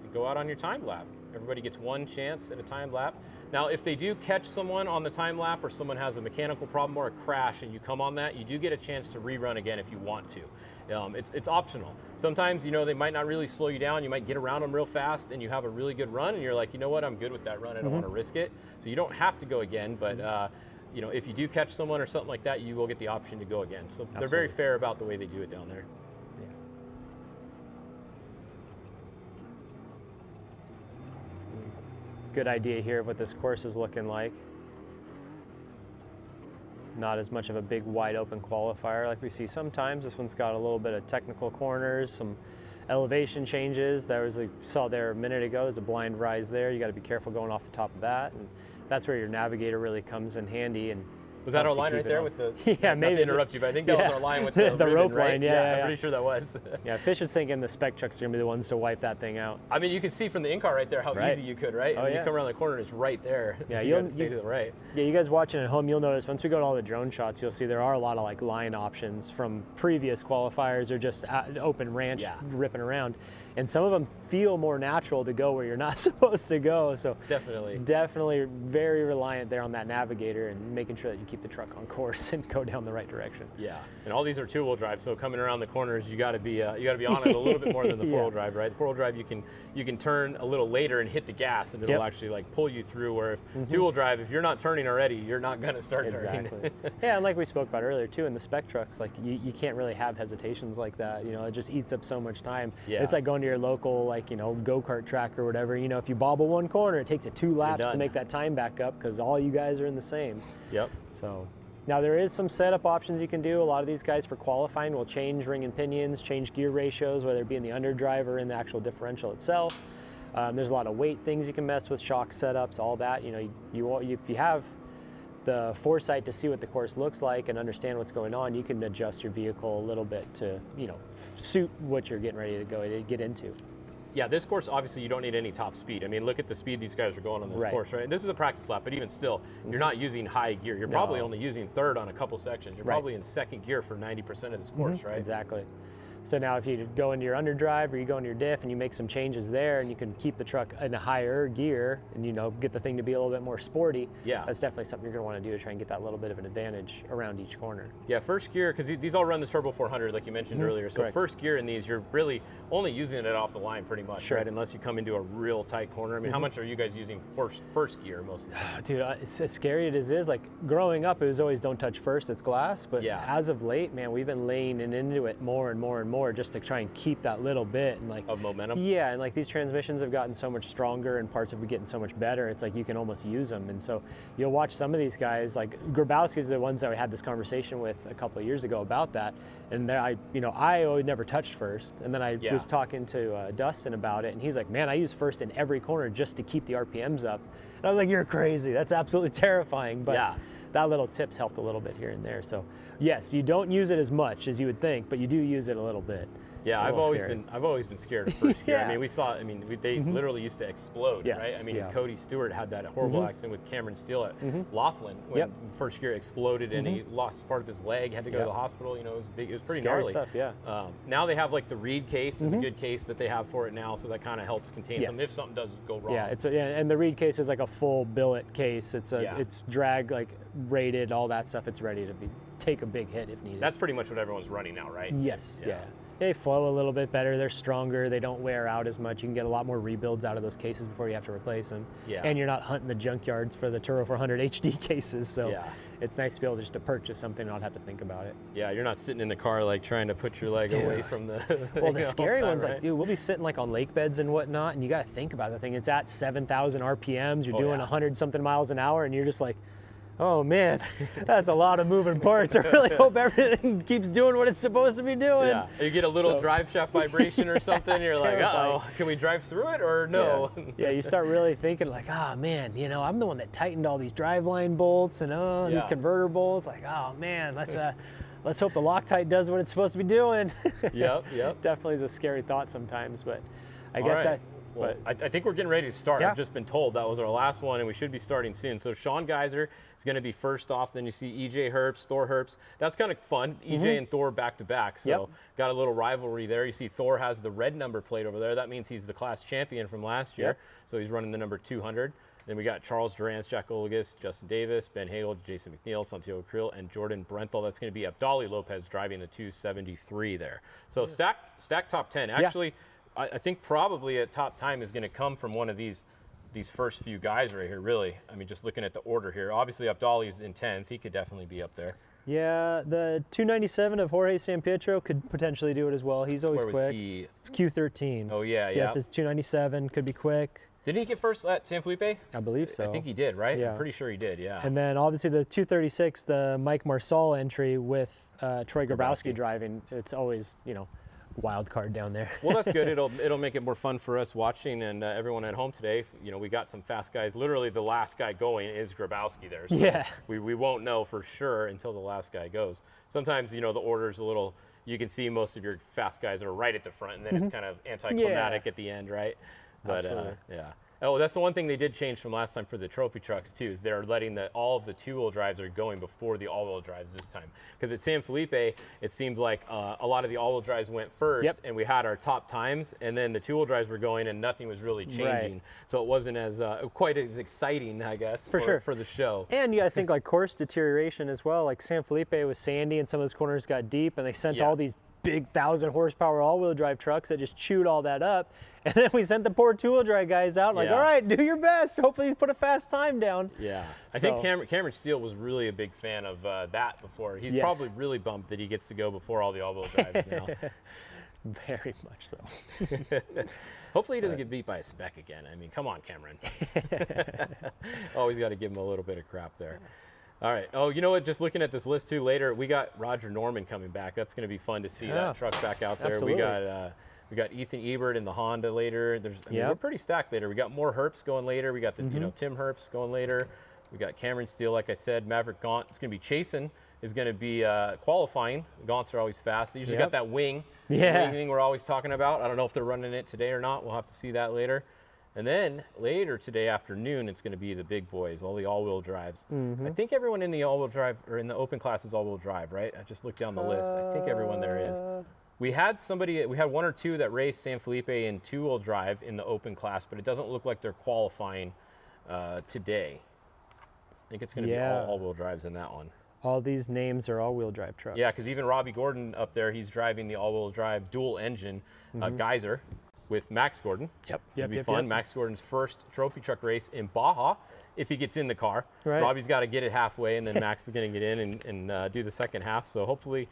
and go out on your time lap. Everybody gets one chance at a time lap. Now, if they do catch someone on the time lap, or someone has a mechanical problem or a crash and you come on that, you do get a chance to rerun again if you want to. It's optional. Sometimes, you know, they might not really slow you down. You might get around them real fast and you have a really good run and you're like, you know what, I'm good with that run. I don't want to risk it. So you don't have to go again, but you know, if you do catch someone or something like that, you will get the option to go again. So they're very fair about the way they do it down there. Good idea here of what this course is looking like. Not as much of a big wide open qualifier like we see sometimes. This one's got a little bit of technical corners, some elevation changes. There was saw there a minute ago, there's a blind rise there. You got to be careful going off the top of that. And that's where your navigator really comes in handy. And was that our line right there with the, yeah, maybe, not to interrupt you, but I think that was our line with the, the rope right? line, yeah, I'm pretty sure that was. Yeah, Fish is thinking the Spec trucks are going to be the ones to wipe that thing out. I mean, you can see from the in-car right there how easy you could, right? And you come around the corner and it's right there. Yeah, you stay to the right. Yeah, you guys watching at home, you'll notice once we go to all the drone shots, you'll see there are a lot of like line options from previous qualifiers or just open ranch ripping around. And some of them feel more natural to go where you're not supposed to go. So definitely very reliant there on that navigator and making sure that you keep the truck on course and go down the right direction. Yeah, and all these are two-wheel drive, so coming around the corners, you got to be on it a little bit more than the four-wheel drive, right? The four-wheel drive, you can turn a little later and hit the gas, and it'll actually like pull you through. Where if two-wheel drive, if you're not turning already, you're not gonna start turning. Yeah, and like we spoke about earlier too, in the Spec trucks, like you can't really have hesitations like that. You know, it just eats up so much time. Yeah. It's like going to your local, like, you know, go-kart track or whatever. You know, if you bobble one corner, it takes it 2 laps to make that time back up because all you guys are in the same. Yep. So now there is some setup options you can do. A lot of these guys for qualifying will change ring and pinions, change gear ratios, whether it be in the underdrive or in the actual differential itself. There's a lot of weight things you can mess with, shock setups, all that. You know, if you have the foresight to see what the course looks like and understand what's going on, you can adjust your vehicle a little bit to, you know, suit what you're getting ready to get into. Yeah, this course, obviously, you don't need any top speed. I mean, look at the speed these guys are going on this course, right? This is a practice lap, but even still, you're not using high gear. You're probably only using third on a couple sections. You're probably in second gear for 90% of this course, right? Exactly. So now if you go into your underdrive or you go into your diff and you make some changes there and you can keep the truck in a higher gear and, you know, get the thing to be a little bit more sporty, that's definitely something you're going to want to do to try and get that little bit of an advantage around each corner. Yeah, first gear, because these all run the Turbo 400 like you mentioned earlier. So first gear in these, you're really only using it off the line pretty much, right? Unless you come into a real tight corner. I mean, how much are you guys using first gear most of the time? Dude, it's as scary as it is. Like growing up, it was always don't touch first, it's glass. But as of late, man, we've been laying into it more and more and and more just to try and keep that little bit and like of momentum. Yeah, and like these transmissions have gotten so much stronger and parts have been getting so much better. It's like you can almost use them. And so you'll watch some of these guys, like Grabowski's the ones that we had this conversation with a couple of years ago about that. And there I always never touched first. And then I was talking to Dustin about it, and he's like, man, I use first in every corner just to keep the RPMs up. And I was like, you're crazy. That's absolutely terrifying. But that little tip's helped a little bit here and there. So yes, you don't use it as much as you would think, but you do use it a little bit. Yeah, I've always been scared of first gear. I mean, they literally used to explode, right? I mean, Cody Stewart had that horrible accident with Cameron Steele at Laughlin when first gear exploded and he lost part of his leg, had to go to the hospital. You know, it was big. It was pretty gnarly stuff. Yeah. Now they have like the Reed case is a good case that they have for it now, so that kind of helps contain something if something does go wrong. Yeah, and the Reed case is like a full billet case. It's drag like rated, all that stuff. It's ready to take a big hit if needed. That's pretty much what everyone's running now, right? Yes. Yeah. They flow a little bit better. They're stronger. They don't wear out as much. You can get a lot more rebuilds out of those cases before you have to replace them. Yeah. And you're not hunting the junkyards for the Turo 400 HD cases. So it's nice to be able just to purchase something and not have to think about it. Yeah, you're not sitting in the car like trying to put your leg away from the. Well, the scary ones, like, dude, we'll be sitting like on lake beds and whatnot, and you got to think about the thing. It's at 7,000 RPMs. You're doing 100 something miles an hour, and you're just like, oh man, that's a lot of moving parts. I really hope everything keeps doing what it's supposed to be doing. Yeah, you get a little drive shaft vibration or something, you're like, uh-oh, can we drive through it or no? Yeah, you start really thinking like, oh man, you know, I'm the one that tightened all these driveline bolts and these converter bolts. Like, oh man, let's hope the Loctite does what it's supposed to be doing. Yep. Definitely is a scary thought sometimes, but I guess that. Well, I think we're getting ready to start. I've just been told that was our last one, and we should be starting soon. So Sean Geiser is going to be first off. Then you see EJ Herbst, Thor Herbst. That's kind of fun. EJ and Thor back to back. So got a little rivalry there. You see Thor has the red number plate over there. That means he's the class champion from last year. So he's running the number 200. Then we got Charles Durance, Jack Olagus, Justin Davis, Ben Hagel, Jason McNeil, Santiago Creel, and Jordan Brenthal. That's going to be Abdali Lopez driving the 273 there. So stack top 10. Actually, I think probably a top time is going to come from one of these first few guys right here, really. I mean, just looking at the order here. Obviously, Abdali's in 10th. He could definitely be up there. Yeah, the 297 of Jorge San Pietro could potentially do it as well. He's always quick. Where was he? Q13. Oh, yeah. Yes, it's 297, could be quick. Didn't he get first at San Felipe? I believe so. I think he did, right? Yeah. I'm pretty sure he did, yeah. And then obviously the 236, the Mike Marsal entry with Troy Grabowski driving, it's always, you know, wild card down there. Well, that's good. It'll make it more fun for us watching and everyone at home today. You know, we got some fast guys. Literally, the last guy going is Grabowski there. So we won't know for sure until the last guy goes. Sometimes, you know, the order's a little. You can see most of your fast guys are right at the front, and then it's kind of anticlimactic at the end, right? But yeah. Oh, that's the one thing they did change from last time for the trophy trucks too, is they're letting all of the two-wheel drives are going before the all-wheel drives this time. Because at San Felipe, it seems like a lot of the all-wheel drives went first, and we had our top times, and then the two-wheel drives were going, and nothing was really changing. So it wasn't as quite as exciting, I guess, for the show. And you got to think like course deterioration as well. Like San Felipe was sandy, and some of those corners got deep, and they sent all these big 1,000 horsepower all-wheel drive trucks that just chewed all that up. And then we sent the poor two-wheel drive guys out like, all right, do your best. Hopefully you put a fast time down. Yeah. I think Cameron Steele was really a big fan of that before. He's probably really bummed that he gets to go before all the all-wheel drives now. Very much so. Hopefully he doesn't get beat by a Spec again. I mean, come on, Cameron. Always got to give him a little bit of crap there. All right. Oh, you know what? Just looking at this list too later, we got Roger Norman coming back. That's going to be fun to see that truck back out there. Absolutely. We got Ethan Ebert in the Honda later. We're pretty stacked later. We got more Herbst going later. We got the Tim Herbst going later. We got Cameron Steele, like I said. Maverick Gaunt. It's going to be Chasen. Is going to be qualifying. Gaunts are always fast. They usually got that wing. Wing we're always talking about. I don't know if they're running it today or not. We'll have to see that later. And then later today afternoon, it's going to be the big boys, all the all-wheel drives. I think everyone in the all-wheel drive or in the open class is all-wheel drive, right? I just looked down the list. I think everyone there is. We had one or two that raced San Felipe in two-wheel drive in the open class, but it doesn't look like they're qualifying today. I think it's going to be all-wheel drives in that one. All these names are all-wheel drive trucks. Yeah, because even Robbie Gordon up there, he's driving the all-wheel drive dual engine Geyser. with Max Gordon. It'll be fun. Max Gordon's first trophy truck race in Baja, if he gets in the car. Right. Robbie's got to get it halfway, and then Max is going to get in and do the second half. So hopefully,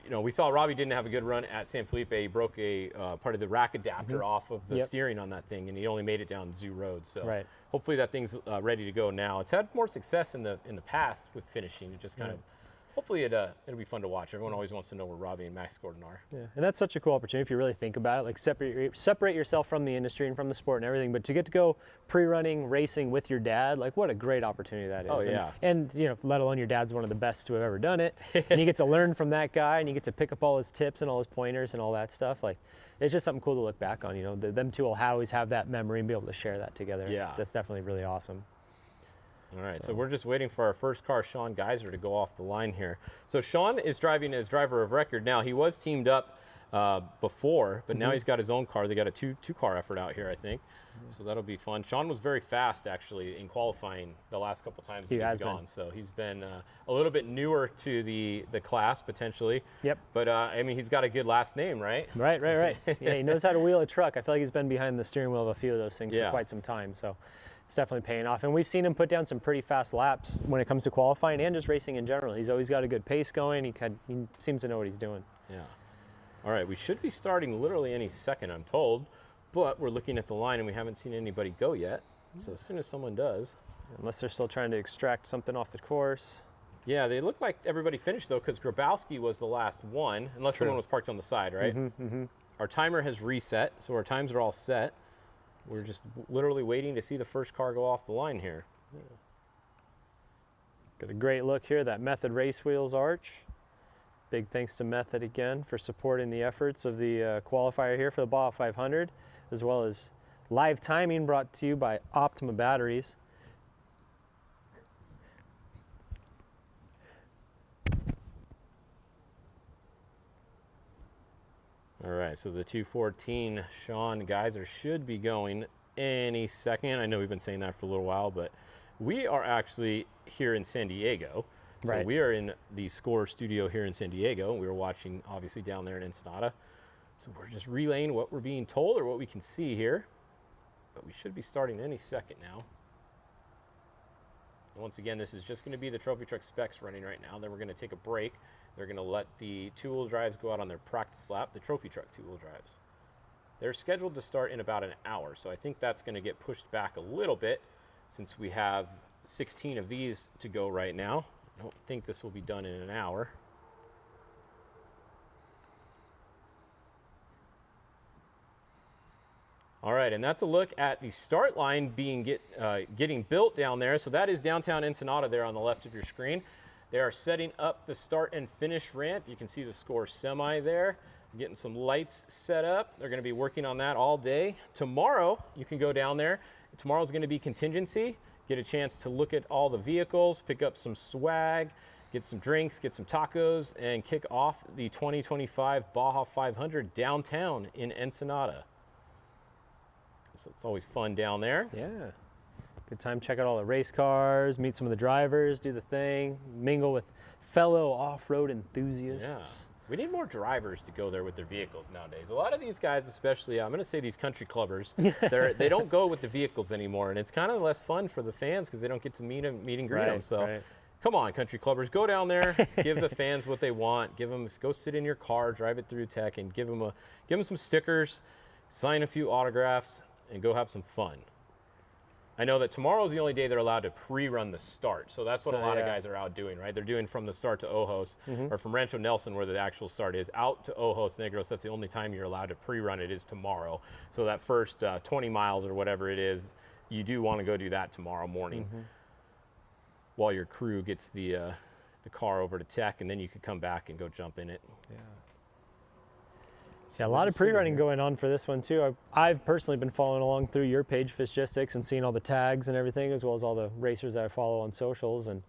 we saw Robbie didn't have a good run at San Felipe. He broke a part of the rack adapter off of the steering on that thing, and he only made it down Zoo Road. So hopefully that thing's ready to go now. It's had more success in the past with finishing. It just kind of. Hopefully it'll be fun to watch. Everyone always wants to know where Robbie and Max Gordon are. Yeah, and that's such a cool opportunity if you really think about it. Like separate yourself from the industry and from the sport and everything, but to get to go pre-running, racing with your dad, like what a great opportunity that is. Oh, yeah. And let alone your dad's one of the best to have ever done it. And you get to learn from that guy, and you get to pick up all his tips and all his pointers and all that stuff. Like, it's just something cool to look back on. Them two will always have that memory and be able to share that together. Yeah. That's definitely really awesome. All right, so we're just waiting for our first car, Sean Geiser, to go off the line here. So Sean is driving as driver of record now. He was teamed up before, but now he's got his own car. They got a two-car effort out here, I think. So that'll be fun. Sean was very fast, actually, in qualifying the last couple times he's gone. So he's been a little bit newer to the class, potentially. Yep. But, he's got a good last name, right? Right. Yeah, he knows how to wheel a truck. I feel like he's been behind the steering wheel of a few of those things for quite some time. So it's definitely paying off. And we've seen him put down some pretty fast laps when it comes to qualifying and just racing in general. He's always got a good pace going. He seems to know what he's doing. Yeah. All right, we should be starting literally any second, I'm told, but we're looking at the line and we haven't seen anybody go yet. So as soon as someone does. Unless they're still trying to extract something off the course. Yeah, they look like everybody finished, though, because Grabowski was the last one, unless someone was parked on the side, right? Our timer has reset, so our times are all set. We're just literally waiting to see the first car go off the line here. Got a great look here, that Method Race Wheels arch. Big thanks to Method again for supporting the efforts of the qualifier here for the Baja 500, as well as live timing brought to you by Optima Batteries. All right, so the 214 Sean Geiser should be going any second. I know we've been saying that for a little while, but we are actually here in San Diego. So we are in the SCORE studio here in San Diego, and we were watching, obviously, down there in Ensenada. So we're just relaying what we're being told or what we can see here. But we should be starting any second now. And once again, this is just going to be the trophy truck specs running right now. Then we're going to take a break. They're going to let the two-wheel drives go out on their practice lap, the trophy truck two-wheel drives. They're scheduled to start in about an hour, so I think that's going to get pushed back a little bit since we have 16 of these to go right now. I don't think this will be done in an hour. All right, and that's a look at the start line being getting built down there. So that is downtown Ensenada there on the left of your screen. They are setting up the start and finish ramp. You can see the SCORE semi there, getting some lights set up. They're going to be working on that all day. Tomorrow, you can go down there. Tomorrow's going to be contingency. Get a chance to look at all the vehicles, pick up some swag, get some drinks, get some tacos, and kick off the 2025 Baja 500 downtown in Ensenada. So it's always fun down there. Yeah. Good time to check out all the race cars, meet some of the drivers, do the thing, mingle with fellow off-road enthusiasts. Yeah. We need more drivers to go there with their vehicles nowadays. A lot of these guys, especially, I'm going to say these country clubbers, they don't go with the vehicles anymore, and it's kind of less fun for the fans because they don't get to meet and greet them. So come on, country clubbers, go down there, give the fans what they want, go sit in your car, drive it through tech, and give them some stickers, sign a few autographs, and go have some fun. I know that tomorrow's the only day they're allowed to pre-run the start, so that's what a lot of guys are out doing, right? They're doing from the start to Ojos, or from Rancho Nelson, where the actual start is, out to Ojos Negros. That's the only time you're allowed to pre-run it is tomorrow. So that first 20 miles or whatever it is, you do want to go do that tomorrow morning while your crew gets the car over to tech, and then you could come back and go jump in it. Yeah. Yeah, a lot of pre-running going on for this one too. I've personally been following along through your page, Fishgistics, and seeing all the tags and everything, as well as all the racers that I follow on socials. And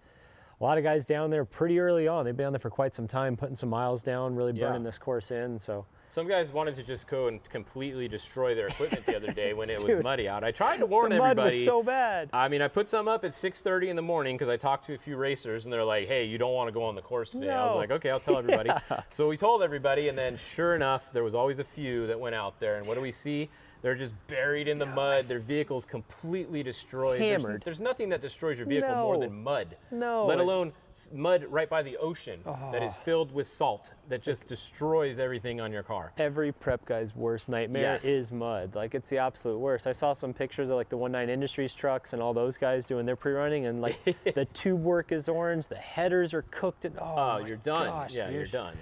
a lot of guys down there pretty early on. They've been down there for quite some time, putting some miles down, really burning this course in. So Some guys wanted to just go and completely destroy their equipment the other day when it was muddy out. I tried to warn everybody. The mud was so bad. I mean, I put some up at 6:30 in the morning because I talked to a few racers, and they're like, hey, you don't want to go on the course today. I was like, okay, I'll tell everybody. So we told everybody, and then sure enough, there was always a few that went out there. And what do we see? They're just buried in the mud. Their vehicle's completely destroyed. Hammered. There's nothing that destroys your vehicle more than mud. No. Let alone mud right by the ocean that is filled with salt that just destroys everything on your car. Every prep guy's worst nightmare is mud. Like, it's the absolute worst. I saw some pictures of like the 19 Industries trucks and all those guys doing their pre-running, and like the tube work is orange, the headers are cooked, and you're done. Gosh, yeah, you're done.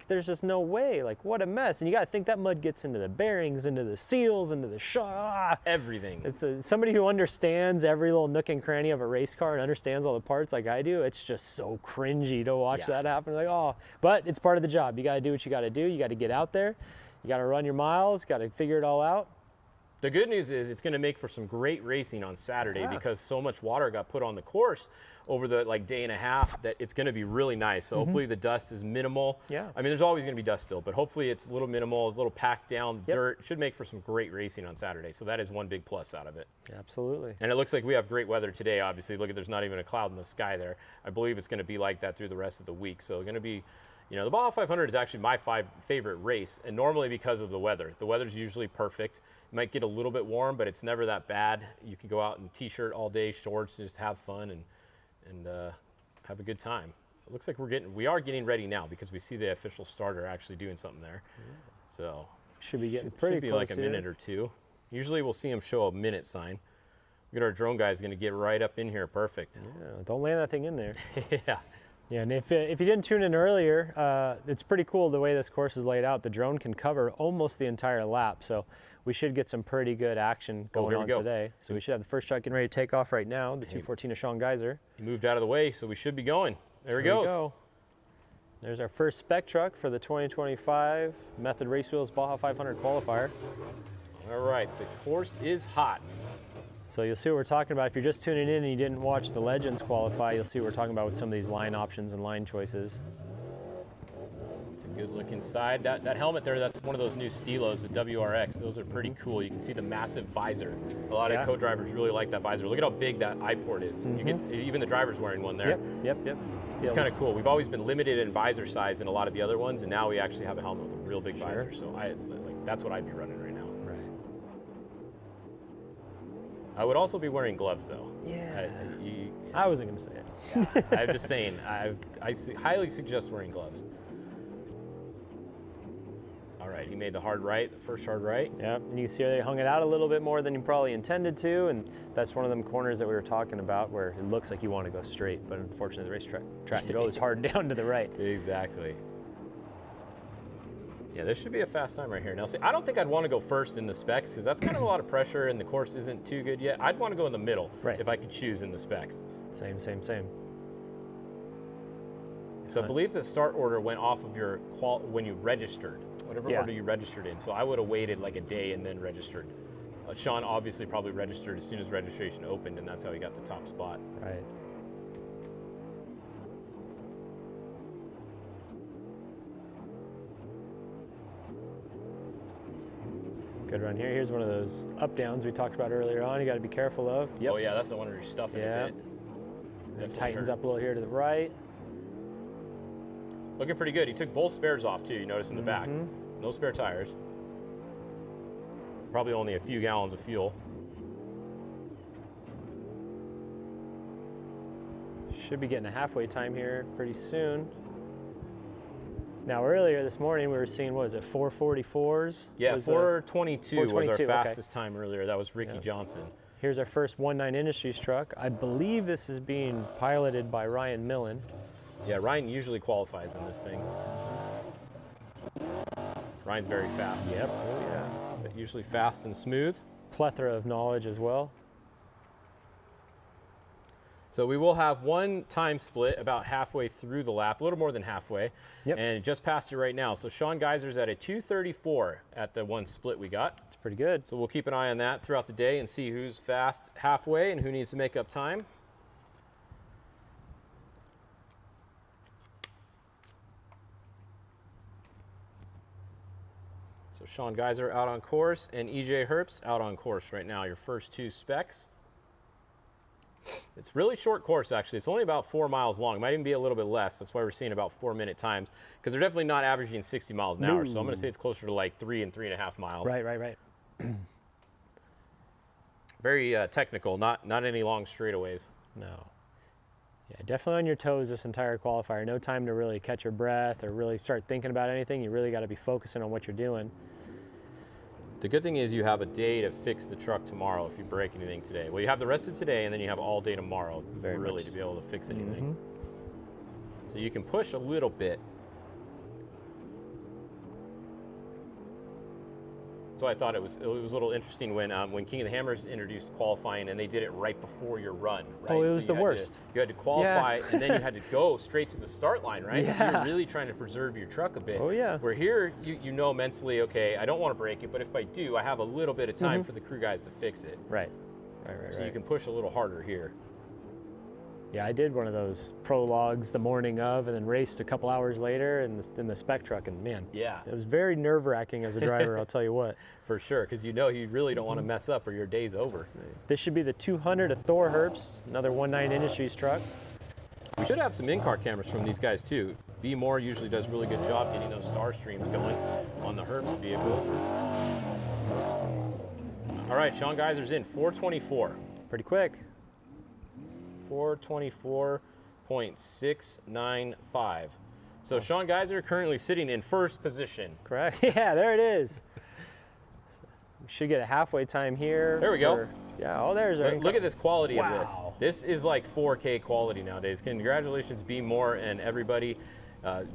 There's just no way. Like, what a mess. And you got to think that mud gets into the bearings, into the seals, into the everything. It's somebody who understands every little nook and cranny of a race car and understands all the parts like I do. It's just so cringy to watch that happen. Like, but it's part of the job. You got to do what you got to do. You got to get out there. You got to run your miles. Got to figure it all out. The good news is it's going to make for some great racing on Saturday because so much water got put on the course over the day and a half that it's going to be really nice. So hopefully the dust is minimal. Yeah. I mean, there's always going to be dust still, but hopefully it's a little minimal, a little packed down. Dirt should make for some great racing on Saturday. So that is one big plus out of it. Absolutely. And it looks like we have great weather today. Obviously, look at, there's not even a cloud in the sky there. I believe it's going to be like that through the rest of the week. So going to be, the Baja 500 is actually my favorite race, and normally because of the weather. The weather's usually perfect. It might get a little bit warm, but it's never that bad. You can go out in t-shirt all day, shorts, and just have fun and have a good time. It looks like we are getting ready now because we see the official starter actually doing something there. So should be getting pretty should be close like a here. minute or two. Usually we'll see him show a minute sign. Look at our drone guy's going to get right up in here. Perfect. Yeah, don't land that thing in there. Yeah. Yeah, and if you didn't tune in earlier, it's pretty cool the way this course is laid out. The drone can cover almost the entire lap, so we should get some pretty good action going on today. So we should have the first truck getting ready to take off right now, the 214 of Sean Geiser. He moved out of the way, so we should be going. There he goes. There's our first spec truck for the 2025 Method Race Wheels Baja 500 qualifier. All right, the course is hot. So you'll see what we're talking about. If you're just tuning in and you didn't watch the Legends qualify, you'll see what we're talking about with some of these line options and line choices. It's a good looking side. That helmet there, that's one of those new Stilos, the WRX. Those are pretty cool. You can see the massive visor. A lot of co-drivers really like that visor. Look at how big that eye port is. You get, even the driver's wearing one there. Yep. It's kind of cool. We've always been limited in visor size in a lot of the other ones, and now we actually have a helmet with a real big visor. So that's what I'd be running right now. I would also be wearing gloves, though. Yeah. I wasn't going to say it. Yeah, I'm just saying, I highly suggest wearing gloves. All right, he made the hard right, the first hard right. Yep, and you can see they hung it out a little bit more than you probably intended to, and that's one of them corners that we were talking about where it looks like you want to go straight, but unfortunately the racetrack goes hard down to the right. Exactly. Yeah, this should be a fast time right here. Now, see, I don't think I'd want to go first in the specs because that's kind of a lot of pressure and the course isn't too good yet. I'd want to go in the middle if I could choose in the specs. Same. So I believe the start order went off of your when you registered, whatever order you registered in. So I would have waited like a day and then registered. Sean obviously probably registered as soon as registration opened, and that's how he got the top spot. Right. Good run here. Here's one of those up downs we talked about earlier on. You got to be careful of. Oh yeah, that's the one where you're stuffing a bit. It tightens up a little here to the right. Looking pretty good. He took both spares off too. You notice in the back, no spare tires. Probably only a few gallons of fuel. Should be getting a halfway time here pretty soon. Now earlier this morning we were seeing, what was it, 444s? Yeah, 422 was our fastest time earlier. That was Ricky Johnson. Here's our first 19 Industries truck. I believe this is being piloted by Ryan Millen. Yeah, Ryan usually qualifies in this thing. Ryan's very fast. Yep, oh yeah. But usually fast and smooth. Plethora of knowledge as well. So we will have one time split about halfway through the lap, a little more than halfway, and just past it right now. So Sean Geiser's at a 2:34 at the one split we got. It's pretty good. So we'll keep an eye on that throughout the day and see who's fast halfway and who needs to make up time. So Sean Geiser out on course and EJ Herbst out on course right now, your first 2 specs. It's really short course, actually. It's only about 4 miles long. It might even be a little bit less. That's why we're seeing about 4-minute times, because they're definitely not averaging 60 miles an hour. So I'm going to say it's closer to like 3 and 3.5 miles. Right. Very technical, not any long straightaways. No. Yeah, definitely on your toes this entire qualifier. No time to really catch your breath or really start thinking about anything. You really got to be focusing on what you're doing. The good thing is you have a day to fix the truck tomorrow if you break anything today. Well, you have the rest of today, and then you have all day tomorrow to be able to fix anything. So you can push a little bit. So I thought it was a little interesting when King of the Hammers introduced qualifying, and they did it right before your run. Right? Oh, it was the worst. You had to qualify, and then you had to go straight to the start line, right? Yeah. So you're really trying to preserve your truck a bit. Oh, yeah. Where here, you know mentally, okay, I don't want to break it, but if I do, I have a little bit of time for the crew guys to fix it. Right. So you can push a little harder here. Yeah, I did one of those prologues the morning of, and then raced a couple hours later in the spec truck, and man, yeah, it was very nerve-wracking as a driver. I'll tell you what. For sure, because you know you really don't want to mess up or your day's over. This should be the 200 of Thor Herbst, another 19 Industries truck. We should have some in-car cameras from these guys too. B Moore usually does a really good job getting those star streams going on the Herbst vehicles. All right, Sean Geiser's in 424. Pretty quick. 424.695. So Sean Geiser currently sitting in first position. Correct. Yeah, there it is. So we should get a halfway time here. There we go. Yeah, oh, there's our Look at this quality of this. Wow. This is like 4K quality nowadays. Congratulations, B Moore and everybody,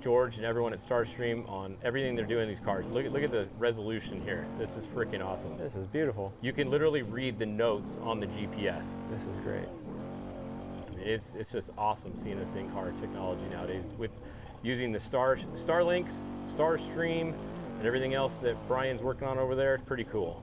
George and everyone at Starstream on everything they're doing in these cars. Look at the resolution here. This is freaking awesome. This is beautiful. You can literally read the notes on the GPS. This is great. It's just awesome seeing this in-car technology nowadays with using the Starlinks, Starstream, and everything else that Brian's working on over there. It's pretty cool.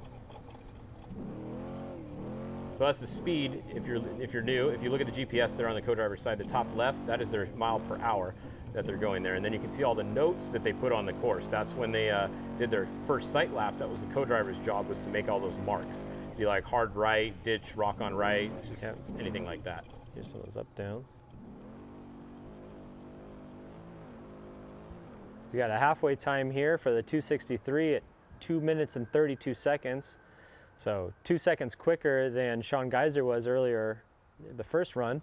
So that's the speed. If you're new, if you look at the GPS there on the co-driver's side, the top left, that is their mile per hour that they're going there, and then you can see all the notes that they put on the course. That's when they did their first sight lap. That was the co-driver's job, was to make all those marks. Be like hard right, ditch, rock on right, it's just anything like that. Here's some of those up downs. We got a halfway time here for the 263 at 2 minutes and 32 seconds. So 2 seconds quicker than Sean Geiser was earlier the first run.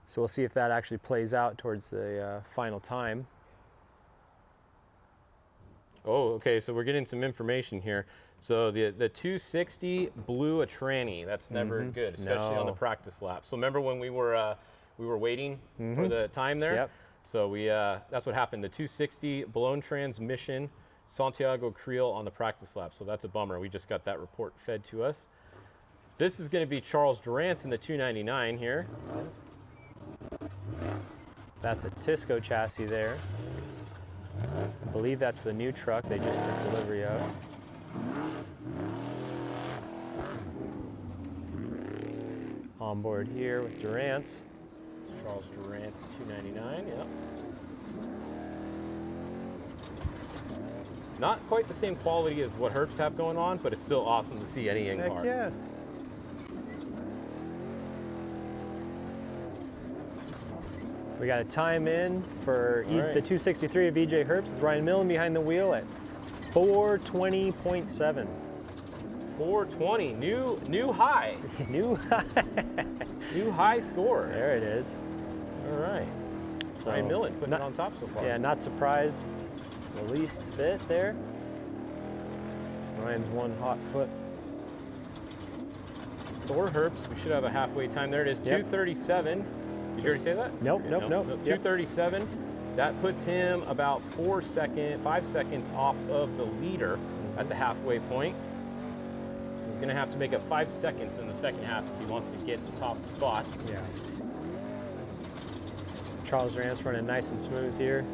So we'll see if that actually plays out towards the final time. Oh, okay, so we're getting some information here. So the 260 blew a tranny. That's never good, especially on the practice lap. So remember when we were waiting for the time there? Yep. So that's what happened. The 260 blown transmission, Santiago Creel on the practice lap. So that's a bummer. We just got that report fed to us. This is going to be Charles Durant's in the 299 here. That's a Tisco chassis there. I believe that's the new truck they just took delivery of. On board here with Durant's. Charles Durant's 299, yep. Not quite the same quality as what Herbst have going on, but it's still awesome to see any in-car. Heck yeah. We got a time in for the 263 of EJ Herbst. It's Ryan Millen behind the wheel at 420.7. 420, new high. New high. New high score. There it is. All right. So Ryan Millen putting it on top so far. Yeah, not surprised the least bit there. Ryan's one hot foot. Thor Herbst, we should have a halfway time. There it is, 237. Did you already say that? Nope. So 237. That puts him about 5 seconds off of the leader at the halfway point. So he's going to have to make up 5 seconds in the second half if he wants to get the top spot. Yeah. Charles Durant's running nice and smooth here.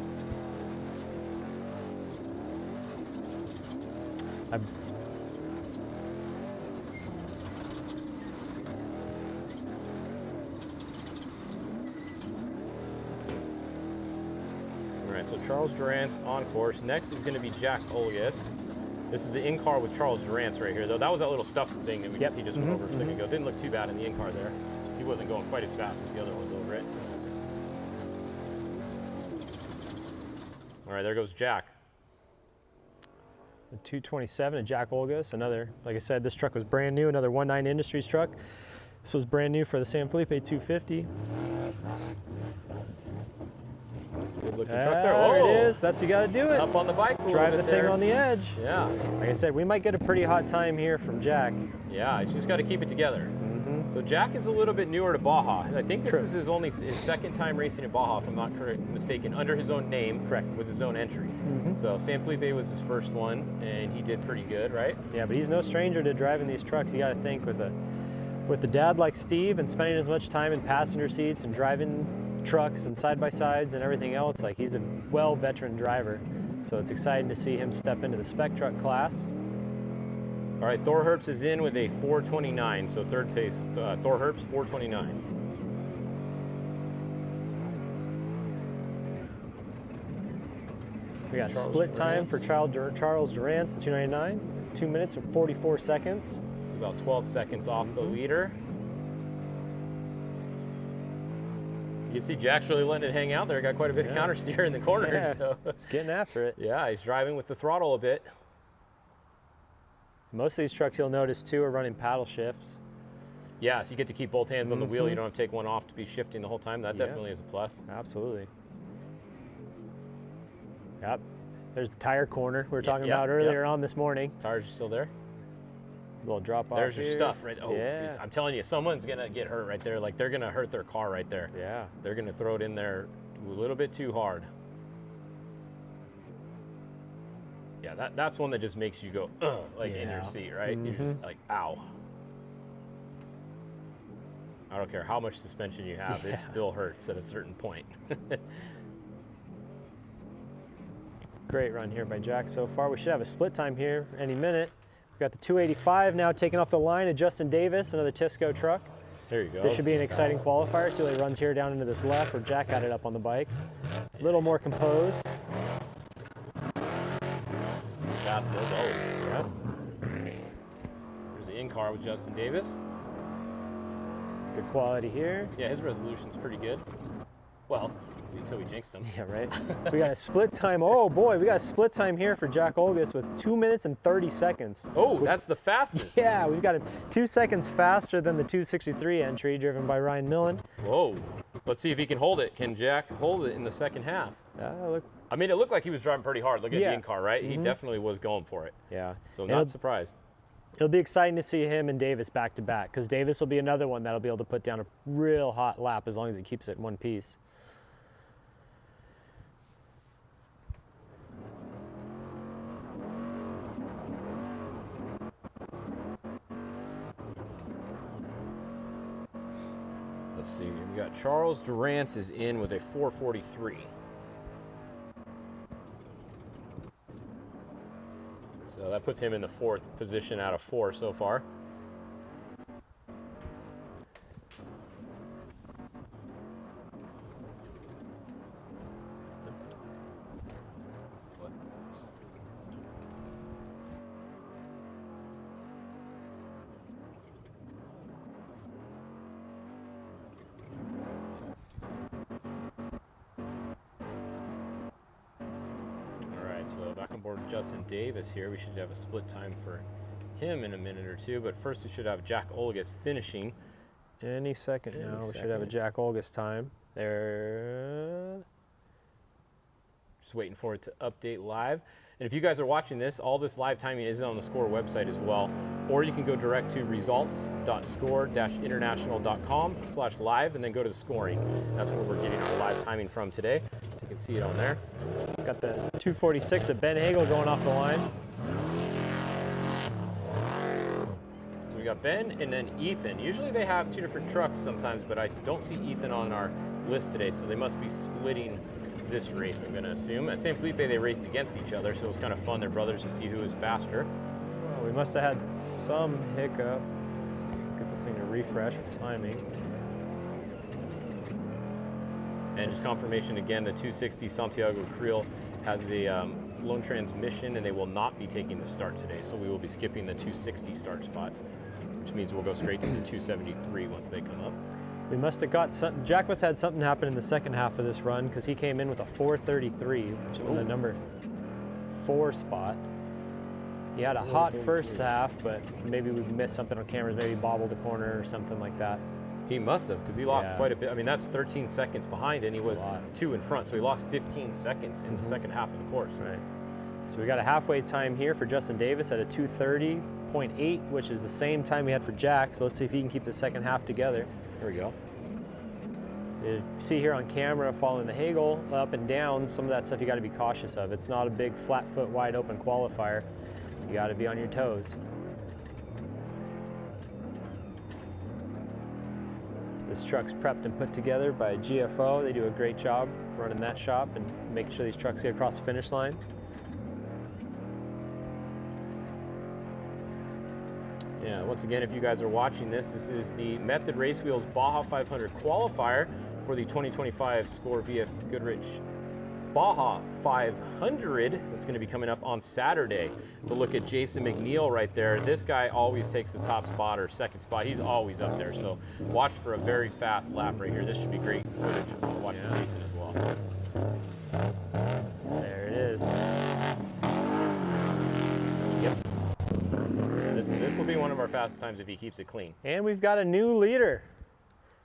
All right, so Charles Durant's on course. Next is going to be Jack Olgas. This is the in-car with Charles Durant's right here, though. That was that little stuff thing that he just went over a second ago. Didn't look too bad in the in-car there. He wasn't going quite as fast as the other ones over it. All right, there goes Jack. The 227 of Jack Olgas, another, like I said, this truck was brand new, another 19 Industries truck. This was brand new for the San Felipe 250. Good looking truck there. There it is. That's you got to do it. Up on the bike. Drive the thing on the edge. Yeah. Like I said, we might get a pretty hot time here from Jack. Yeah, he's just got to keep it together. So Jack is a little bit newer to Baja. I think this is his second time racing in Baja, if I'm not mistaken, under his own name. Correct. With his own entry. So San Felipe was his first one, and he did pretty good, right? Yeah, but he's no stranger to driving these trucks. You got to think with a dad like Steve and spending as much time in passenger seats and driving trucks and side-by-sides and everything else, like he's a veteran driver. So it's exciting to see him step into the Spec truck class. All right, Thor Herbst is in with a 429, so third pace. Thor Herbst, 429. We got split time for Charles Durant's at 299, 2 minutes and 44 seconds. About 12 seconds off the leader. You can see Jack's really letting it hang out there. Got quite a bit of counter steer in the corners. Yeah, so. he's getting after it. Yeah, he's driving with the throttle a bit. Most of these trucks you'll notice too are running paddle shifts. Yeah, so you get to keep both hands on the wheel. You don't have to take one off to be shifting the whole time. That definitely is a plus. Absolutely. Yep. There's the tire corner we were talking about earlier on this morning. Tires are still there. Little drop off. There's your stuff right. Oh, geez, I'm telling you, someone's gonna get hurt right there. Like they're gonna hurt their car right there. Yeah. They're gonna throw it in there a little bit too hard. Yeah, that's one that just makes you go, ugh, like in your seat, right? You're just like, ow. I don't care how much suspension you have, it still hurts at a certain point. Great run here by Jack so far. We should have a split time here any minute. We've got the 285 now taking off the line of Justin Davis, another Tisco truck. There you go. This should be an exciting qualifier. See how he runs here down into this left where Jack had it up on the bike. A little more composed. Fast as always. Yeah. There's the in-car with Justin Davis. Good quality here. Yeah, his resolution's pretty good. Well, until we jinxed him. Yeah, right. We got a split time. Oh boy, we got a split time here for Jack Olgas with 2 minutes and 30 seconds. Oh, that's the fastest. Yeah, we've got him 2 seconds faster than the 263 entry driven by Ryan Millen. Whoa. Let's see if he can hold it. Can Jack hold it in the second half? Look. I mean, it looked like he was driving pretty hard. Look at the in-car, right? He definitely was going for it. Yeah. So not surprised. It'll be exciting to see him and Davis back to back because Davis will be another one that'll be able to put down a real hot lap as long as he keeps it in one piece. Let's see. We got Charles Durant is in with a 443. So that puts him in the 4th position out of 4 so far. So back on board with Justin Davis here. We should have a split time for him in a minute or two, but first we should have Jack Olgas finishing. Any second now, we should have a Jack Olgas time. There. Just waiting for it to update live. And if you guys are watching this, all this live timing is on the SCORE website as well. Or you can go direct to results.score-international.com/live and then go to the scoring. That's where we're getting our live timing from today. So you can see it on there. Got the 246 of Ben Hagel going off the line. So we got Ben and then Ethan. Usually they have 2 different trucks sometimes, but I don't see Ethan on our list today, so they must be splitting this race, I'm going to assume. At San Felipe, they raced against each other, so it was kind of fun. They're brothers to see who was faster. Well, we must have had some hiccup. Let's see, get this thing to refresh for timing. And just confirmation again, the 260 Santiago Creel has the lone transmission, and they will not be taking the start today. So we will be skipping the 260 start spot, which means we'll go straight to the 273 once they come up. We must have got something. Jack must have had something happen in the second half of this run because he came in with a 433, which is the number 4 spot. He had a hot first half, but maybe we missed something on cameras, maybe bobbled a corner or something like that. He must have, because he lost quite a bit. I mean, that's 13 seconds behind, and he was 2 in front, so he lost 15 seconds in the second half of the course. Right. So we got a halfway time here for Justin Davis at a 2:30.8, which is the same time we had for Jack. So let's see if he can keep the second half together. Here we go. You see here on camera, following the Hagel up and down, some of that stuff you got to be cautious of. It's not a big flat foot wide open qualifier. You got to be on your toes. This truck's prepped and put together by GFO. They do a great job running that shop and making sure these trucks get across the finish line. Yeah, once again, if you guys are watching this, this is the Method Race Wheels Baja 500 qualifier for the 2025 SCORE BFGoodrich Baja 500. That's going to be coming up on Saturday. It's a look at Jason McNeil right there. This guy always takes the top spot or second spot. He's always up there, so watch for a very fast lap right here. This should be great footage. I'll watch Jason as well. There it is. Yep. This will be one of our fastest times if he keeps it clean. And we've got a new leader.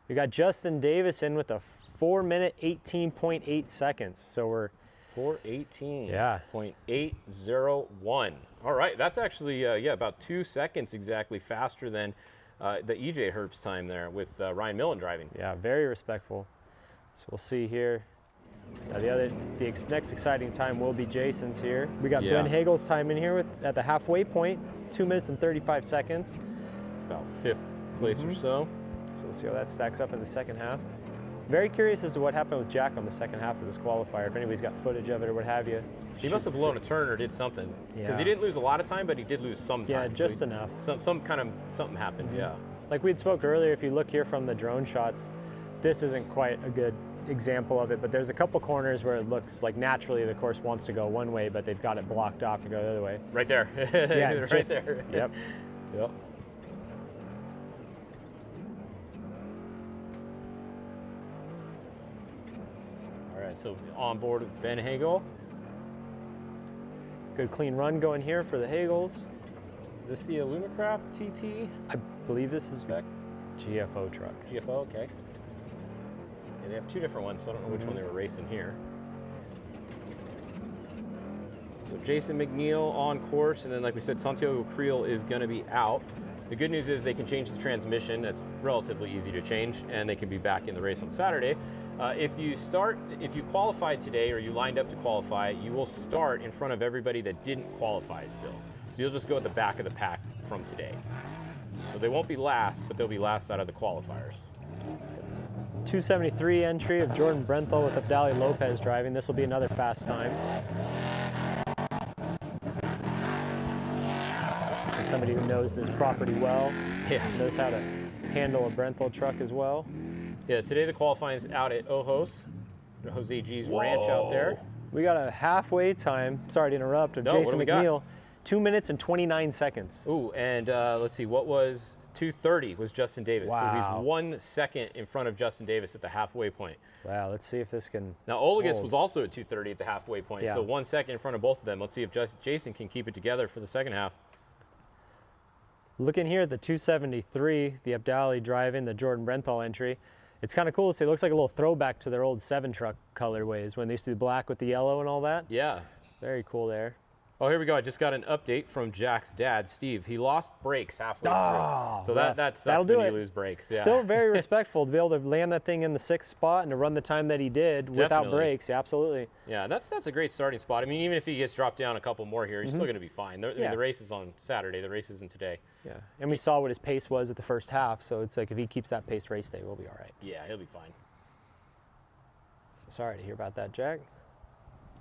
We got Justin Davis in with a 4-minute 18.8 seconds. So we're 4:18.801. All right, that's actually about 2 seconds exactly faster than the EJ Herbst time there with Ryan Millen driving. Yeah, very respectful. So we'll see here. The next exciting time will be Jason's here. We got Ben Hagel's time in here at the halfway point, 2 minutes and 35 seconds. It's about 5th place or so. So we'll see how that stacks up in the second half. Very curious as to what happened with Jack on the second half of this qualifier. If anybody's got footage of it or what have you. He must have blown a turn or did something. Because he didn't lose a lot of time, but he did lose some time. Yeah, just enough. Something happened, yeah. Like we'd spoke earlier, if you look here from the drone shots, this isn't quite a good example of it, but there's a couple corners where it looks like naturally the course wants to go one way, but they've got it blocked off to go the other way. Right there. Yeah, right there. Yep. Yep. All right, so on board with Ben Hagel. Good clean run going here for the Hagels. Is this the Alumacraft TT? I believe this is Spec GFO truck. GFO, okay. Yeah, they have 2 different ones, so I don't know which one they were racing here. So Jason McNeil on course, and then like we said, Santiago Creel is going to be out. The good news is they can change the transmission. That's relatively easy to change, and they can be back in the race on Saturday. If you qualified today or you lined up to qualify, you will start in front of everybody that didn't qualify still. So you'll just go at the back of the pack from today. So they won't be last, but they'll be last out of the qualifiers. 273 entry of Jordan Brenthal with Abdali Lopez driving. This will be another fast time. And somebody who knows this property well, knows how to handle a Brenthal truck as well. Yeah, today the qualifying is out at Ojos, Jose G's ranch out there. We got a halfway time, sorry to interrupt, of Jason McNeil. 2 minutes and 29 seconds. Ooh, and let's see, what was 2:30 was Justin Davis. Wow. So he's 1 second in front of Justin Davis at the halfway point. Wow, let's see if this can Now, Olagus was also at 2:30 at the halfway point, Yeah. so 1 second in front of both of them. Let's see if Jason can keep it together for the second half. Looking here at the 273, the Abdali driving, the Jordan Brenthal entry. It's kind of cool to see. It looks like a little throwback to their old 7 truck colorways when they used to do black with the yellow and all that. Yeah. Very cool there. Oh, here we go. I just got an update from Jack's dad, Steve. He lost brakes halfway through. So that sucks when you lose brakes. Yeah. Still very respectful to be able to land that thing in the 6th spot and to run the time that he did without brakes. Yeah, absolutely. Yeah, that's a great starting spot. I mean, even if he gets dropped down a couple more here, he's still going to be fine. The race is on Saturday. The race isn't today. Yeah, and we saw what his pace was at the first half, so it's like if he keeps that pace race day, we'll be all right. Yeah, he'll be fine. Sorry to hear about that, Jack.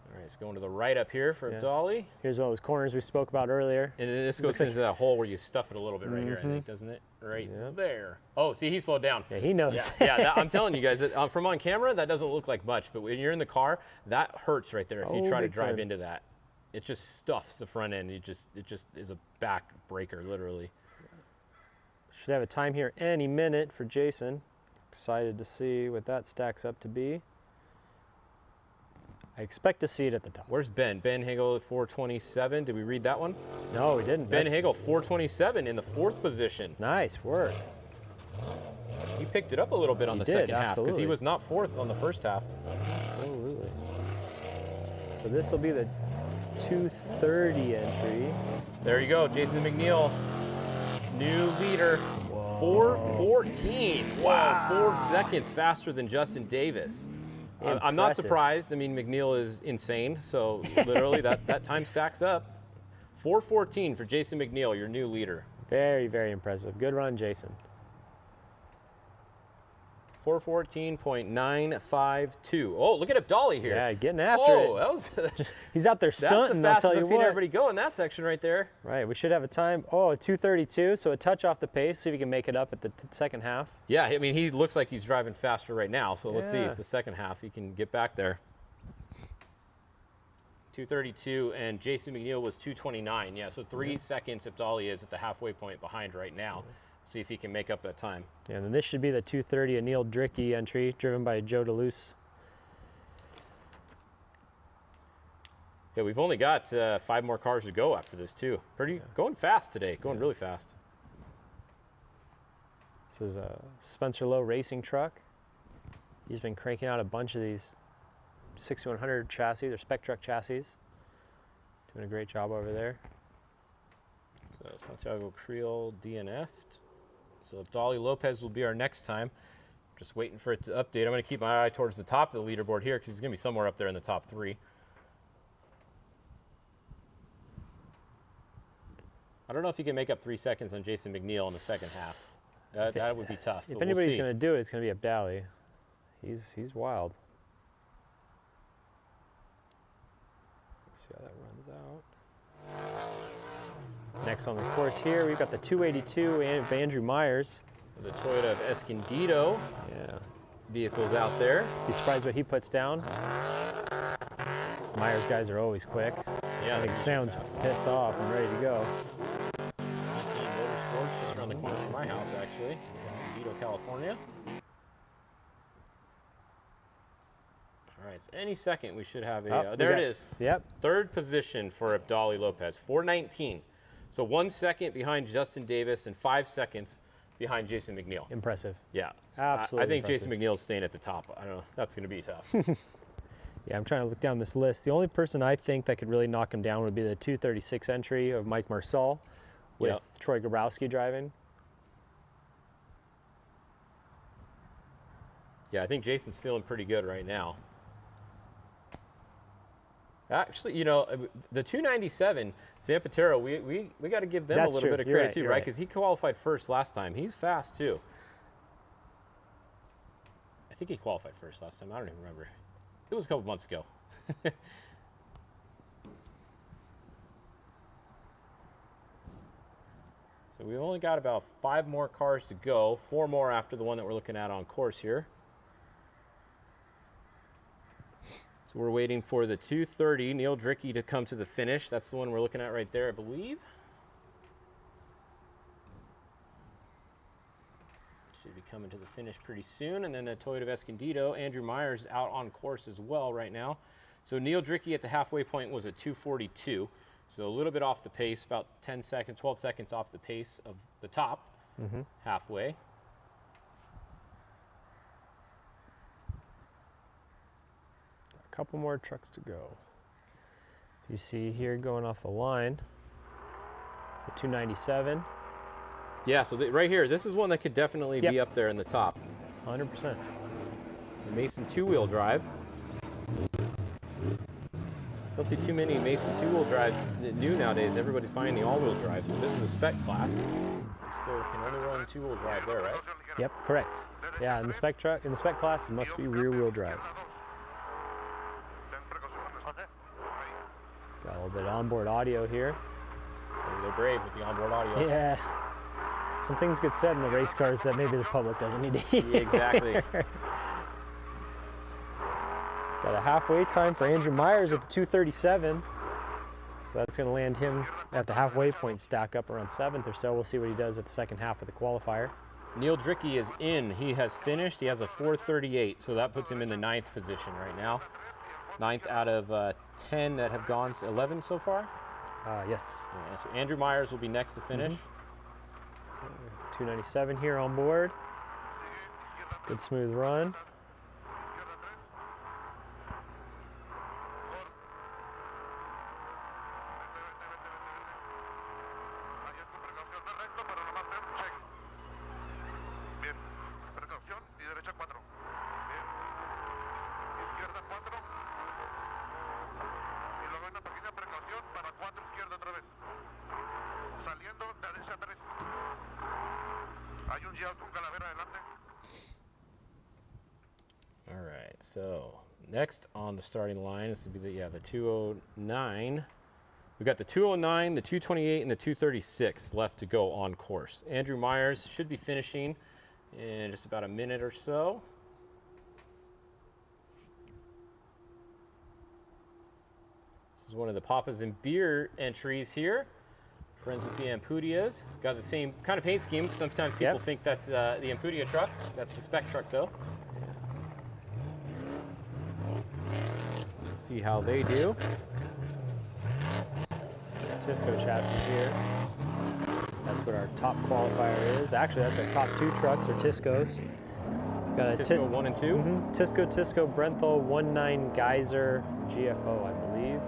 All right, it's going to the right up here for Dolly. Here's one of those corners we spoke about earlier. And this goes into that hole where you stuff it a little bit right here, I think, doesn't it? right there. Oh, see, he slowed down. Yeah, he knows. Yeah, I'm telling you guys, that, from on camera, that doesn't look like much, but when you're in the car, that hurts right there if you try to drive into that. It just stuffs the front end. It just is a back breaker, literally. Should have a time here any minute for Jason. Excited to see what that stacks up to be. I expect to see it at the top. Where's Ben? Ben Hagel at 427. Did we read that one? No, we didn't. Ben Hagel, 427 in the 4th position. Nice work. He picked it up a little bit on the second half because he was not 4th on the first half. Absolutely. So this will be the 230 entry. There you go, Jason McNeil, new leader. 4:14. Wow, 4 seconds faster than Justin Davis. I'm not surprised. I mean, McNeil is insane, so literally that time stacks up. 4:14 for Jason McNeil, your new leader. Very, very impressive. Good run, Jason. 4:14.952. Oh, look at Abdali here. Yeah, getting after it. That was he's out there stunting. That's the fastest I'll tell you I've seen what. everybody go in that section right there. Right, we should have a time. Oh, 2:32, so a touch off the pace. See if we can make it up at the second half. Yeah, I mean, he looks like he's driving faster right now, so let's see if the second half he can get back there. 2:32, and Jason McNeil was 2:29. Yeah, so 3 seconds Abdali is at the halfway point behind right now. See if he can make up that time. Yeah, and then this should be the 2:30 Anil Dricky entry, driven by Joe DeLuce. Yeah, we've only got 5 more cars to go after this too. Going fast today, going really fast. This is a Spencer Lowe racing truck. He's been cranking out a bunch of these 6100 chassis, or spec truck chassis. Doing a great job over there. So Santiago Creel DNF'd. So Abdali Lopez will be our next time. Just waiting for it to update. I'm going to keep my eye towards the top of the leaderboard here because he's going to be somewhere up there in the top 3. I don't know if he can make up 3 seconds on Jason McNeil in the second half. That would be tough. If anybody's going to do it, it's going to be Abdali. He's wild. Let's see how that runs out. Next on the course here, we've got the 282 of Andrew Myers. The Toyota of Escondido. Yeah. Vehicles out there. Be surprised what he puts down. Myers guys are always quick. Yeah. I think Sam's pissed off and ready to go. Motorsports just around the corner from my house, actually. Escondido, California. All right, so any second we should have a, there it is. Yep. 3rd position for Abdali Lopez, 4:19. So 1 second behind Justin Davis and 5 seconds behind Jason McNeil. Impressive. Yeah. Absolutely I think impressive. Jason McNeil's staying at the top. I don't know. That's going to be tough. Yeah, I'm trying to look down this list. The only person I think that could really knock him down would be the 236 entry of Mike Marsal with Troy Grabowski driving. Yeah, I think Jason's feeling pretty good right now. Actually, you know, the 297, Zampatero, we got to give them a little bit of credit too, right? Because he qualified first last time. He's fast too. I think he qualified first last time. I don't even remember. It was a couple months ago. So we've only got about 5 more cars to go, 4 more after the one that we're looking at on course here. So we're waiting for the 230 Neil Dricky to come to the finish. That's the one we're looking at right there, I believe. Should be coming to the finish pretty soon. And then the Toyota of Escondido, Andrew Myers out on course as well right now. So Neil Dricky at the halfway point was at 242. So a little bit off the pace, about 10 seconds, 12 seconds off the pace of the top halfway. A couple more trucks to go. You see here going off the line, it's the 297. Yeah, so right here, this is one that could definitely be up there in the top. 100%. The Mason two-wheel drive. Don't see too many Mason two-wheel drives new nowadays. Everybody's buying the all-wheel drives, but this is a spec class. So you still can only run two-wheel drive there, right? Yep, correct. Yeah, in the spec truck, in the spec class, it must be rear-wheel drive. Got a little bit of onboard audio here. They're brave with the onboard audio. Yeah. Some things get said in the race cars that maybe the public doesn't need to hear. Yeah, exactly. Got a halfway time for Andrew Myers with the 2:37. So that's going to land him at the halfway point, stack up around 7th or so. We'll see what he does at the second half of the qualifier. Neil Drickey is in. He has finished. He has a 4:38, so that puts him in the 9th position right now. 9th out of 10 that have gone, 11 so far? Yes. Yeah, so Andrew Myers will be next to finish. 297 here on board. Good smooth run. All right, so next on the starting line, this would be the 209. We've got the 209, the 228, and the 236 left to go on course. Andrew Myers should be finishing in just about a minute or so. This is one of the Papas and Beer entries here. Friends with the Ampudias. Got the same kind of paint scheme. Sometimes people think that's the Ampudia truck. That's the Spec truck though. Let's see how they do. Tisco chassis here. That's what our top qualifier is. Actually, that's our top 2 trucks, or Tiscos. We've got a Tisco 1 and 2? Tisco, Brenthal, 19 Geyser, GFO, I believe.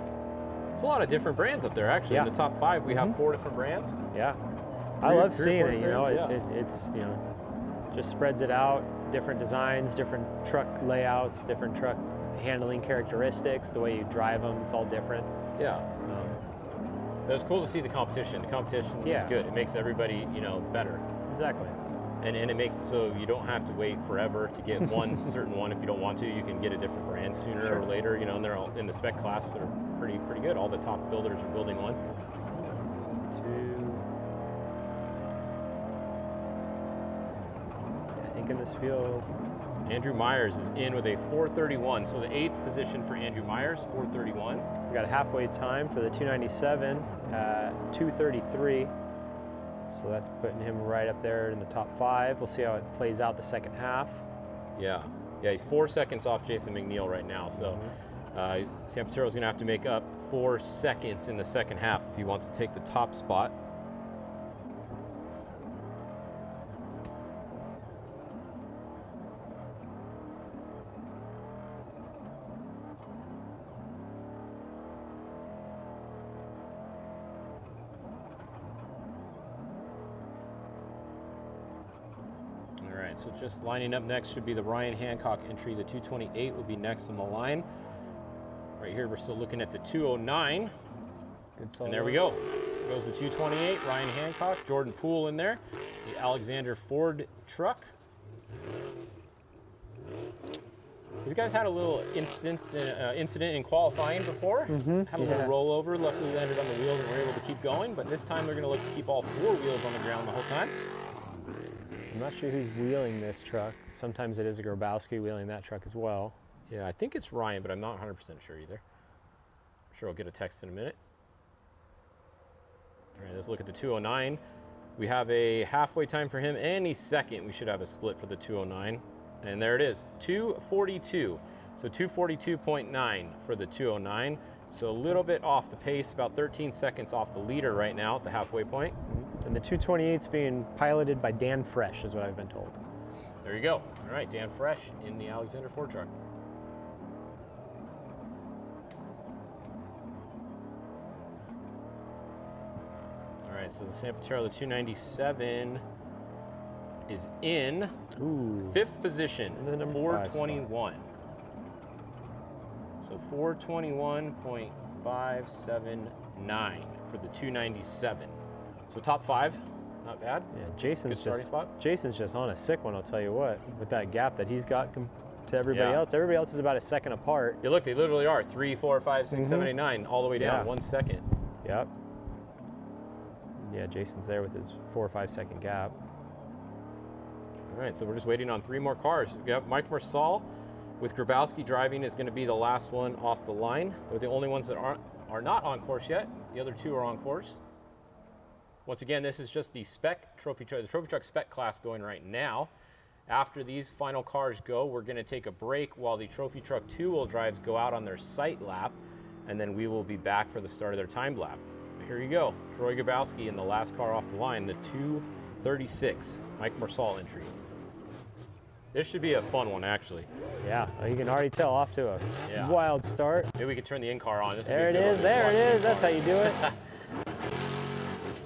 There's a lot of different brands up there, actually. In the top 5, we have 4 different brands. Yeah. I love seeing it, brands, it's, you know, just spreads it out, different designs, different truck layouts, different truck handling characteristics, the way you drive them, it's all different. Yeah. It was cool to see the competition. The competition is good. It makes everybody, you know, better. Exactly. And it makes it so you don't have to wait forever to get one certain one. If you don't want to, you can get a different brand sooner or later. You know, and they're all in the Spec class. They're pretty good. All the top builders are building one. 2. I think in this field, Andrew Myers is in with a 4:31. So the 8th position for Andrew Myers, 4:31. We got a halfway time for the 297, 2:33. So that's putting him right up there in the top 5. We'll see how it plays out the second half. Yeah, he's 4 seconds off Jason McNeil right now. So Sampetero's going to have to make up 4 seconds in the second half if he wants to take the top spot. So just lining up next should be the Ryan Hancock entry. The 228 will be next on the line. Right here, we're still looking at the 209. And there we go. There goes the 228, Ryan Hancock, Jordan Poole in there. The Alexander Ford truck. These guys had a little incident in qualifying before. Had a little rollover. Luckily landed on the wheels and were able to keep going. But this time they're going to look to keep all 4 wheels on the ground the whole time. I'm not sure who's wheeling this truck. Sometimes it is a Grabowski wheeling that truck as well. Yeah, I think it's Ryan, but I'm not 100% sure either. I'm sure I'll get a text in a minute. All right, let's look at the 209. We have a halfway time for him. Any second, we should have a split for the 209. And there it is, 2:42. So 2:42.9 for the 209. So a little bit off the pace, about 13 seconds off the leader right now at the halfway point. And the 228's being piloted by Dan Fresh, is what I've been told. There you go. All right, Dan Fresh in the Alexander Ford truck. All right, so the Sampatero, the 297 is in 5th position, 421. So 421.579 for the 297. So top 5, not bad. Yeah, Jason's just on a sick one, I'll tell you what, with that gap that he's got to everybody else. Everybody else is about a second apart. Yeah, look, they literally are 3, 4, 5, 6, 7, 8, 9, all the way down 1 second. Yep. yeah, Jason's there with his 4 or 5 second gap. All right, so we're just waiting on 3 more cars. We got Mike Marsal with Grabowski driving is going to be the last one off the line. They're the only ones that are not on course yet. The other 2 are on course. Once again, this is just the Spec Trophy Truck, the Trophy Truck Spec class going right now. After these final cars go, we're going to take a break while the Trophy Truck 2-wheel drives go out on their sight lap, and then we will be back for the start of their time lap. Here you go, Troy Grabowski in the last car off the line, the 2:36 Mike Marsal entry. This should be a fun one, actually. Yeah, you can already tell off to a wild start. Maybe we could turn the in-car on. There it is, there it is. That's how you do it.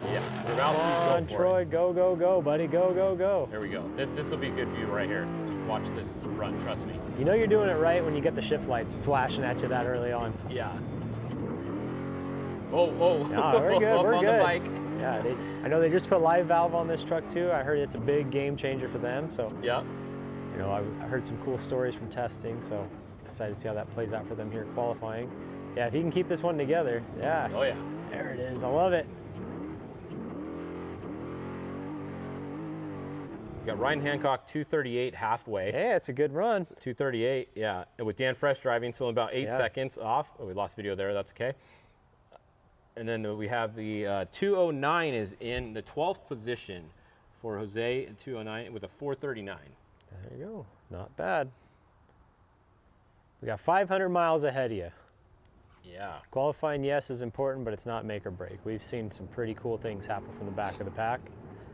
Yeah, come on, Troy, go, go, go, buddy, go, go, go. There we go. This will be a good view right here. Just watch this run, trust me. You know you're doing it right when you get the shift lights flashing at you that early on. Yeah. Oh. No, we're good, we're on good. The bike. Yeah, I know they just put live valve on this truck too. I heard it's a big game changer for them. So yeah. You know, I heard some cool stories from testing, so excited to see how that plays out for them here qualifying. Yeah, if he can keep this one together, yeah. Oh yeah. There it is, I love it. We got Ryan Hancock 2:38 halfway. Hey, it's a good run. 2:38, yeah. And with Dan Fresh driving, still about 8 seconds off. Oh, we lost video there, that's okay. And then we have the 2:09 is in the 12th position for Jose, 2:09 with a 4:39. There you go, not bad. We got 500 miles ahead of you. Yeah. Qualifying, yes, is important, but it's not make or break. We've seen some pretty cool things happen from the back of the pack.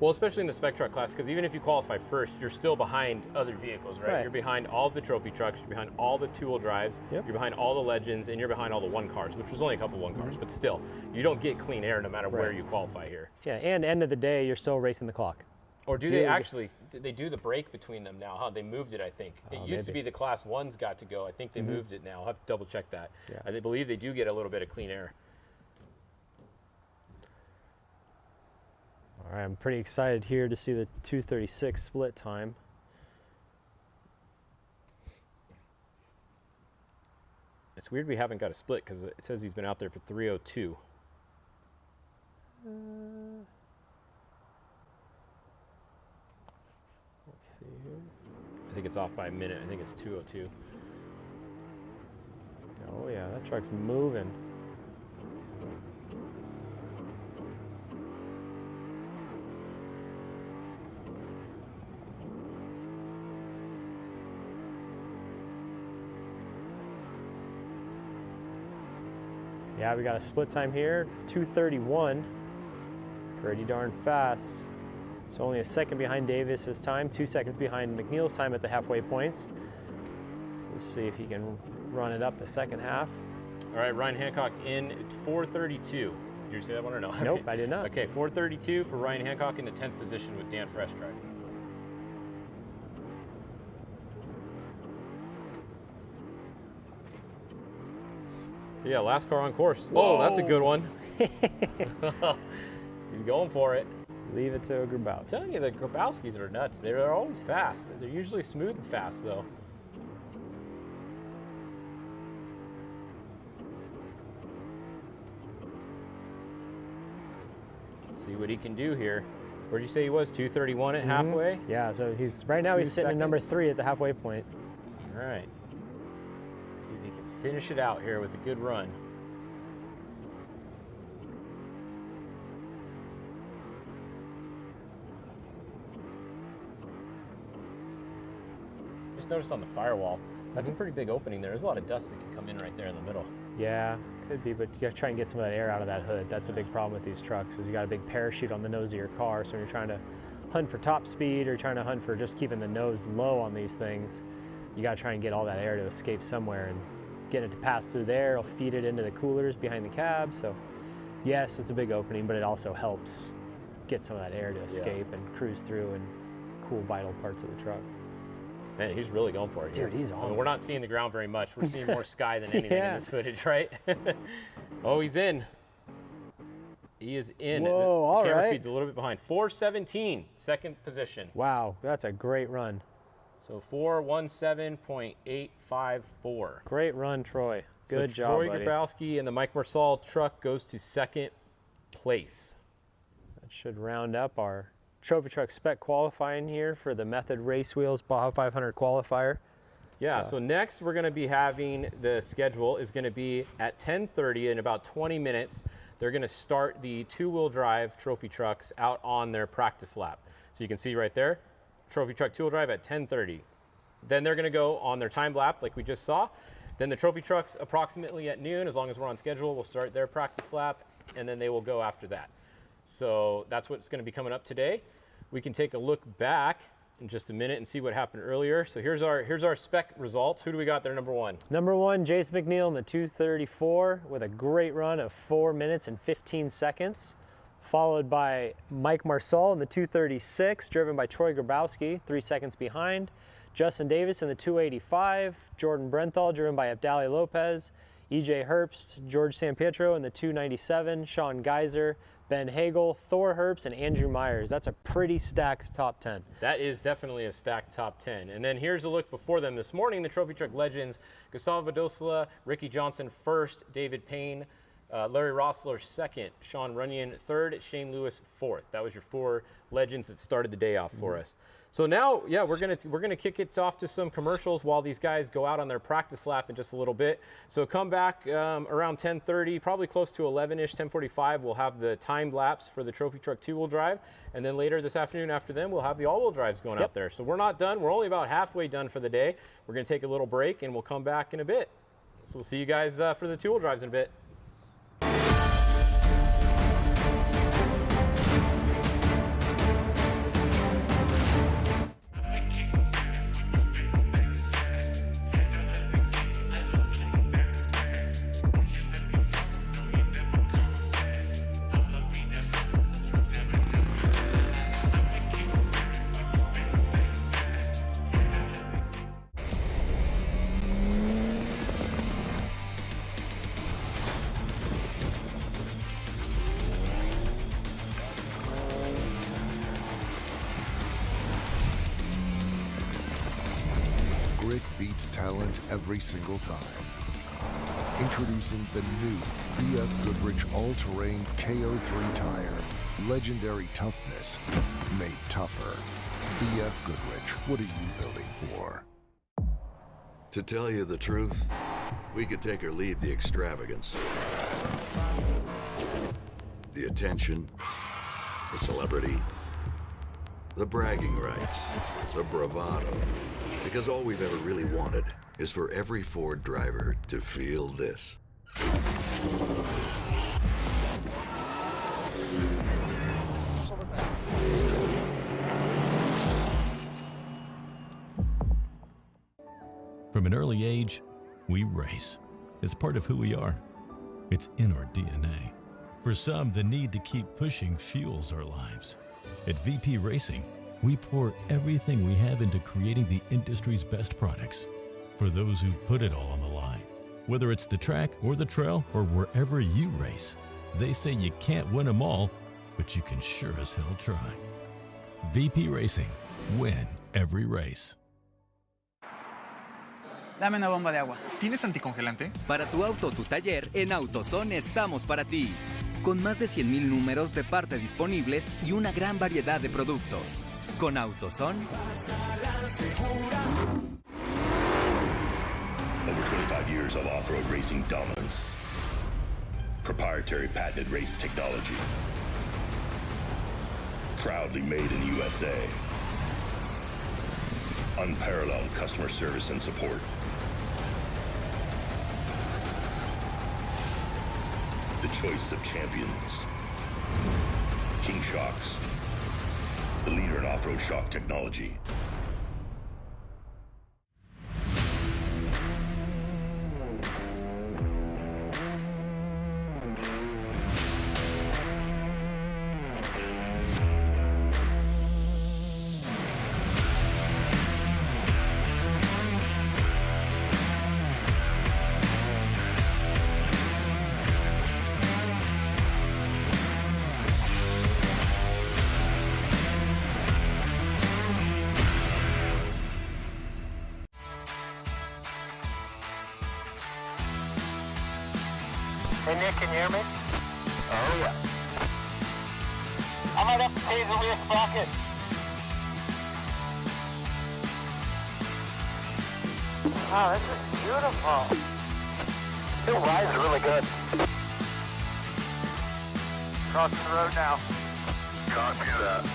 Well, especially in the Spec Truck class, because even if you qualify first, you're still behind other vehicles, right? You're behind all of the trophy trucks, you're behind all the 2-wheel drives, you're behind all the Legends, and you're behind all the 1 cars, which was only a couple 1 cars, but still, you don't get clean air no matter where you qualify here. Yeah, and end of the day, you're still racing the clock. Or do they actually, they do the break between them now, huh? They moved it, I think. It used to be the class 1s got to go. I think they moved it now. I'll have to double check that. Yeah. I believe they do get a little bit of clean air. All right, I'm pretty excited here to see the 2:36 split time. It's weird we haven't got a split because it says he's been out there for 3:02. Let's see here. I think it's off by a minute. I think it's 2:02. Oh yeah, that truck's moving. Yeah, we got a split time here, 2:31. Pretty darn fast. So only a second behind Davis's time, 2 seconds behind McNeil's time at the halfway points. So let's see if he can run it up the second half. All right, Ryan Hancock in 4:32. Did you say that one or no? Nope, I did not. Okay, 4:32 for Ryan Hancock in the 10th position with Dan Fresh driving. So yeah, last car on course. Whoa. Oh, that's a good one. He's going for it. Leave it to Grabowski. I'm telling you, the Grabowskis are nuts. They're always fast. They're usually smooth and fast, though. Let's see what he can do here. Where'd you say he was? 2:31 at halfway? Yeah, so he's right now he's sitting at number 3 at the halfway point. All right. See if he can finish it out here with a good run. Just noticed on the firewall, that's a pretty big opening there. There's a lot of dust that can come in right there in the middle. Yeah, could be, but you gotta try and get some of that air out of that hood. That's a big problem with these trucks, is you got a big parachute on the nose of your car, so when you're trying to hunt for top speed or trying to hunt for just keeping the nose low on these things, you gotta try and get all that air to escape somewhere, and getting it to pass through there, it'll feed it into the coolers behind the cab. So yes, it's a big opening, but it also helps get some of that air to escape and cruise through and cool vital parts of the truck. Man, he's really going for it here. Dude, he's on. I mean, we're not seeing the ground very much. We're seeing more sky than anything in this footage, right? Oh, he's in. He is in. Whoa, the camera right. feed's a little bit behind. 4:17, second position. Wow, that's a great run. So 4:17.854. Great run, Troy. Good job, Troy buddy. Grabowski and the Mike Marsal truck goes to second place. should round up our trophy truck spec qualifying here for the Method Race Wheels Baja 500 qualifier. Yeah, so next we're going to be having, the schedule is going to be at 10:30 in about 20 minutes. They're going to start the two-wheel drive trophy trucks out on their practice lap. So you can see right there, trophy truck two-wheel drive at 10:30. Then they're going to go on their time lap like we just saw. Then the trophy trucks approximately at noon, as long as we're on schedule, will start their practice lap, and then they will go after that. So that's what's going to be coming up today. We can take a look back in just a minute and see what happened earlier. So here's our spec results. Who do we got there, number one? Number one, Jason McNeil in the 2:34 with a great run of 4 minutes and 15 seconds. Followed by Mike Marsal in the 2:36, driven by Troy Grabowski, 3 seconds behind. Justin Davis in the 2:85, Jordan Brenthal, driven by Abdali Lopez. EJ Herbst, George Sampietro in the 2:97, Sean Geiser, Ben Hagel, Thor Herbst, and Andrew Myers. That's a pretty stacked top 10. That is definitely a stacked top 10. And then here's a look before them. This morning, the Trophy Truck Legends, Gustavo Vadosla, Ricky Johnson first, David Payne, Larry Rossler second, Sean Runyon third, Shane Lewis fourth. That was your four legends that started the day off for us. So now, yeah, we're gonna kick it off to some commercials while these guys go out on their practice lap in just a little bit. So come back around 10:30, probably close to 11-ish, 10:45. We'll have the timed laps for the Trophy Truck two-wheel drive, and then later this afternoon after them, we'll have the all-wheel drives going out there. So we're not done. We're only about halfway done for the day. We're gonna take a little break, and we'll come back in a bit. So we'll see you guys for the two-wheel drives in a bit. Grit beats talent every single time. Introducing the new BFGoodrich all-terrain KO3 tire. Legendary toughness made tougher. BFGoodrich, what are you building for? To tell you the truth, we could take or leave the extravagance, the attention, the celebrity, the bragging rights, the bravado. Because all we've ever really wanted is for every Ford driver to feel this. From an early age, we race. It's part of who we are. It's in our DNA. For some, the need to keep pushing fuels our lives. At VP Racing, we pour everything we have into creating the industry's best products for those who put it all on the line. Whether it's the track or the trail or wherever you race, they say you can't win them all, but you can sure as hell try. VP Racing, win every race. Dame una bomba de agua. ¿Tienes anticongelante? Para tu auto o tu taller, en AutoZone estamos para ti. Con más de 100,000 números de parte disponibles y una gran variedad de productos. Con AutoZone, Over 25 years of off-road racing dominance. Proprietary patented race technology. Proudly made in the USA. Unparalleled customer service and support. The choice of champions. King Shocks. The leader in off-road shock technology. Hey Nick, can you hear me? Oh yeah. I might have to change the rear sprocket. Wow, this is beautiful. It rides really good. Crossing the road now. Copy that.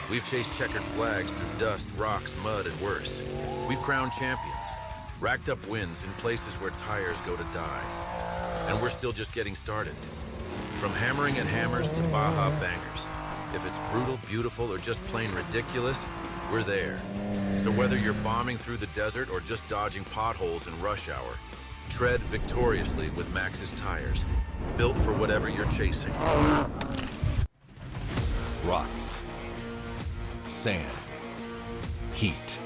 We've chased checkered flags through dust, rocks, mud, and worse. We've crowned champions, racked up wins in places where tires go to die. And we're still just getting started. From hammering at hammers to Baja bangers. If it's brutal, beautiful, or just plain ridiculous, we're there. So whether you're bombing through the desert or just dodging potholes in rush hour, tread victoriously with Maxxis tires, built for whatever you're chasing. Rocks, sand, heat.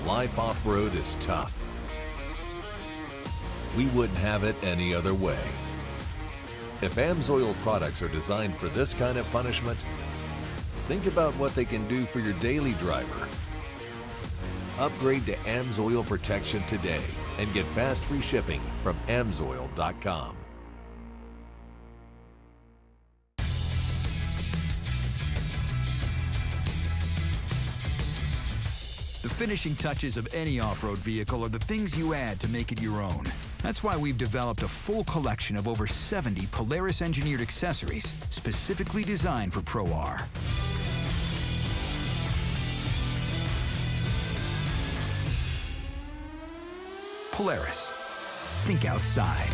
Life off-road is tough. We wouldn't have it any other way. If AMSOIL products are designed for this kind of punishment, think about what they can do for your daily driver. Upgrade to AMSOIL protection today and get fast free shipping from AMSOIL.com. The finishing touches of any off-road vehicle are the things you add to make it your own. That's why we've developed a full collection of over 70 Polaris-engineered accessories specifically designed for Pro R. Polaris. Think outside.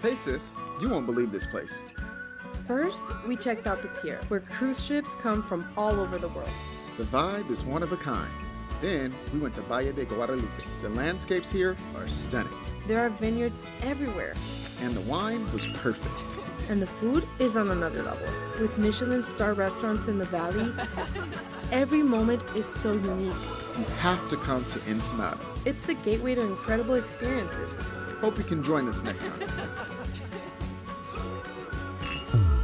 Hey sis, you won't believe this place. First, we checked out the pier, where cruise ships come from all over the world. The vibe is one of a kind. Then we went to Valle de Guadalupe. The landscapes here are stunning. There are vineyards everywhere. And the wine was perfect. And the food is on another level. With Michelin star restaurants in the valley, every moment is so unique. You have to come to Ensenada. It's the gateway to incredible experiences. Hope you can join us next time.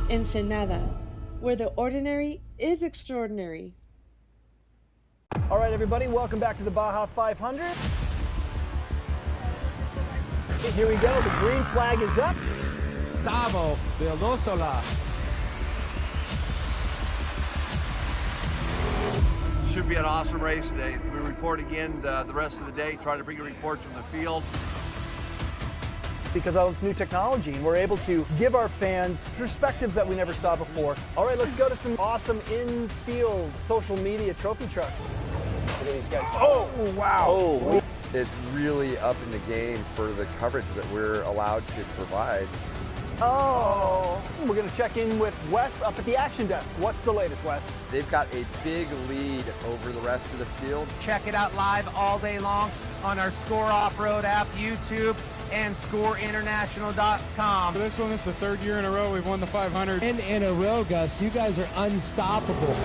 Ensenada, where the ordinary is extraordinary. All right, everybody, welcome back to the Baja 500. Here we go, the green flag is up. Bravo, Beldosola. Should be an awesome race today. We report again the rest of the day, try to bring you reports from the field. Because of this new technology, and we're able to give our fans perspectives that we never saw before. All right, let's go to some awesome in-field social media trophy trucks. Look at these guys. Oh, wow. Oh, it's really up in the game for the coverage that we're allowed to provide. Oh, we're going to check in with Wes up at the action desk. What's the latest, Wes? They've got a big lead over the rest of the fields. Check it out live all day long on our SCORE Off-Road app, YouTube, and ScoreInternational.com. This one is the third year in a row we've won the 500. And in a row, Gus. You guys are unstoppable.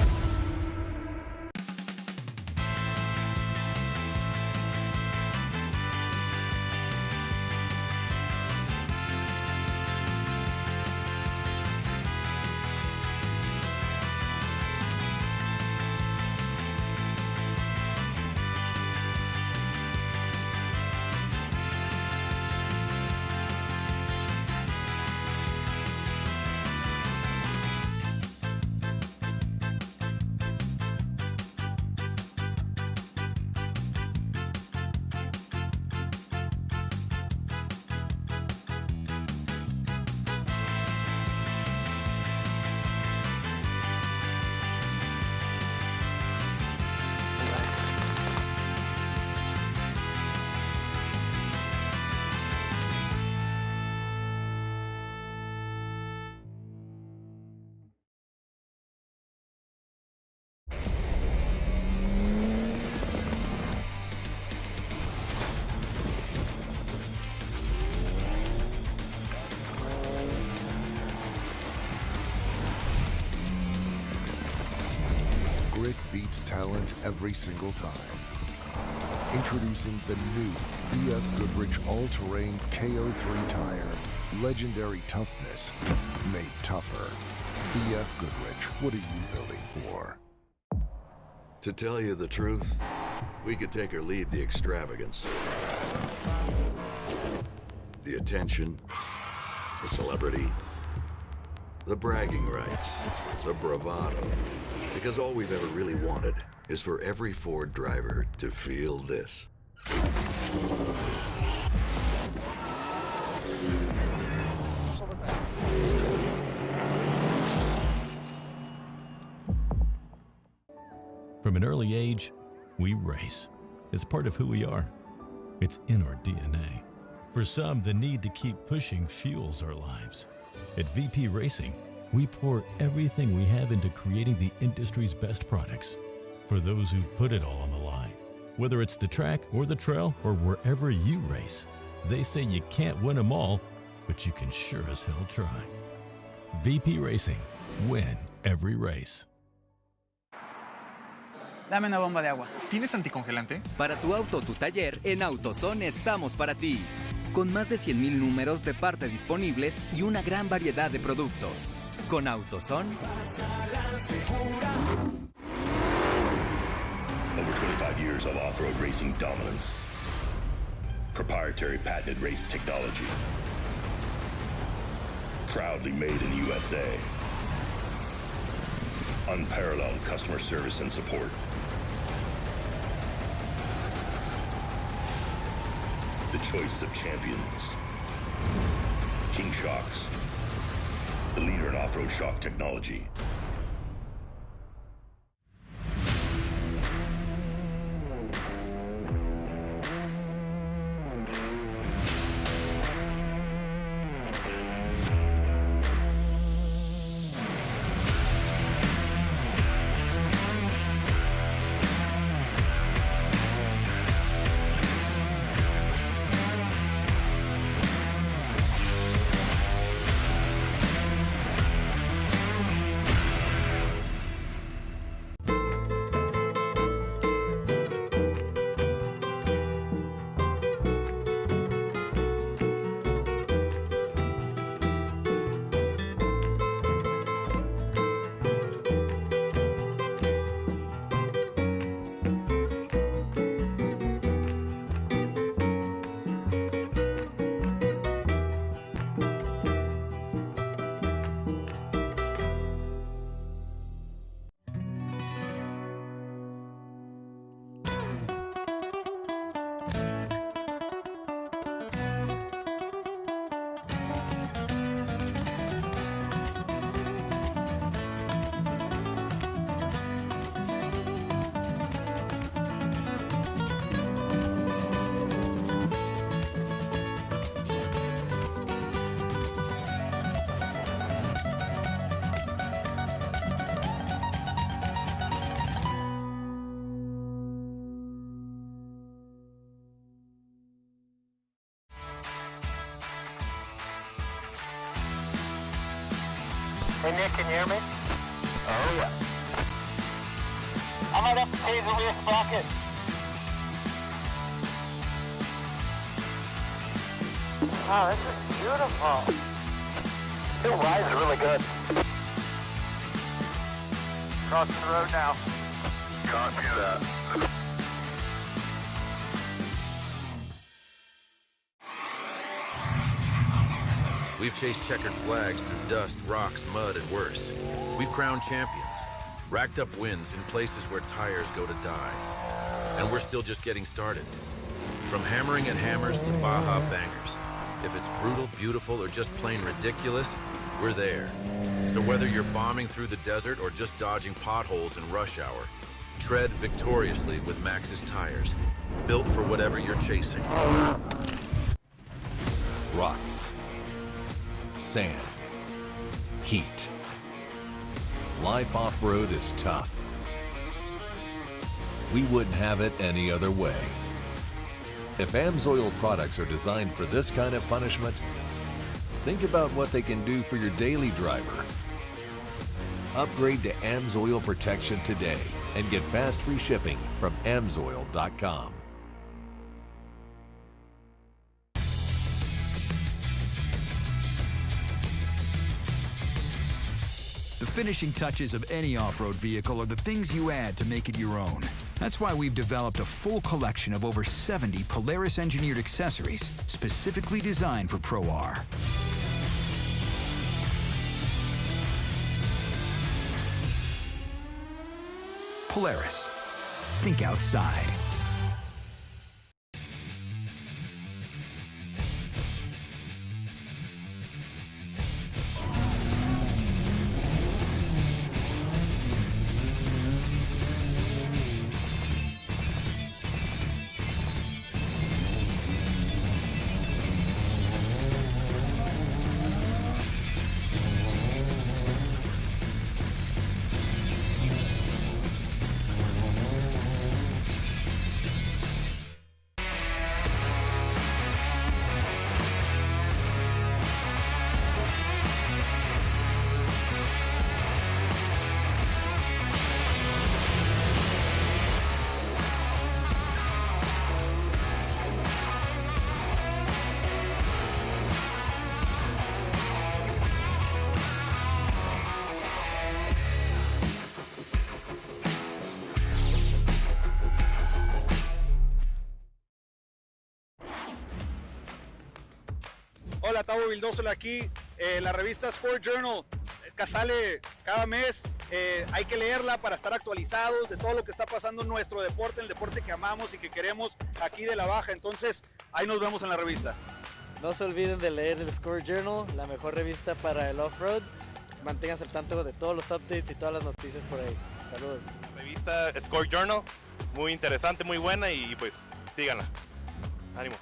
grit beats talent every single time. Introducing the new BFGoodrich all-terrain KO3 tire. Legendary toughness made tougher. BFGoodrich, what are you building for? To tell you the truth, we could take or leave the extravagance, the attention, the celebrity, the bragging rights, the bravado. Because all we've ever really wanted is for every Ford driver to feel this. From an early age, we race. It's part of who we are. It's in our DNA. For some, the need to keep pushing fuels our lives. At VP Racing, we pour everything we have into creating the industry's best products for those who put it all on the line. Whether it's the track or the trail or wherever you race, they say you can't win them all, but you can sure as hell try. VP Racing, win every race. Dame una bomba de agua. ¿Tienes anticongelante? Para tu auto o tu taller, en AutoZone estamos para ti. Con más de 100,000 números de parte disponibles y una gran variedad de productos. Con AutoZone. Over 25 years of off-road racing dominance. Proprietary patented race technology. Proudly made in the USA. Unparalleled customer service and support. The choice of champions. King Shocks, the leader in off-road shock technology. Hey Nick, can you hear me? Oh yeah. I might have to pay the rear socket. Wow, this is beautiful. The ride's really good. Crossing the road now. Copy that. We've chased checkered flags through dust, rocks, mud, and worse. We've crowned champions, racked up wins in places where tires go to die. And we're still just getting started. From hammering at hammers to Baja bangers. If it's brutal, beautiful, or just plain ridiculous, we're there. So whether you're bombing through the desert or just dodging potholes in rush hour, tread victoriously with Maxxis tires, built for whatever you're chasing. Rocks. Sand. Heat. Life off-road is tough. We wouldn't have it any other way. If AMSOIL products are designed for this kind of punishment, think about what they can do for your daily driver. Upgrade to AMSOIL protection today and get fast free shipping from amsoil.com. The finishing touches of any off-road vehicle are the things you add to make it your own. That's why we've developed a full collection of over 70 Polaris engineered accessories specifically designed for Pro R. Polaris. Think outside. Hola, Tavo Vildósola aquí, la revista SCORE Journal que sale cada mes, hay que leerla para estar actualizados de todo lo que está pasando en nuestro deporte, el deporte que amamos y que queremos aquí de la Baja, entonces ahí nos vemos en la revista. No se olviden de leer el SCORE Journal, la mejor revista para el off-road, manténganse al tanto de todos los updates y todas las noticias por ahí. Saludos. La revista SCORE Journal, muy interesante, muy buena y pues síganla. Ánimo.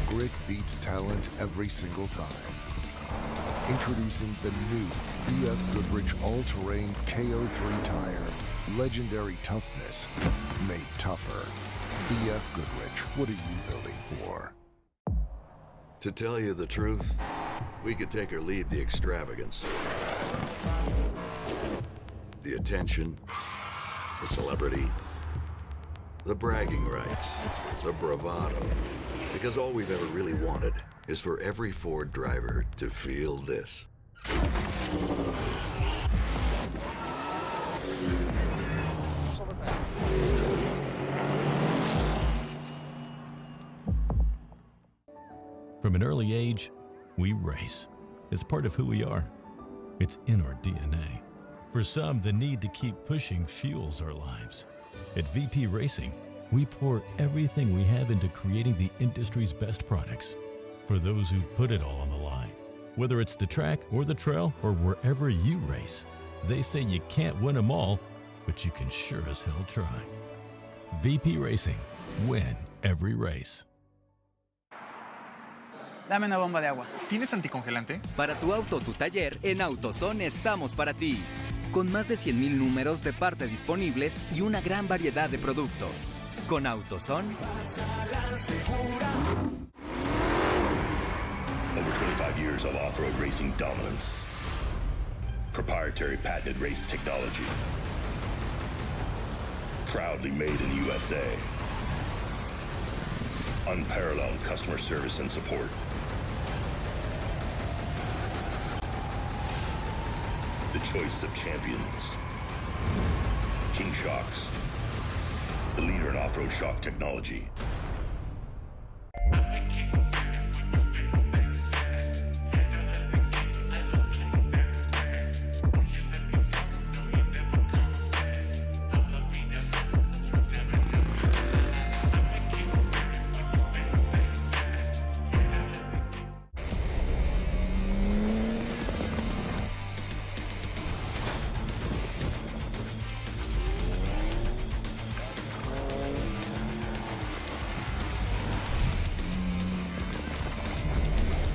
Grit beats talent every single time. Introducing the new BFGoodrich all-terrain KO3 tire. Legendary toughness made tougher. BFGoodrich, what are you building for? To tell you the truth, we could take or leave the extravagance, the attention, the celebrity, the bragging rights, the bravado. Because all we've ever really wanted is for every Ford driver to feel this. From an early age, we race. It's part of who we are. It's in our DNA. For some, the need to keep pushing fuels our lives. At VP Racing, we pour everything we have into creating the industry's best products for those who put it all on the line. Whether it's the track or the trail or wherever you race, they say you can't win them all, but you can sure as hell try. VP Racing, win every race. Dame una bomba de agua. ¿Tienes anticongelante? Para tu auto o tu taller, en AutoZone estamos para ti. Con más de 100,000 números de parte disponibles y una gran variedad de productos. Con AutoZone. Over 25 years of off-road racing dominance. Proprietary patented race technology. Proudly made in the USA. Unparalleled customer service and support. The choice of champions. King Shocks. The leader in off-road shock technology.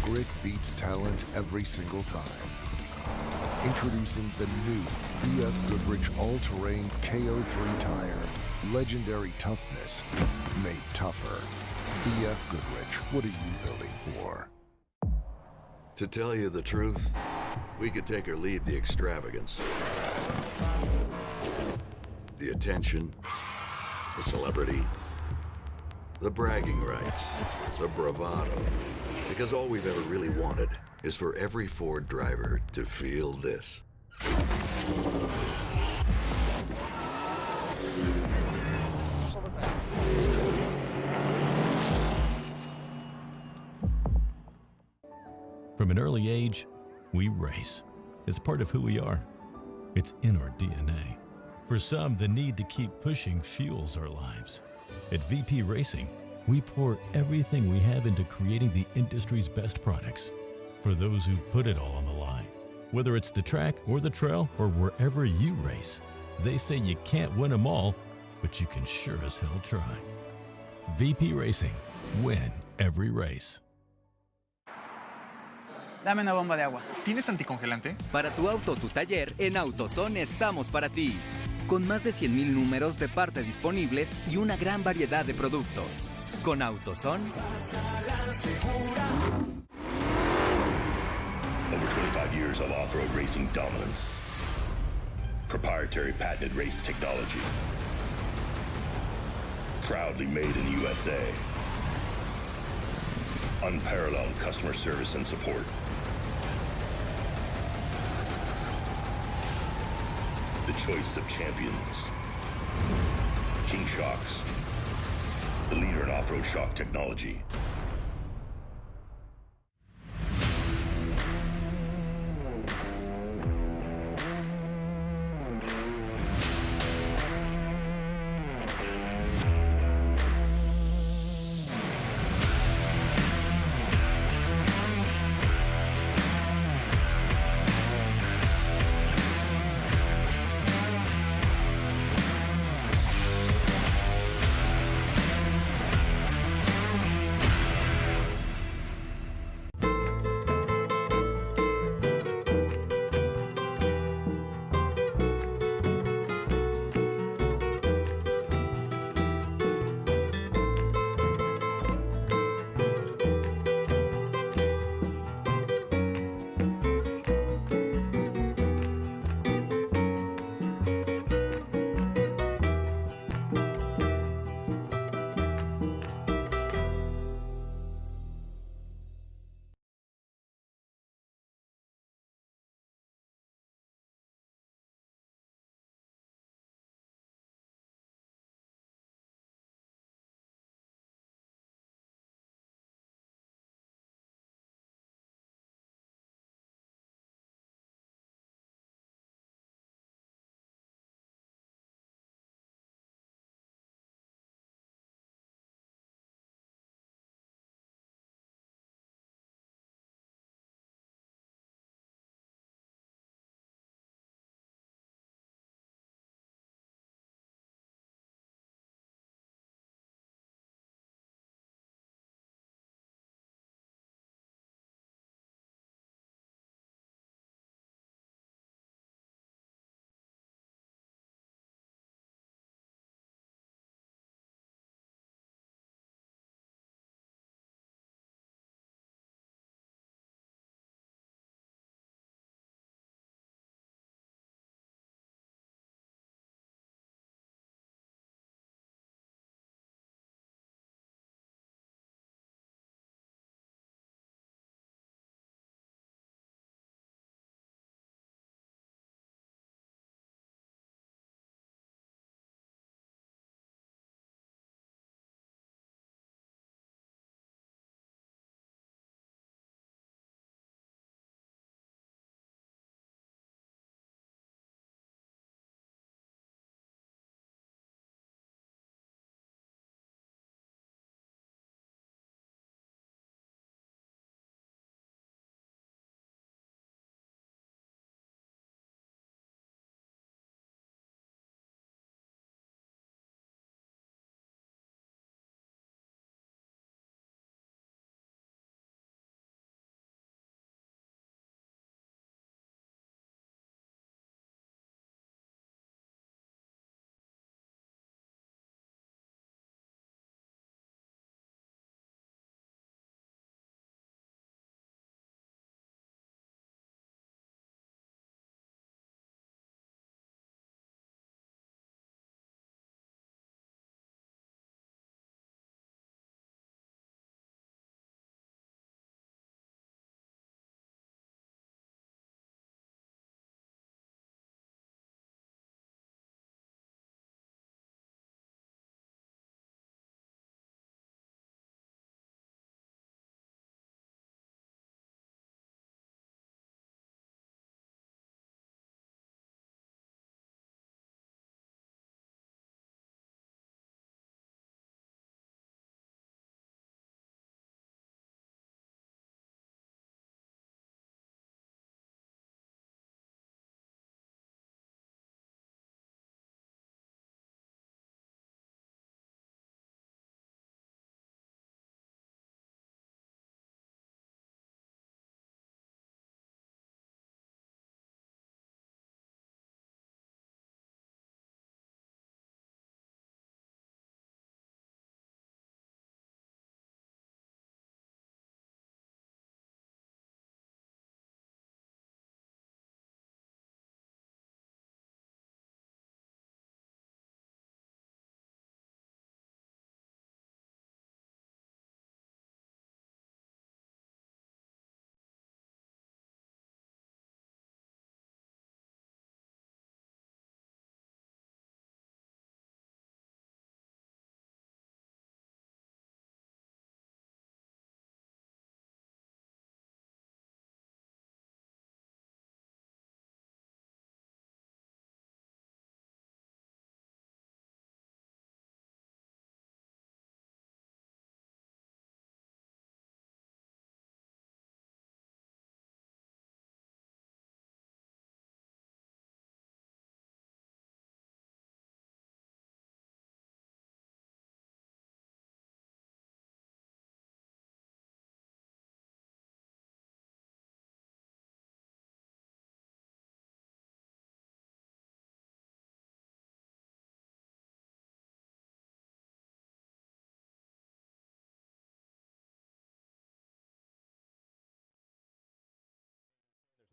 grit beats talent every single time. Introducing the new BFGoodrich all-terrain KO3 tire. Legendary toughness made tougher. BFGoodrich, what are you building for? To tell you the truth, we could take or leave the extravagance, the attention, the celebrity, the bragging rights, the bravado. Because all we've ever really wanted is for every Ford driver to feel this. From an early age, we race. It's part of who we are. It's in our DNA. For some, the need to keep pushing fuels our lives. At VP Racing, we pour everything we have into creating the industry's best products. For those who put it all on the line, whether it's the track or the trail or wherever you race, they say you can't win them all, but you can sure as hell try. VP Racing, win every race. Dame una bomba de agua. ¿Tienes anticongelante? Para tu auto o tu taller, en AutoZone estamos para ti. Con más de 100,000 números de parte disponibles y una gran variedad de productos. Con AutoZone, Over 25 years of off-road racing dominance. Proprietary patented race technology. Proudly made in the USA. Unparalleled customer service and support. The choice of champions. King Shocks. The leader in off-road shock technology.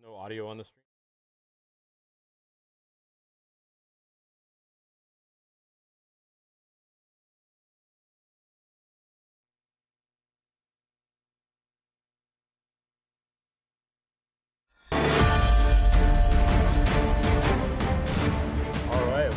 No audio on the stream.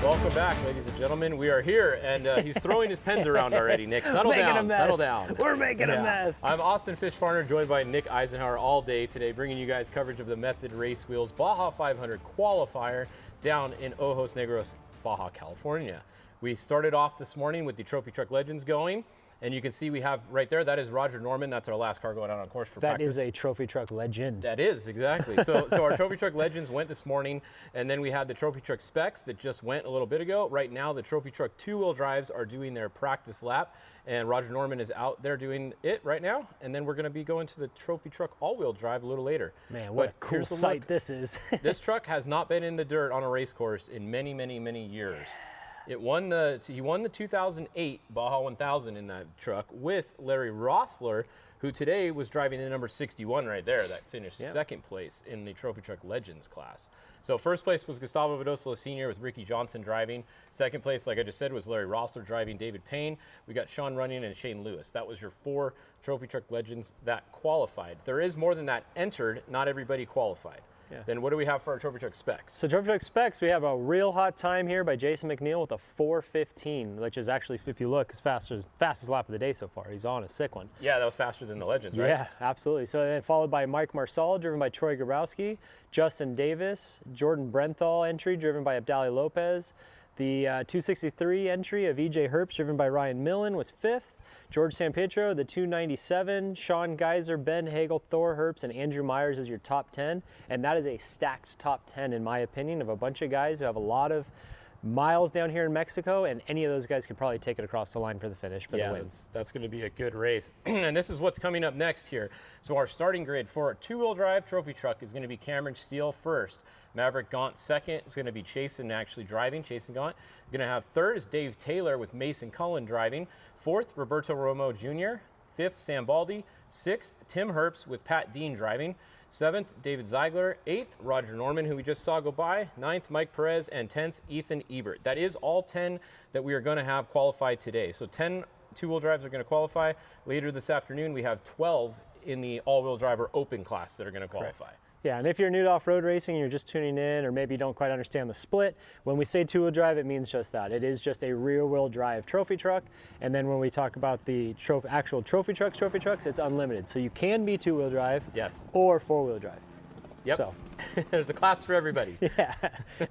Welcome back, ladies and gentlemen. We are here, and he's throwing his pens around already. Nick, settle down. Settle down. We're making a mess. I'm Austin Fish Farner, joined by Nick Isenhouer all day today, bringing you guys coverage of the Method Race Wheels Baja 500 Qualifier down in Ojos Negros, Baja, California. We started off this morning with the Trophy Truck Legends going. And you can see we have right there, that is Roger Norman. That's our last car going out on course for practice. That is a Trophy Truck Legend. That is, exactly. So our Trophy Truck Legends went this morning, and then we had the Trophy Truck Specs that just went a little bit ago. Right now, the Trophy Truck two-wheel drives are doing their practice lap, and Roger Norman is out there doing it right now. And then we're going to be going to the Trophy Truck all-wheel drive a little later. Man, what a cool sight this is. This truck has not been in the dirt on a race course in many, many, many years. He won the 2008 Baja 1000 in that truck with Larry Rossler, who today was driving in number 61 right there, that finished second place in the Trophy Truck Legends class. So first place was Gustavo Vedosola Sr. with Ricky Johnson driving. Second place, like I just said, was Larry Rossler driving, David Payne. We got Sean Runyon and Shane Lewis. That was your 4 Trophy Truck Legends that qualified. There is more than that entered. Not everybody qualified. Yeah. Then what do we have for our Trophy Truck Specs? So Trophy Truck Specs, we have a real hot time here by Jason McNeil with a 4:15, which is actually, if you look, his fastest lap of the day so far. He's on a sick one. Yeah, that was faster than the Legends, right? Yeah, absolutely. So then followed by Mike Marsal, driven by Troy Grabowski, Justin Davis, Jordan Brenthal entry, driven by Abdali Lopez. The 263 entry of EJ Herbst, driven by Ryan Millen, was 5th. George Sanpietro, the 297, Sean Geiser, Ben Hagel, Thor Herbst, and Andrew Myers is your top 10. And that is a stacked top 10, in my opinion, of a bunch of guys who have a lot of miles down here in Mexico, and any of those guys could probably take it across the line for the finish for the win. That's going to be a good race. And this is what's coming up next here. So our starting grid for a two-wheel drive trophy truck is going to be Cameron Steele first. Maverick Gaunt second. It's going to be Chasen actually driving, Chasen Gaunt. We're going to have third is Dave Taylor with Mason Cullen driving. Fourth, Roberto Romo Jr. Fifth, Sam Baldy. Sixth, Tim Herbst with Pat Dean driving. Seventh, David Ziegler. Eighth, Roger Norman, who we just saw go by. Ninth, Mike Perez. And 10th, Ethan Ebert. That is all 10 that we are going to have qualified today. So 10 two-wheel drives are going to qualify. Later this afternoon, we have 12 in the all-wheel driver open class that are going to qualify. Correct. Yeah, and if you're new to off-road racing and you're just tuning in, or maybe you don't quite understand the split, when we say two-wheel drive, it means just that. It is just a rear-wheel drive trophy truck, and then when we talk about the actual trophy trucks, it's unlimited. So you can be two-wheel drive, or four-wheel drive. Yep. So. There's a class for everybody. Yeah,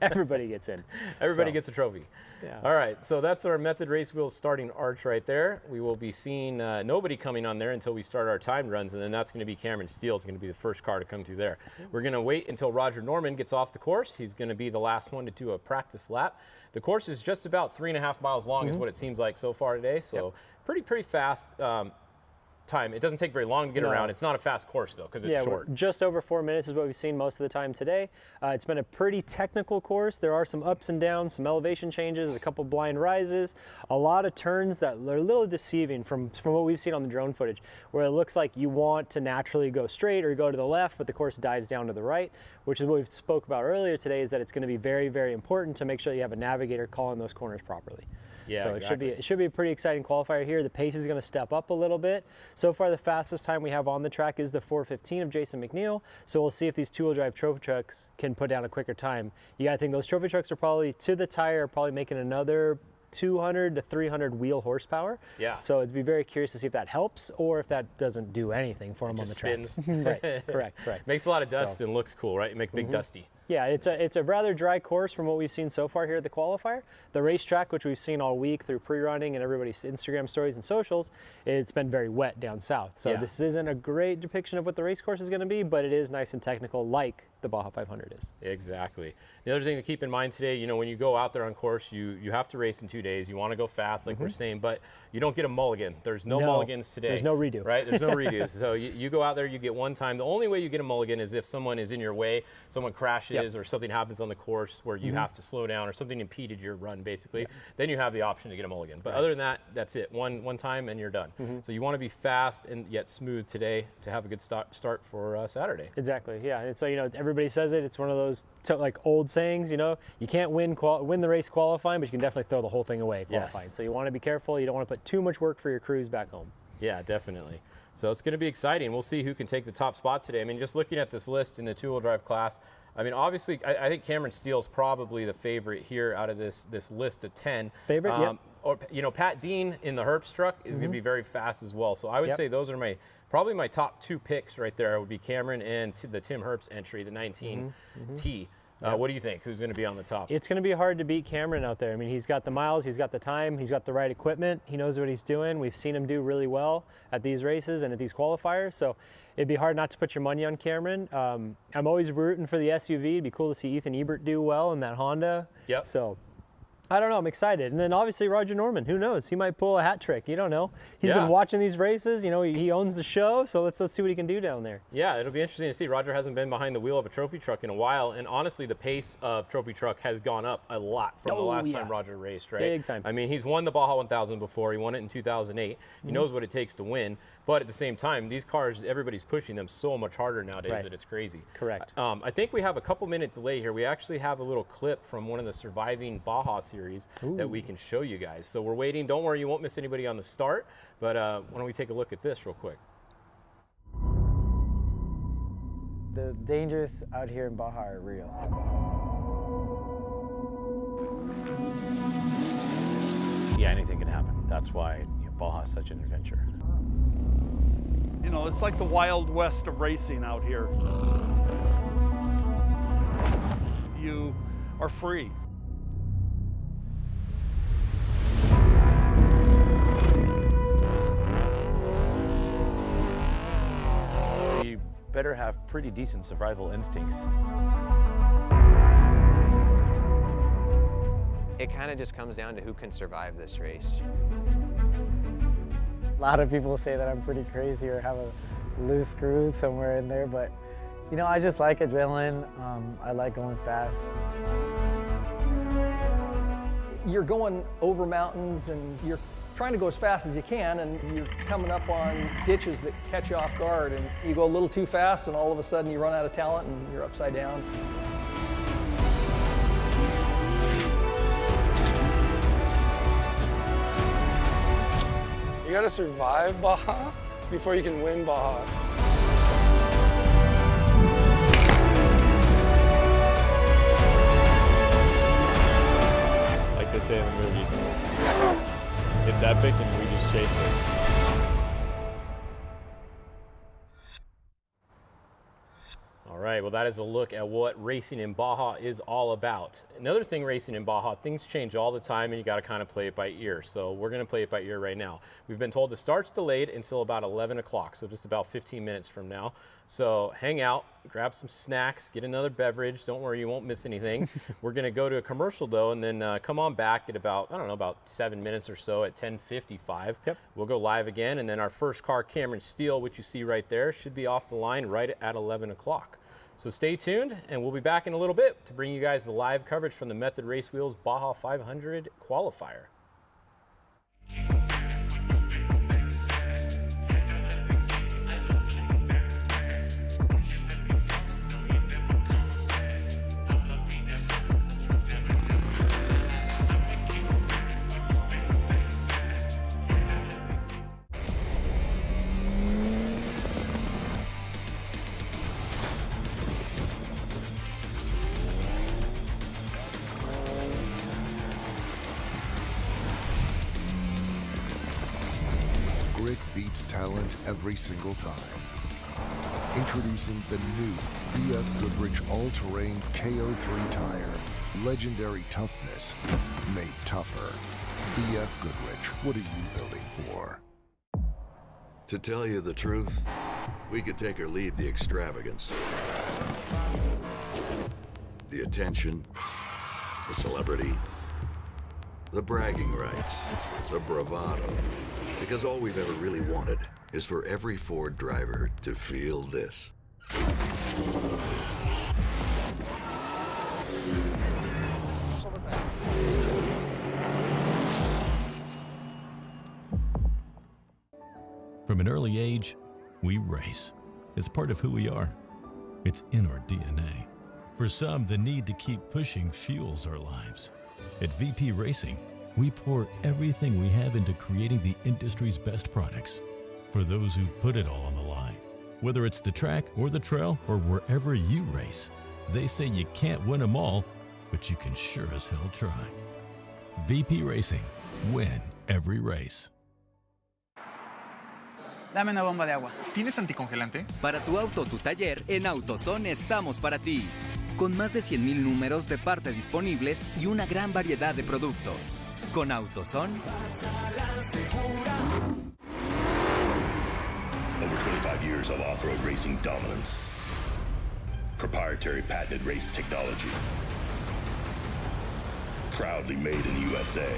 everybody gets in. Everybody gets a trophy. Yeah. All right, so that's our Method Race Wheels starting arch right there. We will be seeing nobody coming on there until we start our time runs, and then that's going to be Cameron Steele. It's going to be the first car to come through there. We're going to wait until Roger Norman gets off the course. He's going to be the last one to do a practice lap. The course is just about 3.5 miles long is what it seems like so far today, so pretty fast time. It doesn't take very long to get around. It's not a fast course though, because it's short. Just over 4 minutes is what we've seen most of the time today. It's been a pretty technical course. There are some ups and downs, some elevation changes, a couple blind rises, a lot of turns that are a little deceiving from what we've seen on the drone footage, where it looks like you want to naturally go straight or go to the left, but the course dives down to the right, which is what we spoke about earlier today, is that it's going to be very, very important to make sure you have a navigator calling those corners properly. Yeah, so exactly. it should be a pretty exciting qualifier here. The pace is going to step up a little bit. So far, the fastest time we have on the track is the 4:15 of Jason McNeil. So we'll see if these two-wheel drive trophy trucks can put down a quicker time. You got to think those trophy trucks are probably to the tire, probably making another 200 to 300 wheel horsepower. Yeah. So it'd be very curious to see if that helps or if that doesn't do anything for them on the track. Spins. Right. Correct. Makes a lot of dust and looks cool, right? You make big dusty. Yeah, it's a rather dry course from what we've seen so far here at the qualifier. The racetrack, which we've seen all week through pre-running and everybody's Instagram stories and socials, it's been very wet down south. So this isn't a great depiction of what the race course is going to be, but it is nice and technical like the Baja 500 is. Exactly. The other thing to keep in mind today, you know, when you go out there on course, you have to race in 2 days. You want to go fast, like we're saying, but you don't get a mulligan. There's no mulligans today. There's no redo. Right? There's no redos. So you go out there, you get one time. The only way you get a mulligan is if someone is in your way, someone crashes crashes or something happens on the course where you have to slow down or something impeded your run, basically, then you have the option to get a mulligan. But other than that, that's it. One time and you're done. So you want to be fast and yet smooth today to have a good start for Saturday. Exactly, yeah. And so, you know, everybody says it. It's one of those like old sayings, you know, you can't win the race qualifying, but you can definitely throw the whole thing away qualifying. So you want to be careful. You don't want to put too much work for your crews back home. Yeah, definitely. So it's going to be exciting. We'll see who can take the top spots today. I mean, just looking at this list in the two-wheel drive class, I mean, obviously, I think Cameron Steele's probably the favorite here out of this list of 10. Favorite, Or, you know, Pat Dean in the Herbst truck is going to be very fast as well. So I would say those are probably my top 2 picks right there. Would be Cameron and the Tim Herbst entry, the 19T. What do you think? Who's going to be on the top? It's going to be hard to beat Cameron out there. I mean, he's got the miles, he's got the time, he's got the right equipment, he knows what he's doing. We've seen him do really well at these races and at these qualifiers, so it'd be hard not to put your money on Cameron. I'm always rooting for the SUV. It'd be cool to see Ethan Ebert do well in that Honda. Yep. So I don't know, I'm excited. And then obviously Roger Norman, who knows? He might pull a hat trick, you don't know. He's been watching these races, you know, he owns the show, so let's see what he can do down there. Yeah, it'll be interesting to see. Roger hasn't been behind the wheel of a trophy truck in a while, and honestly, the pace of trophy truck has gone up a lot from the last time Roger raced, right? Big time. I mean, he's won the Baja 1000 before. He won it in 2008. He knows what it takes to win, but at the same time, these cars, everybody's pushing them so much harder nowadays that it's crazy. Correct. I think we have a couple minutes delay here. We actually have a little clip from one of the surviving Baja series that we can show you guys. So we're waiting. Don't worry, you won't miss anybody on the start, but why don't we take a look at this real quick. The dangers out here in Baja are real. Yeah, anything can happen. That's why Baja is such an adventure. You know, it's like the Wild West of racing out here. You are free. You better have pretty decent survival instincts. It kind of just comes down to who can survive this race. A lot of people say that I'm pretty crazy or have a loose screw somewhere in there, but you know, I just like adrenaline. I like going fast. You're going over mountains and you're trying to go as fast as you can, and you're coming up on ditches that catch you off guard, and you go a little too fast and all of a sudden you run out of talent and you're upside down. You gotta survive Baja before you can win Baja. Like they say in the movies, it's epic and we just chase it. All right, well, that is a look at what racing in Baja is all about. Another thing racing in Baja, things change all the time and you got to kind of play it by ear. So we're going to play it by ear right now. We've been told the start's delayed until about 11 o'clock, so just about 15 minutes from now. So hang out, grab some snacks, get another beverage. Don't worry, you won't miss anything. We're going to go to a commercial, though, and then come on back at about, I don't know, about 7 minutes or so at 10:55. Yep. We'll go live again, and then our first car, Cameron Steele, which you see right there, should be off the line right at 11 o'clock. So stay tuned, and we'll be back in a little bit to bring you guys the live coverage from the Method Race Wheels Baja 500 Qualifier. Grit beats talent every single time. Introducing the new BFGoodrich all-terrain KO3 tire. Legendary toughness made tougher. BFGoodrich, what are you building for? To tell you the truth, we could take or leave the extravagance, the attention, the celebrity, the bragging rights, the bravado. Because all we've ever really wanted is for every Ford driver to feel this. From an early age, we race. It's part of who we are. It's in our DNA. For some, the need to keep pushing fuels our lives. At VP Racing, we pour everything we have into creating the industry's best products for those who put it all on the line. Whether it's the track or the trail or wherever you race, they say you can't win them all, but you can sure as hell try. VP Racing. Win every race. Dame una bomba de agua. ¿Tienes anticongelante? Para tu auto o tu taller, en AutoZone estamos para ti. Con más de 100,000 números de parte disponibles y una gran variedad de productos. Con AutoZone. Over 25 years of off-road racing dominance. Proprietary patented race technology. Proudly made in the USA.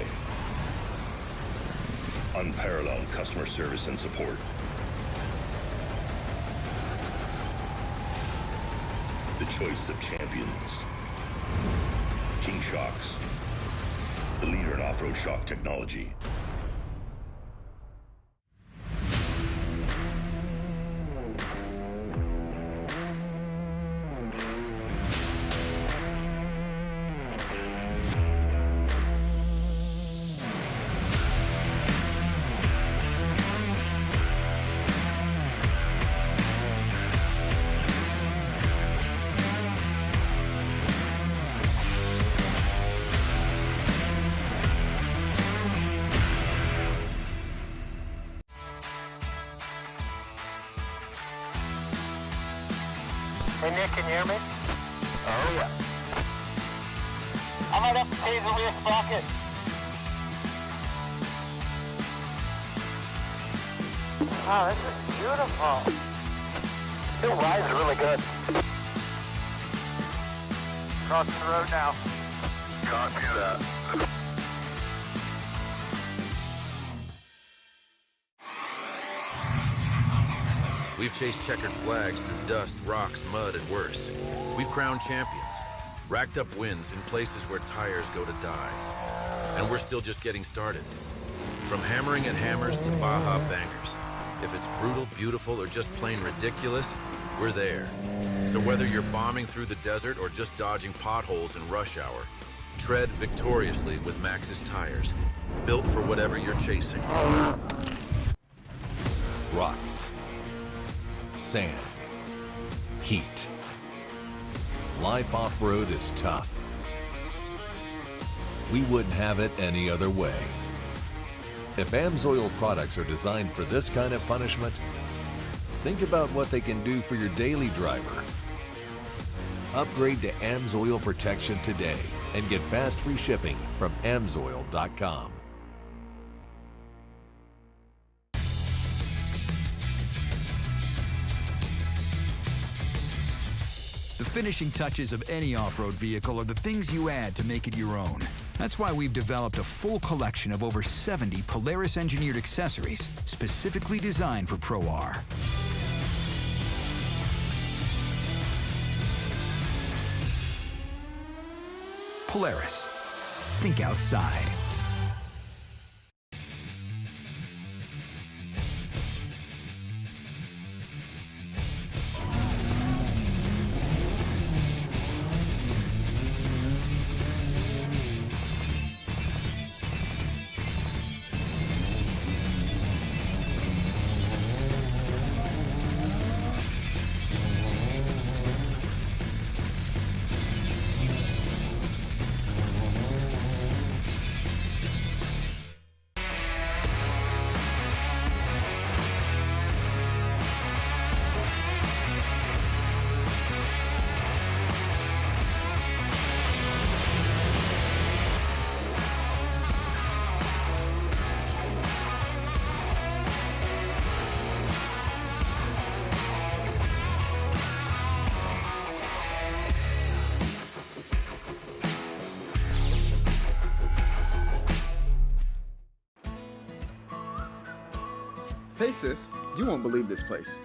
Unparalleled customer service and support. The choice of champions. King Shocks. The leader in off-road shock technology. Hey Nick, can you hear me? Oh yeah. I might have to change the rear sprocket. Wow, this is beautiful. It rides really good. Crossing the road now. Copy that. We've chased checkered flags through dust, rocks, mud, and worse. We've crowned champions, racked up wins in places where tires go to die. And we're still just getting started. From hammering at hammers to Baja bangers. If it's brutal, beautiful, or just plain ridiculous, we're there. So whether you're bombing through the desert or just dodging potholes in rush hour, tread victoriously with Maxxis tires, built for whatever you're chasing. Rocks. Sand. Heat. Life off-road is tough. We wouldn't have it any other way. If AMSOIL products are designed for this kind of punishment, think about what they can do for your daily driver. Upgrade to AMSOIL protection today and get fast free shipping from AMSOIL.com. The finishing touches of any off-road vehicle are the things you add to make it your own. That's why we've developed a full collection of over 70 Polaris-engineered accessories specifically designed for Pro R. Polaris. Think outside. Hey sis, you won't believe this place.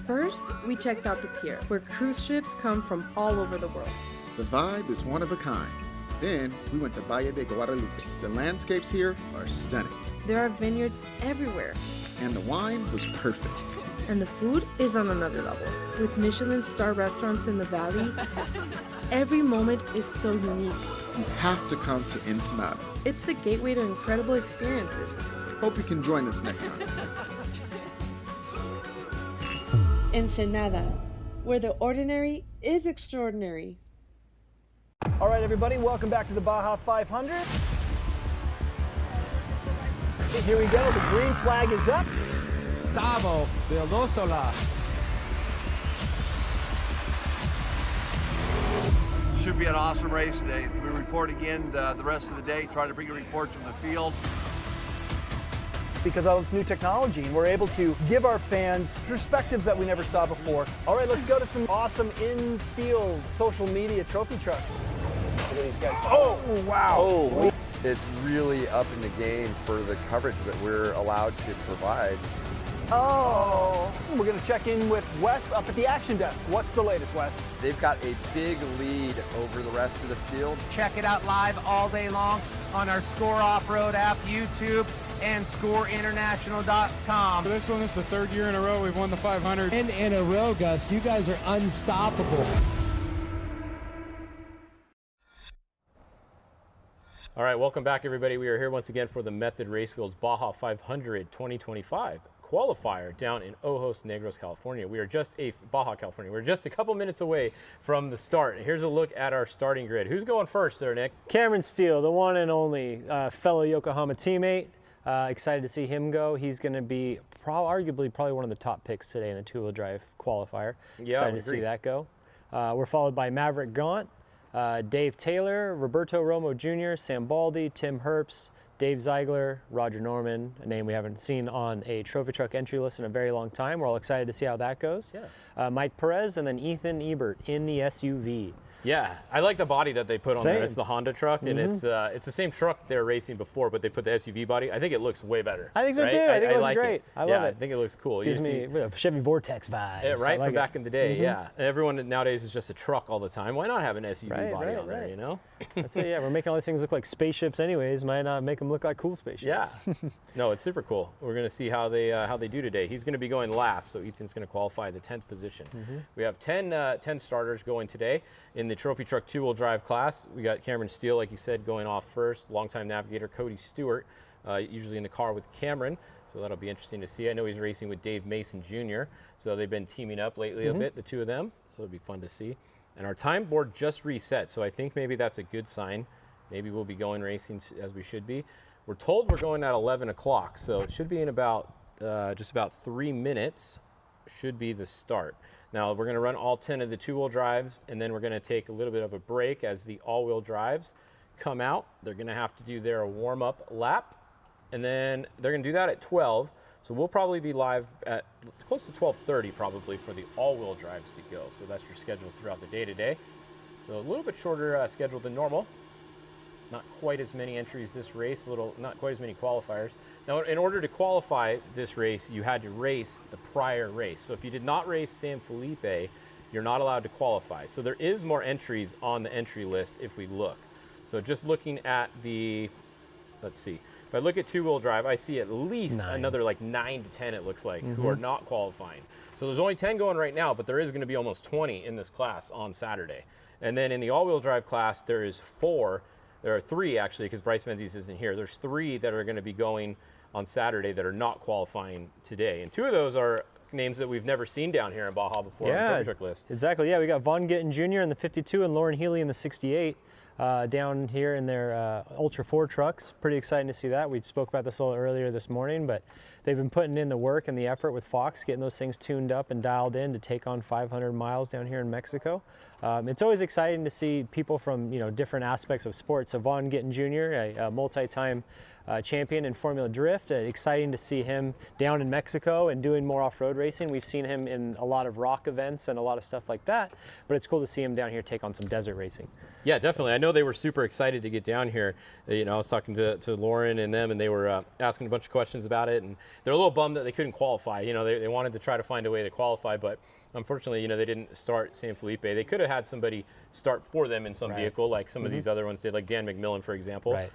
First, we checked out the pier, where cruise ships come from all over the world. The vibe is one of a kind. Then, we went to Valle de Guadalupe. The landscapes here are stunning. There are vineyards everywhere. And the wine was perfect. And the food is on another level. With Michelin star restaurants in the valley, every moment is so unique. You have to come to Ensenada. It's the gateway to incredible experiences. Hope you can join us next time. Ensenada, where the ordinary is extraordinary. All right, everybody, welcome back to the Baja 500. Here we go, the green flag is up. Bravo, Vildosola. Should be an awesome race today. We report again the rest of the day, try to bring you reports from the field. Because of this new technology, and we're able to give our fans perspectives that we never saw before. All right, let's go to some awesome in-field social media trophy trucks. Look at these guys. Oh, wow. Oh, it's really up in the game for the coverage that we're allowed to provide. Oh. We're going to check in with Wes up at the action desk. What's the latest, Wes? They've got a big lead over the rest of the fields. Check it out live all day long on our SCORE Off-Road app, YouTube, and ScoreInternational.com. This one is the third year in a row we've won the 500. And in a row, Gus. You guys are unstoppable. All right, welcome back, everybody. We are here once again for the Method Race Wheels Baja 500 2025 qualifier down in Ojos Negros, California. We are just Baja, California. We're just a couple minutes away from the start. Here's a look at our starting grid. Who's going first there, Nick? Cameron Steele, the one and only fellow Yokohama teammate. Excited to see him go. He's going to be arguably one of the top picks today in the two-wheel drive qualifier. Yeah, excited to see that go. We're followed by Maverick Gaunt, Dave Taylor, Roberto Romo Jr., Sam Baldy, Tim Herbst, Dave Ziegler, Roger Norman, a name we haven't seen on a trophy truck entry list in a very long time. We're all excited to see how that goes. Yeah. Mike Perez, and then Ethan Ebert in the SUV. Yeah, I like the body that they put on there. It's the Honda truck, and it's the same truck they were racing before, but they put the SUV body. I think it looks way better. I think so too. I think it looks great. I love it. I think it looks cool. Gives me a Chevy Vortex vibe. Yeah, right, from back in the day. Yeah, everyone nowadays is just a truck all the time. Why not have an SUV body on there? You know. That's it. Yeah, we're making all these things look like spaceships, anyways. Might not make them look like cool spaceships. Yeah. No, it's super cool. We're gonna see how they do today. He's gonna be going last, so Ethan's gonna qualify the 10th position. We have 10 starters going today in the trophy truck two-wheel drive class. We got Cameron Steele, like you said, going off first. Longtime navigator Cody Stewart, usually in the car with Cameron, so that'll be interesting to see. I know he's racing with Dave Mason Jr., so they've been teaming up lately a bit, the two of them, so it'll be fun to see. And our time board just reset, so I think maybe that's a good sign. Maybe we'll be going racing as we should be. We're told we're going at 11 o'clock, so it should be in about just about 3 minutes should be the start. Now we're going to run all 10 of the two-wheel drives, and then we're going to take a little bit of a break as the all-wheel drives come out. They're going to have to do their warm-up lap, and then they're going to do that at 12. So we'll probably be live at close to 12:30 probably for the all-wheel drives to go. So that's your schedule throughout the day today. So a little bit shorter schedule than normal. Not quite as many entries this race, not quite as many qualifiers. Now, in order to qualify this race, you had to race the prior race. So if you did not race San Felipe, you're not allowed to qualify. So there is more entries on the entry list if we look. So just looking at let's see. If I look at two-wheel drive, I see at least another like 9 to 10, it looks like, who are not qualifying. So there's only 10 going right now, but there is going to be almost 20 in this class on Saturday. And then in the all-wheel drive class, there is 4. There are 3 actually, because Bryce Menzies isn't here. There's 3 that are going to be going on Saturday that are not qualifying today. And 2 of those are names that we've never seen down here in Baja before on the trophy truck list. Exactly. Yeah, we got Von Gittin Jr. in the 52 and Lauren Healy in the 68 down here in their Ultra 4 trucks. Pretty exciting to see that. We spoke about this a little earlier this morning, but they've been putting in the work and the effort with Fox, getting those things tuned up and dialed in to take on 500 miles down here in Mexico. It's always exciting to see people from different aspects of sports. So Von Gittin Jr., a multi-time champion in Formula Drift. Exciting to see him down in Mexico and doing more off-road racing. We've seen him in a lot of rock events and a lot of stuff like that, but it's cool to see him down here take on some desert racing. Yeah, definitely. I know they were super excited to get down here. I was talking to Lauren and them, and they were asking a bunch of questions about it, and they're a little bummed that they couldn't qualify. They wanted to try to find a way to qualify, but Unfortunately, they didn't start San Felipe. They could have had somebody start for them in some vehicle, like some of these other ones did, like Dan McMillan, for example. Right.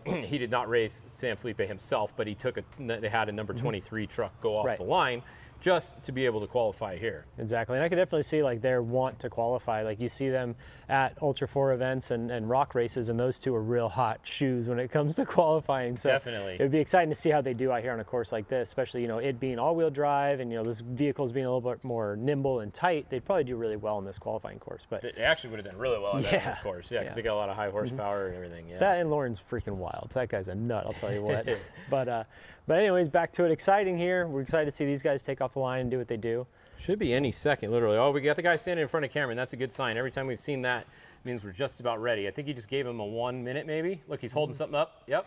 He did not race San Felipe himself, but they had a number 23 truck go off the line just to be able to qualify here. Exactly, and I could definitely see like their want to qualify. Like you see them at Ultra 4 events and rock races, and those two are real hot shoes when it comes to qualifying. So definitely. It would be exciting to see how they do out here on a course like this, especially, it being all-wheel drive and, those vehicles being a little bit more nimble and tight. They'd probably do really well in this qualifying course. But they actually would have done really well in this course, because they got a lot of high horsepower and everything. Yeah. That and Lauren's freaking wild. That guy's a nut, I'll tell you what. But anyways, back to it. Exciting here. We're excited to see these guys take off the line and do what they do. Should be any second, literally. Oh, we got the guy standing in front of Cameron. That's a good sign. Every time we've seen that, it means we're just about ready. I think he just gave him a 1 minute maybe. Look, he's holding something up. Yep.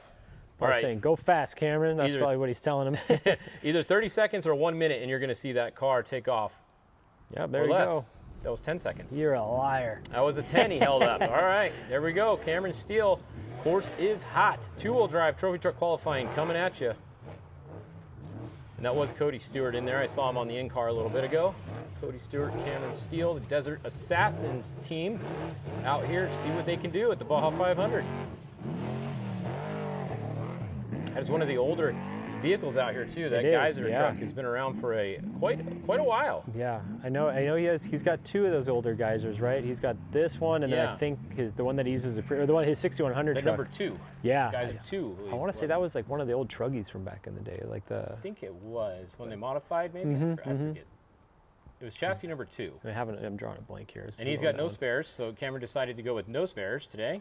All right. Saying, go fast, Cameron. That's probably what he's telling him. Either 30 seconds or 1 minute, and you're going to see that car take off. Yeah, there you go. That was 10 seconds. You're a liar. That was a 10 he held up. All right, there we go. Cameron Steele. Course is hot. Two-wheel drive trophy truck qualifying coming at you. And that was Cody Stewart in there. I saw him on the in-car a little bit ago. Cody Stewart, Cameron Steele, the Desert Assassins team out here to see what they can do at the Baja 500. That is one of the older vehicles out here too. That Geyser truck has been around for quite a while. Yeah, I know he's got two of those older Geysers, right? He's got this one, and then I think the one that he uses his 6100 truck. Number 2. Yeah. Geyser 2. I want to say that was like one of the old Truggies from back in the day, like the. I think it was when they modified, maybe. I forget. It was chassis number 2. I'm drawing a blank here. And he's got no spares, so Cameron decided to go with no spares today.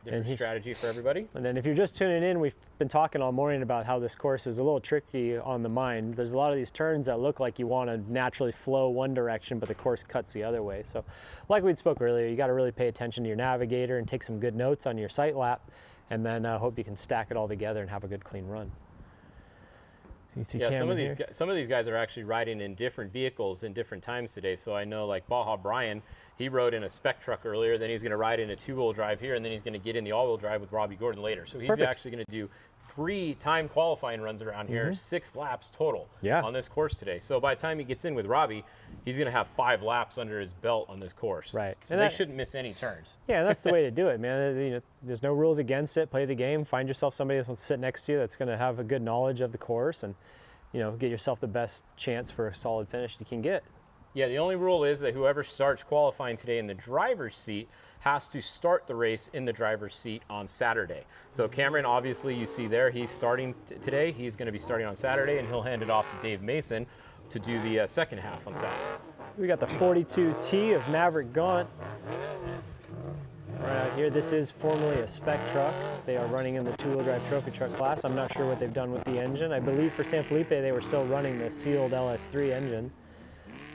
Different strategy for everybody. And then if you're just tuning in, we've been talking all morning about how this course is a little tricky on the mind. There's a lot of these turns that look like you want to naturally flow one direction, but the course cuts the other way. So like we spoke earlier, you got to really pay attention to your navigator and take some good notes on your sight lap, and then hope you can stack it all together and have a good clean run. Yeah, some of these guys are actually riding in different vehicles in different times today. So I know like Baja Brian, he rode in a Spec truck earlier, then he's going to ride in a two-wheel drive here, and then he's going to get in the all-wheel drive with Robbie Gordon later. So he's actually going to do 3 time qualifying runs around here, 6 laps total on this course today. So by the time he gets in with Robbie, he's going to have 5 laps under his belt on this course. Right. So they shouldn't miss any turns. Yeah, that's the way to do it, man. There's no rules against it. Play the game. Find yourself somebody that's going to sit next to you that's going to have a good knowledge of the course, and get yourself the best chance for a solid finish you can get. Yeah, the only rule is that whoever starts qualifying today in the driver's seat has to start the race in the driver's seat on Saturday. So Cameron, obviously you see there, he's starting today. He's going to be starting on Saturday, and he'll hand it off to Dave Mason to do the second half on Saturday. We got the 42T of Maverick Gaunt. Right out here, this is formerly a Spec truck. They are running in the two-wheel drive trophy truck class. I'm not sure what they've done with the engine. I believe for San Felipe, they were still running the sealed LS3 engine.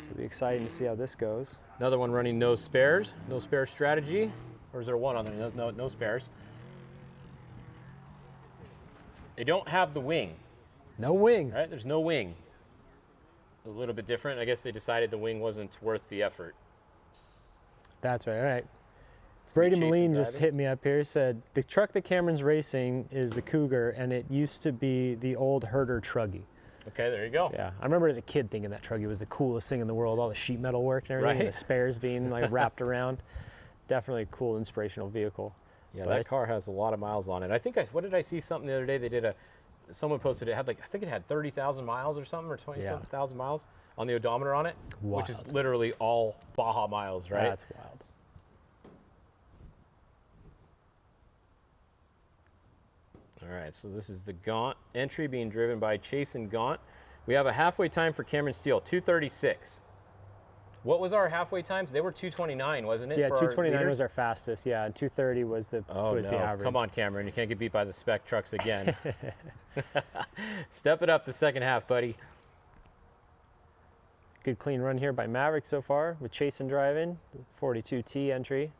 So it'll be exciting to see how this goes. Another one running no spares strategy. Or is there one on there? No spares. They don't have the wing. No wing. Right, there's no wing. A little bit different. I guess they decided the wing wasn't worth the effort. That's right, all right. Brady Moline just hit me up here, said, the truck that Cameron's racing is the Cougar, and it used to be the old Herder Truggy. Okay, there you go. Yeah, I remember as a kid thinking that Truggy was the coolest thing in the world, all the sheet metal work and everything, and the spares being like wrapped around. Definitely a cool, inspirational vehicle. Yeah, that car has a lot of miles on it. I think, what did I see something the other day? They did someone posted it had I think it had 30,000 miles or something, or 27,000 miles on the odometer on it, which is literally all Baja miles, right? That's wild. All right, so this is the Gaunt entry being driven by Chase and Gaunt. We have a halfway time for Cameron Steele, 2:36. What was our halfway times? They were 2:29, wasn't it? Yeah, 2:29 was our fastest. Yeah, and 2:30 was the average. Come on, Cameron, you can't get beat by the Spec trucks again. Step it up the second half, buddy. Good clean run here by Maverick so far with Chase and driving, 42T entry.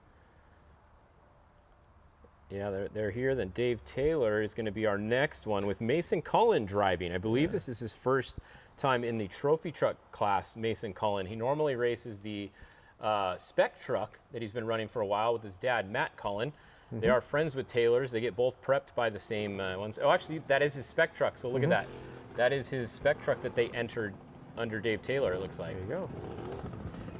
Yeah, they're here. Then Dave Taylor is going to be our next one with Mason Cullen driving. I believe this is his first time in the trophy truck class, Mason Cullen. He normally races the Spec truck that he's been running for a while with his dad, Matt Cullen. They are friends with Taylor's. They get both prepped by the same ones. Oh, actually, that is his Spec truck, so look at that. That is his Spec truck that they entered under Dave Taylor, it looks like. There you go.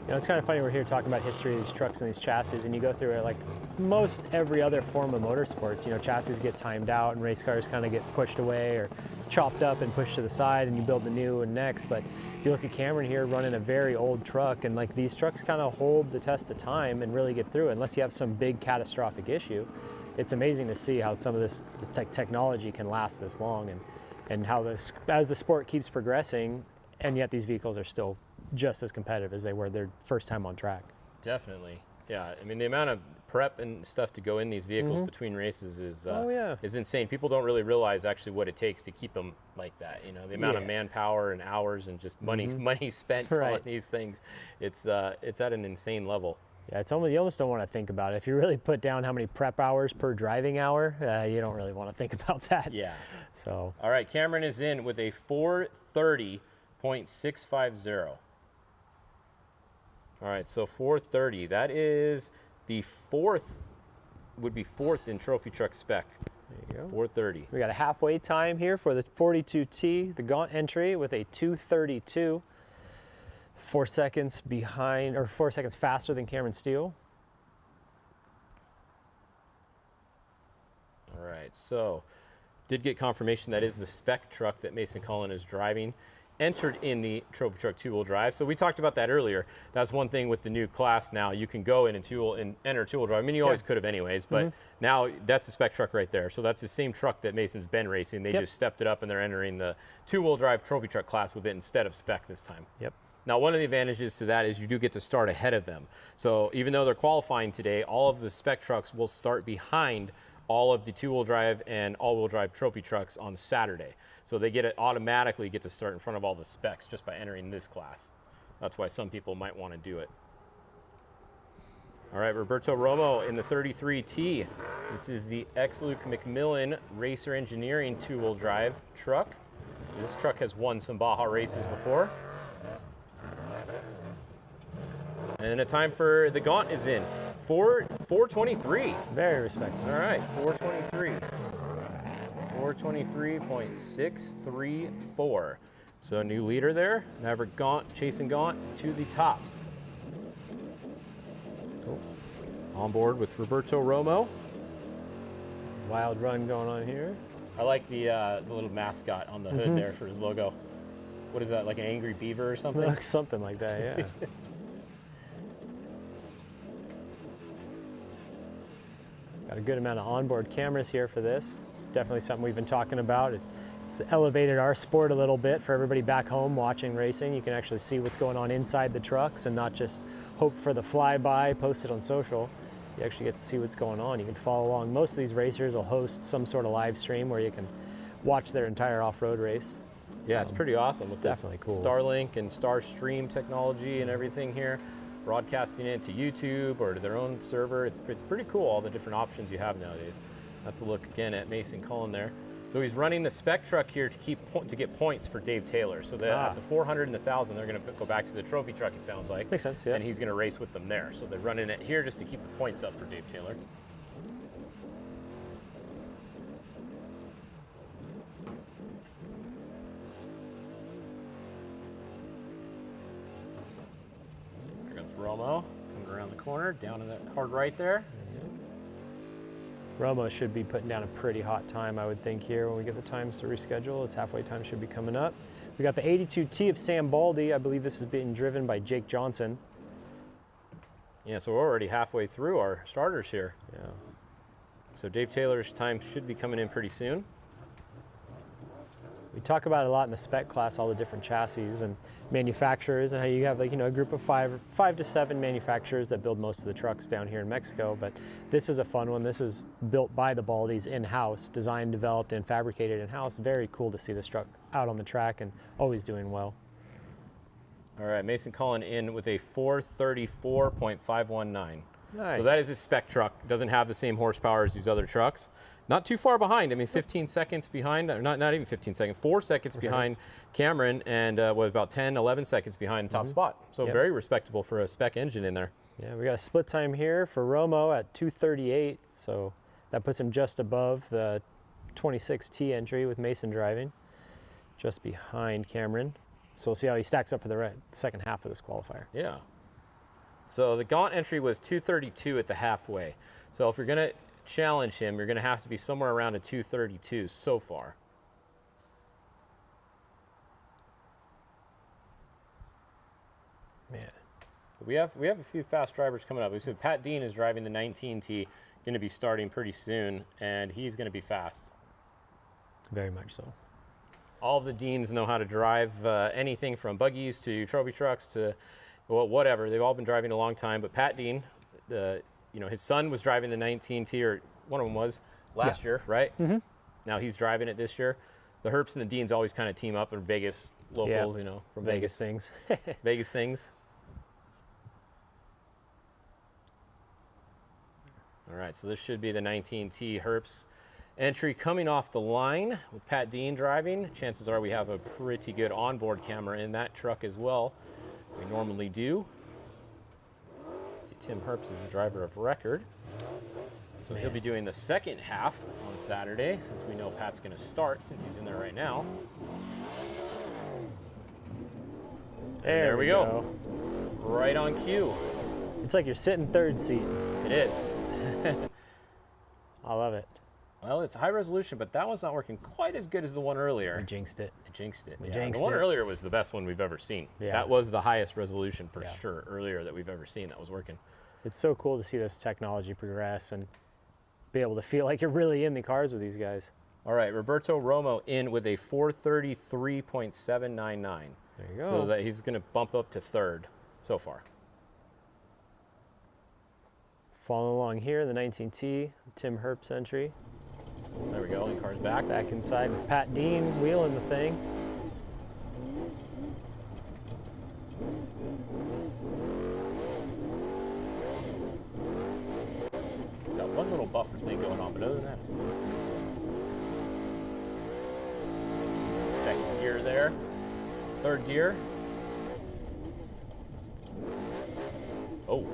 You know, it's kind of funny, we're here talking about history of these trucks and these chassis, and you go through it like most every other form of motorsports. You know, chassis get timed out and race cars kind of get pushed away or chopped up and pushed to the side, and you build the new one next. But if you look at Cameron here running a very old truck, and like these trucks kind of hold the test of time and really get through it unless you have some big catastrophic issue. It's amazing to see how some of this technology can last this long, and how this, as the sport keeps progressing, and yet these vehicles are still just as competitive as they were their first time on track. Definitely, yeah. I mean, the amount of prep and stuff to go in these vehicles between races is is insane. People don't really realize actually what it takes to keep them like that. You know, the amount of manpower and hours and just money spent on these things. It's at an insane level. Yeah, it's almost, you almost don't want to think about it. If you really put down how many prep hours per driving hour, you don't really want to think about that. Yeah. So. All right, Cameron is in with a 430.650. All right, so 430, that is the would be fourth in trophy truck spec. There you go. 430. We got a halfway time here for the 42T, the Gaunt entry with a 232. 4 seconds behind, or 4 seconds faster than Cameron Steele. All right, so did get confirmation that is the spec truck that Mason Cullen is driving. Entered in the trophy truck two-wheel drive. So we talked about that earlier. That's one thing with the new class now. You can go in and enter two-wheel drive. I mean, you always could have anyways, but now that's a spec truck right there. So that's the same truck that Mason's been racing. They just stepped it up and they're entering the two-wheel drive trophy truck class with it instead of spec this time. Yep. Now, one of the advantages to that is you do get to start ahead of them. So even though they're qualifying today, all of the spec trucks will start behind all of the two-wheel drive and all-wheel drive trophy trucks on Saturday. So they automatically get to start in front of all the specs just by entering this class. That's why some people might want to do it. All right, Roberto Romo in the 33T. This is the ex-Luke McMillan Racer Engineering two-wheel drive truck. This truck has won some Baja races before. And a time for the Gaunt is in. 423. Very respectable. All right, 423. 423.634. So new leader there. Maverick Gaunt chasing Gaunt to the top. So, on board with Roberto Romo. Wild run going on here. I like the little mascot on the hood there for his logo. What is that, like an angry beaver or something? Something like that, yeah. Got a good amount of onboard cameras here for this. Definitely something we've been talking about. It's elevated our sport a little bit for everybody back home watching racing. You can actually see what's going on inside the trucks and not just hope for the flyby posted on social. You actually get to see what's going on. You can follow along. Most of these racers will host some sort of live stream where you can watch their entire off-road race. Yeah, it's pretty awesome. It's with definitely this cool. Starlink and Starstream technology and everything here. Broadcasting it to YouTube or to their own server. It's pretty cool, all the different options you have nowadays. That's a look again at Mason Cullen there. So he's running the spec truck here to get points for Dave Taylor. So at the 400 and the 1,000, they're going to go back to the trophy truck, it sounds like. Makes sense, yeah. And he's going to race with them there. So they're running it here just to keep the points up for Dave Taylor. Romo coming around the corner, down in that hard right there. Romo should be putting down a pretty hot time, I would think, here when we get the times to reschedule. His halfway time should be coming up. We got the 82T of Sam Baldy. I believe this is being driven by Jake Johnson. Yeah, so we're already halfway through our starters here. Yeah. So Dave Taylor's time should be coming in pretty soon. We talk about it a lot in the spec class, all the different chassis and manufacturers, and how you have, like, you know, a group of five to seven manufacturers that build most of the trucks down here in Mexico. But this is a fun one. This is built by the Baldys in-house, designed, developed, and fabricated in-house. Very cool to see this truck out on the track and always doing well. All right, Mason Cullen in with a 434.519. Nice. So that is a spec truck. Doesn't have the same horsepower as these other trucks. Not too far behind. I mean, 15 seconds behind, not even 15 seconds, 4 seconds behind Cameron, and was about 10, 11 seconds behind top spot. So very respectable for a spec engine in there. Yeah, we got a split time here for Romo at 2:38, so that puts him just above the 26T entry with Mason driving, just behind Cameron. So we'll see how he stacks up for the second half of this qualifier. Yeah. So the Gaunt entry was 232 at the halfway. So if you're going to challenge him, you're going to have to be somewhere around a 232 so far. Man. We have a few fast drivers coming up. We said Pat Dean is driving the 19T, going to be starting pretty soon, and he's going to be fast. Very much so. All of the Deans know how to drive anything from buggies to trophy trucks to whatever. They've all been driving a long time. But Pat Dean, his son was driving the 19T, or one of them was last year, right? Mm-hmm. Now he's driving it this year. The Herps and the Deans always kind of team up in Vegas locals, from Vegas things. Vegas things. All right, so this should be the 19T Herps entry coming off the line with Pat Dean driving. Chances are we have a pretty good onboard camera in that truck as well. We normally do. See, Tim Herps is the driver of record. So he'll be doing the second half on Saturday, since we know Pat's going to start, since he's in there right now. There we go. Right on cue. It's like you're sitting third seat. It is. I love it. Well, it's high resolution, but that one's not working quite as good as the one earlier. We jinxed it. The one earlier was the best one we've ever seen. Yeah. That was the highest resolution for sure earlier that we've ever seen that was working. It's so cool to see this technology progress and be able to feel like you're really in the cars with these guys. All right, Roberto Romo in with a 433.799. There you go. So that he's going to bump up to third so far. Following along here, the 19T, Tim Herps entry. There we go, and car's back. Back inside with Pat Dean wheeling the thing. Got one little buffer thing going on, but other than that, it's good. Second gear there. Third gear. Oh.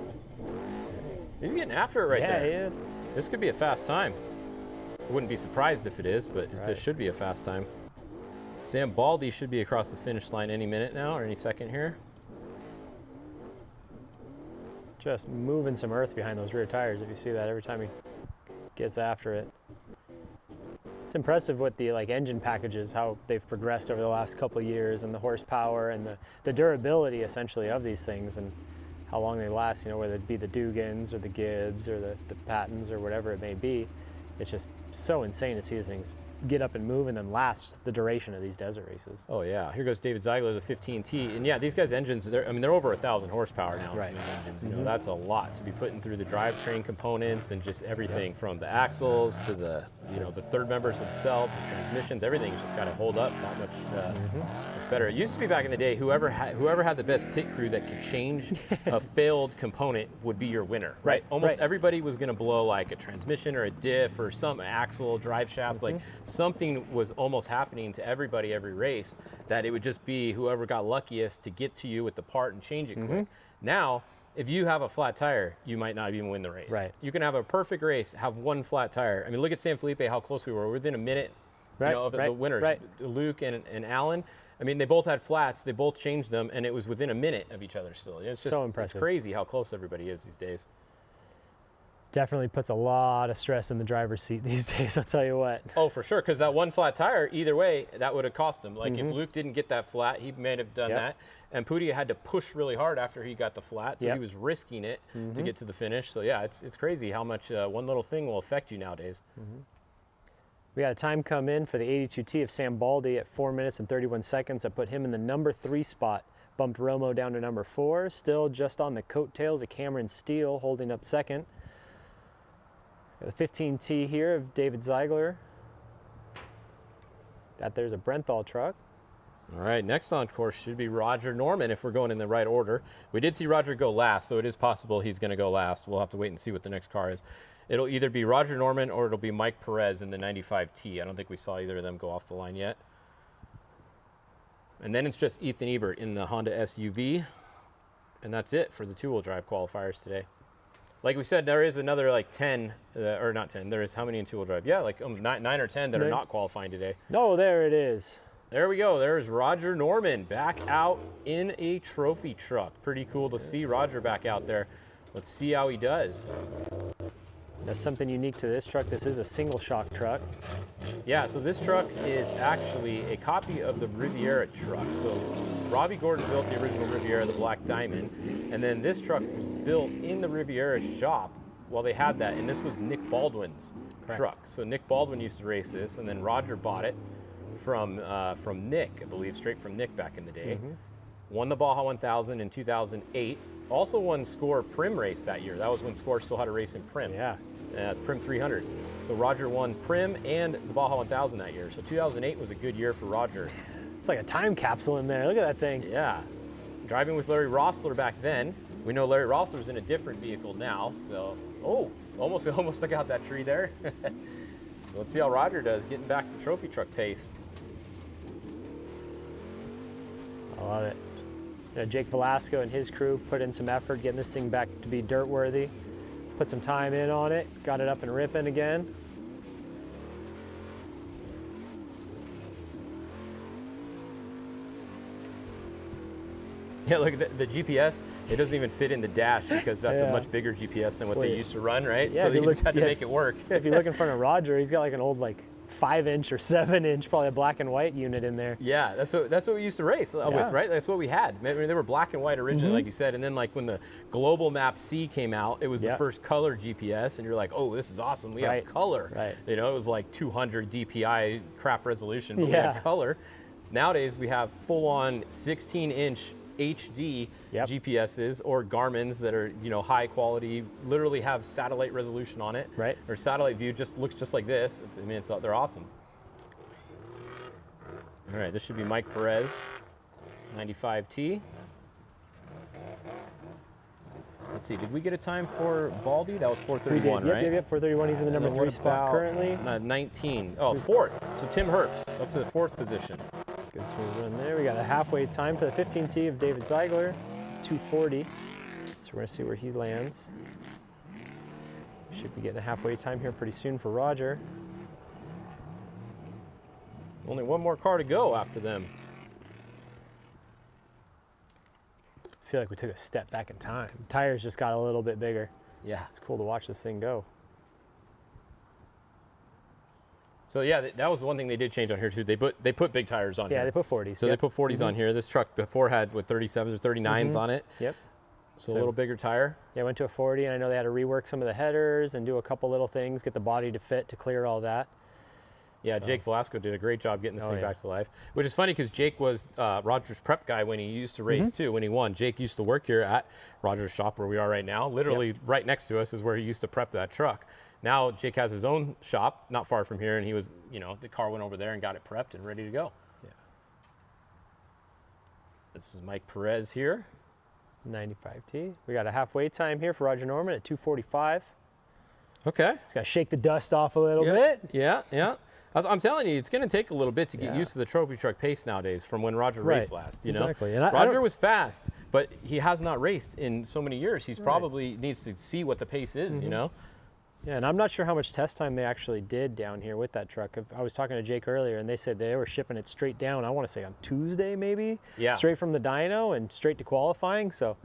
He's getting after it right there. Yeah, he is. This could be a fast time. I wouldn't be surprised if it is, but it should be a fast time. Sam Baldy should be across the finish line any minute now, or any second here. Just moving some earth behind those rear tires, if you see that every time he gets after it. It's impressive what the engine packages, how they've progressed over the last couple of years, and the horsepower and the durability essentially of these things, and how long they last, whether it be the Dugans or the Gibbs or the Pattons or whatever it may be. It's just so insane to see these things get up and move and then last the duration of these desert races. Oh yeah, here goes David Ziegler, the 15T, and yeah, these guys' engines, they're over 1,000 horsepower now. Right. Engines, that's a lot to be putting through the drivetrain components and just everything from the axles to the the third members themselves, the transmissions, everything's just got to hold up that much better. It used to be back in the day, whoever had the best pit crew that could change a failed component would be your winner, right? Almost everybody was going to blow like a transmission or a diff or some axle, drive shaft, like something was almost happening to everybody every race, that it would just be whoever got luckiest to get to you with the part and change it quick. Now, if you have a flat tire, you might not even win the race. Right. You can have a perfect race, have one flat tire. I mean, look at San Felipe, how close we were. Within a minute of the winners. Luke and Alan, I mean, they both had flats. They both changed them, and it was within a minute of each other still. It's just so impressive. It's crazy how close everybody is these days. Definitely puts a lot of stress in the driver's seat these days, I'll tell you what. Oh, for sure, because that one flat tire, either way, that would have cost him. Like, if Luke didn't get that flat, he may have done that. And Pudia had to push really hard after he got the flat, so he was risking it to get to the finish. So, yeah, it's crazy how much one little thing will affect you nowadays. We got a time come in for the 82T of Sam Baldy at 4 minutes and 31 seconds. That put him in the number 3 spot. Bumped Romo down to number 4. Still just on the coattails of Cameron Steele, holding up second. Got the 15T here of David Ziegler. There's a Brenthal truck. All right, next on course should be Roger Norman if we're going in the right order. We did see Roger go last, so it is possible he's going to go last. We'll have to wait and see what the next car is. It'll either be Roger Norman or it'll be Mike Perez in the 95T. I don't think we saw either of them go off the line yet. And then it's just Ethan Ebert in the Honda SUV. And that's it for the two-wheel drive qualifiers today. Like we said, there is another like 10, or not 10, there is how many in two-wheel drive? Yeah, like 9 or 10 that are not qualifying today. No, there it is. There we go. There's Roger Norman back out in a trophy truck. Pretty cool to see Roger back out there. Let's see how he does. There's something unique to this truck. This is a single shock truck. Yeah, so this truck is actually a copy of the Riviera truck. So Robbie Gordon built the original Riviera, the Black Diamond, and then this truck was built in the Riviera shop while they had that, and this was Nick Baldwin's truck. So Nick Baldwin used to race this, and then Roger bought it from Nick, I believe, straight from Nick back in the day. Won the Baja 1000 in 2008. Also won SCORE Prim race that year. That was when SCORE still had a race in Prim. Yeah. The Prim 300. So Roger won Prim and the Baja 1000 that year. So 2008 was a good year for Roger. It's like a time capsule in there. Look at that thing. Yeah. Driving with Larry Rossler back then. We know Larry Rossler's in a different vehicle now. So, oh, almost took out that tree there. Let's see how Roger does getting back to trophy truck pace. I love it. You know, Jake Velasco and his crew put in some effort getting this thing back to be dirt worthy. Put some time in on it, got it up and ripping again. Yeah, look at the GPS. It doesn't even fit in the dash because that's a much bigger GPS than what they used to run, right? Yeah, so they just had to make it work. If you look in front of Roger, he's got like an old 5-inch or 7-inch, probably a black and white unit in there. Yeah, that's what we used to race with, right? That's what we had. I mean, they were black and white originally, like you said, and then like when the Global Map C came out, it was the first color GPS, and you're like, oh, this is awesome. We have color. Right. You know, it was like 200 DPI crap resolution, but we had color. Nowadays, we have full-on 16-inch HD GPSs or Garmin's that are, you know, high quality, literally have satellite resolution on it. Right. Or satellite view, just looks just like this. They're awesome. All right, this should be Mike Perez, 95T. Let's see, did we get a time for Baldy? That was 4:31, right? Yep, 4:31. He's in the number 3 spot currently. 19. Oh, 4th. So Tim Herbst up to the 4th position. Good smooth run there. We got a halfway time for the 15T of David Ziegler, 2:40. So we're going to see where he lands. Should be getting a halfway time here pretty soon for Roger. Only one more car to go after them. I feel like we took a step back in time. Tires just got a little bit bigger. Yeah. It's cool to watch this thing go. So yeah, that was the one thing they did change on here too. They put big tires on here. Yeah, they put 40s. So they put 40s on here. This truck before had 37s or 39s on it. Yep. So a little bigger tire. Yeah, went to a 40, and I know they had to rework some of the headers and do a couple little things, get the body to fit to clear all that. Yeah, so Jake Velasco did a great job getting this thing back to life, which is funny because Jake was Roger's prep guy when he used to race too, when he won. Jake used to work here at Roger's shop where we are right now. Literally right next to us is where he used to prep that truck. Now Jake has his own shop not far from here, and he was, you know, the car went over there and got it prepped and ready to go. Yeah. This is Mike Perez here. 95T. We got a halfway time here for Roger Norman at 2:45. Okay. He's got to shake the dust off a little bit. Yeah, yeah. I'm telling you, it's going to take a little bit to get used to the trophy truck pace nowadays from when Roger raced last, you know? Exactly. And Roger was fast, but he has not raced in so many years. He's probably needs to see what the pace is, you know? Yeah, and I'm not sure how much test time they actually did down here with that truck. I was talking to Jake earlier, and they said they were shipping it straight down, I want to say on Tuesday maybe? Yeah. Straight from the dyno and straight to qualifying, so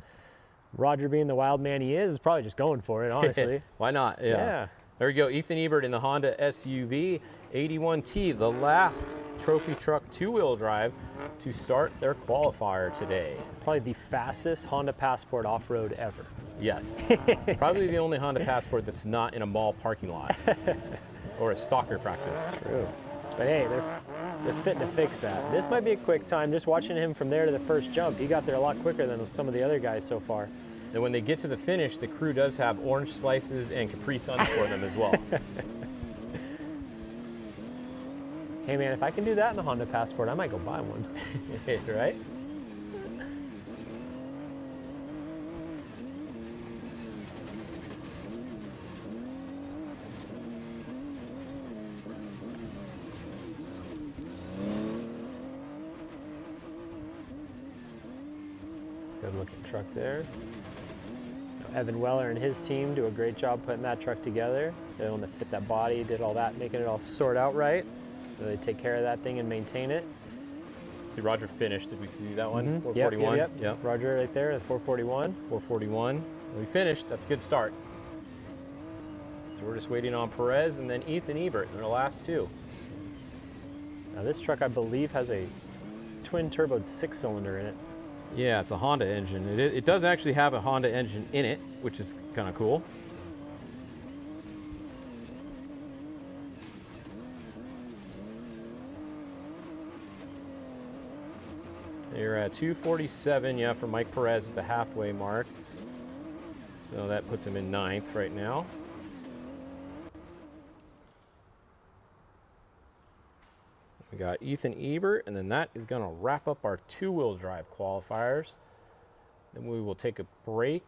Roger, being the wild man he is probably just going for it, honestly. Why not? Yeah. There we go, Ethan Ebert in the Honda SUV 81T, the last trophy truck two-wheel drive to start their qualifier today. Probably the fastest Honda Passport off-road ever. Yes, probably the only Honda Passport that's not in a mall parking lot or a soccer practice. True, but hey, they're fitting to fix that. This might be a quick time. Just watching him from there to the first jump, he got there a lot quicker than some of the other guys so far. And when they get to the finish, the crew does have orange slices and Capri Suns for them as well. Hey man, if I can do that in a Honda Passport, I might go buy one. Right? Good looking truck there. Evan Weller and his team do a great job putting that truck together. They want to fit that body, did all that, making it all sort out right. So they take care of that thing and maintain it. See, Roger finished. Did we see that one? Mhm. 441? Yep. Roger right there at 441. 441. We finished. That's a good start. So we're just waiting on Perez and then Ethan Ebert. They're the last two. Now this truck, I believe, has a twin-turboed 6-cylinder in it. Yeah, it's a Honda engine. It does actually have a Honda engine in it, which is kind of cool. You're at 247, yeah, for Mike Perez at the halfway mark. So that puts him in 9th right now. We got Ethan Ebert, and then that is going to wrap up our two-wheel drive qualifiers. Then we will take a break.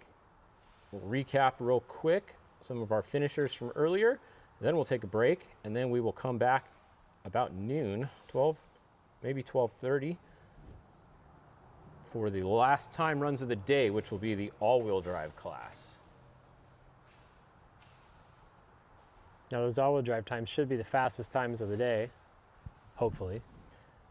We'll recap real quick some of our finishers from earlier. Then we'll take a break, and then we will come back about noon, 12, maybe 12:30, for the last time runs of the day, which will be the all-wheel drive class. Now those all-wheel drive times should be the fastest times of the day, hopefully.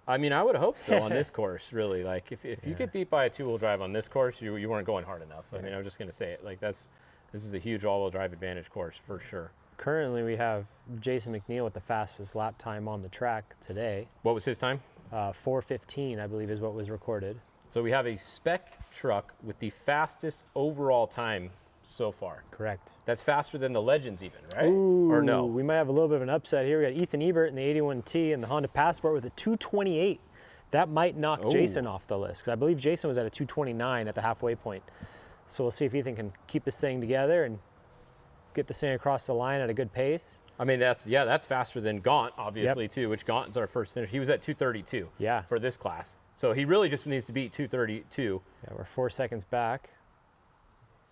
I mean, I would hope so on this course, really. Like, if you get beat by a two-wheel drive on this course, you weren't going hard enough. I mean, I'm just going to say it. Like, this is a huge all-wheel drive advantage course for sure. Currently, we have Jason McNeil with the fastest lap time on the track today. What was his time? 4:15, I believe, is what was recorded. So we have a Spec truck with the fastest overall time so far. Correct. That's faster than the Legends even, right? Ooh, or no? We might have a little bit of an upset here. We got Ethan Ebert in the 81T and the Honda Passport with a 228. That might knock Jason off the list, because I believe Jason was at a 229 at the halfway point. So we'll see if Ethan can keep this thing together and get this thing across the line at a good pace. I mean, that's faster than Gaunt, obviously, too, which Gaunt's our first finish. He was at 232 for this class. So he really just needs to beat 232. Yeah, we're 4 seconds back.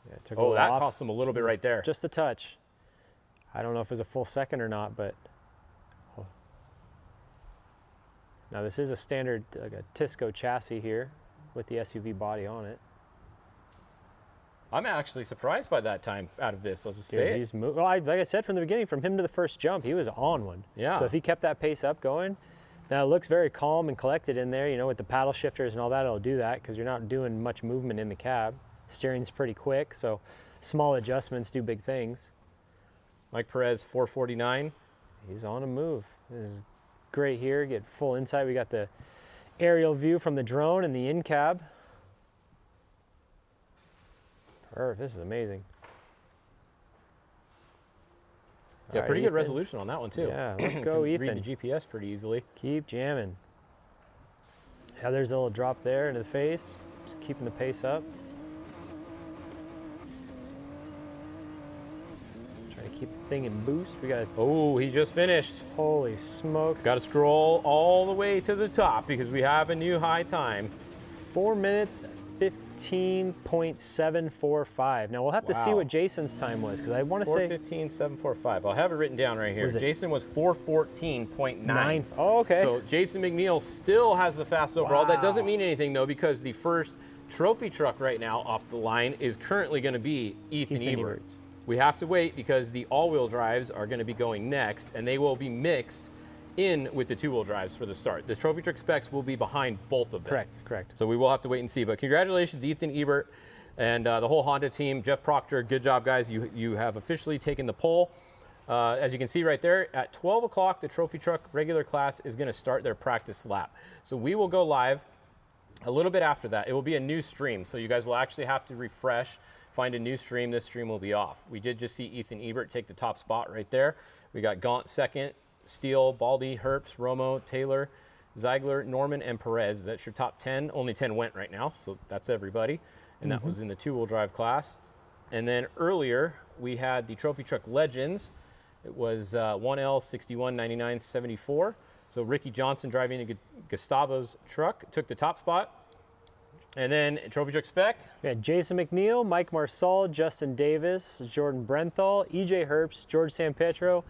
Yeah, it took that cost him a little bit right there. Just a touch. I don't know if it was a full second or not, but... Now this is a standard, like a Tisco chassis here with the SUV body on it. I'm actually surprised by that time out of this. I'll just say it. Well, like I said from the beginning, from him to the first jump, he was on one. Yeah. So if he kept that pace up going, now it looks very calm and collected in there. You know, with the paddle shifters and all that, it'll do that because you're not doing much movement in the cab. Steering's pretty quick, so small adjustments do big things. Mike Perez, 449. He's on a move. This is great here. Get full insight. We got the aerial view from the drone and the in-cab. Perfect. This is amazing. Yeah, All pretty right, good Ethan. resolution on that one, too. Yeah, let's go, Ethan. Read the GPS pretty easily. Keep jamming. Yeah, there's a little drop there into the face. Just keeping the pace up. Trying to keep the thing in boost. We got. Oh, he just finished. Holy smokes. Got to scroll all the way to the top because we have a new high time. 4 minutes 15.745. Now we'll have to see what Jason's time was because I want to say 4:15.745. I'll have it written down right here. Jason was 4:14.9. Oh, okay. So Jason McNeil still has the fastest overall. That doesn't mean anything though because the first trophy truck right now off the line is currently going to be Ethan Ebert. We have to wait because the all-wheel drives are going to be going next and they will be mixed in with the two-wheel drives for the start. The trophy truck specs will be behind both of them. Correct. So we will have to wait and see. But congratulations, Ethan Ebert and the whole Honda team. Jeff Proctor, good job, guys. You have officially taken the pole. As you can see right there, at 12 o'clock, the trophy truck regular class is going to start their practice lap. So we will go live a little bit after that. It will be a new stream. So you guys will actually have to refresh, find a new stream. This stream will be off. We did just see Ethan Ebert take the top spot right there. We got Gaunt second. Steele, Baldy, Herbst, Romo, Taylor, Ziegler, Norman, and Perez. That's your top 10. Only 10 went right now, so that's everybody. And that was in the two-wheel drive class. And then earlier, we had the Trophy Truck Legends. It was 1L 61 99 74. So Ricky Johnson driving a Gustavo's truck took the top spot. And then Trophy Truck Spec. We had Jason McNeil, Mike Marsal, Justin Davis, Jordan Brenthal, EJ Herbst, George Sanpetro,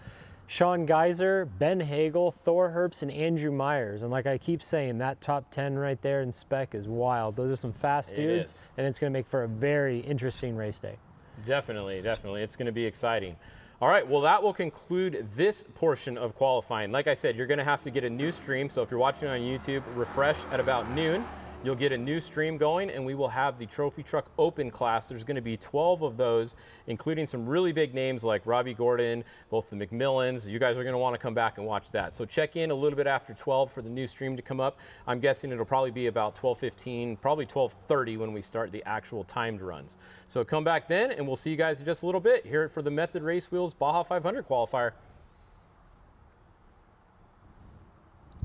Sean Geiser, Ben Hagel, Thor Herbst, and Andrew Myers. And like I keep saying, that top 10 right there in Spec is wild. Those are some fast dudes, and it's going to make for a very interesting race day. Definitely. It's going to be exciting. All right, well, that will conclude this portion of qualifying. Like I said, you're going to have to get a new stream. So if you're watching on YouTube, refresh at about noon. You'll get a new stream going, and we will have the Trophy Truck Open class. There's going to be 12 of those, including some really big names like Robbie Gordon, both the McMillans. You guys are going to want to come back and watch that. So check in a little bit after 12 for the new stream to come up. I'm guessing it'll probably be about 12:15, probably 12:30 when we start the actual timed runs. So come back then, and we'll see you guys in just a little bit here for the Method Race Wheels Baja 500 qualifier.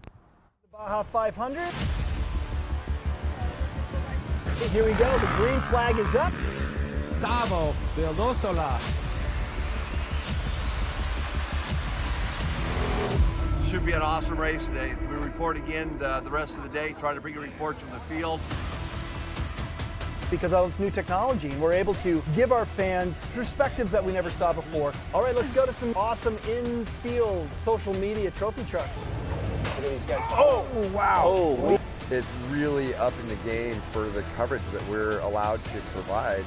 The Baja 500. Here we go, the green flag is up. Tavo Beldosola. Should be an awesome race today. We report again the rest of the day, try to bring you reports from the field. Because of this new technology, and we're able to give our fans perspectives that we never saw before. All right, let's go to some awesome in-field social media trophy trucks. Look at these guys. Oh, wow. Oh, it's really up in the game for the coverage that we're allowed to provide.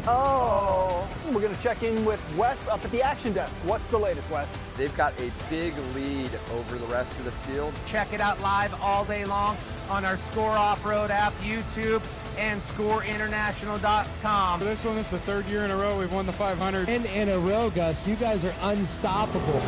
Oh, we're going to check in with Wes up at the action desk. What's the latest, Wes? They've got a big lead over the rest of the fields. Check it out live all day long on our SCORE Off-Road app, YouTube, and ScoreInternational.com. This one is the third year in a row we've won the 500. And in a row, Gus. You guys are unstoppable.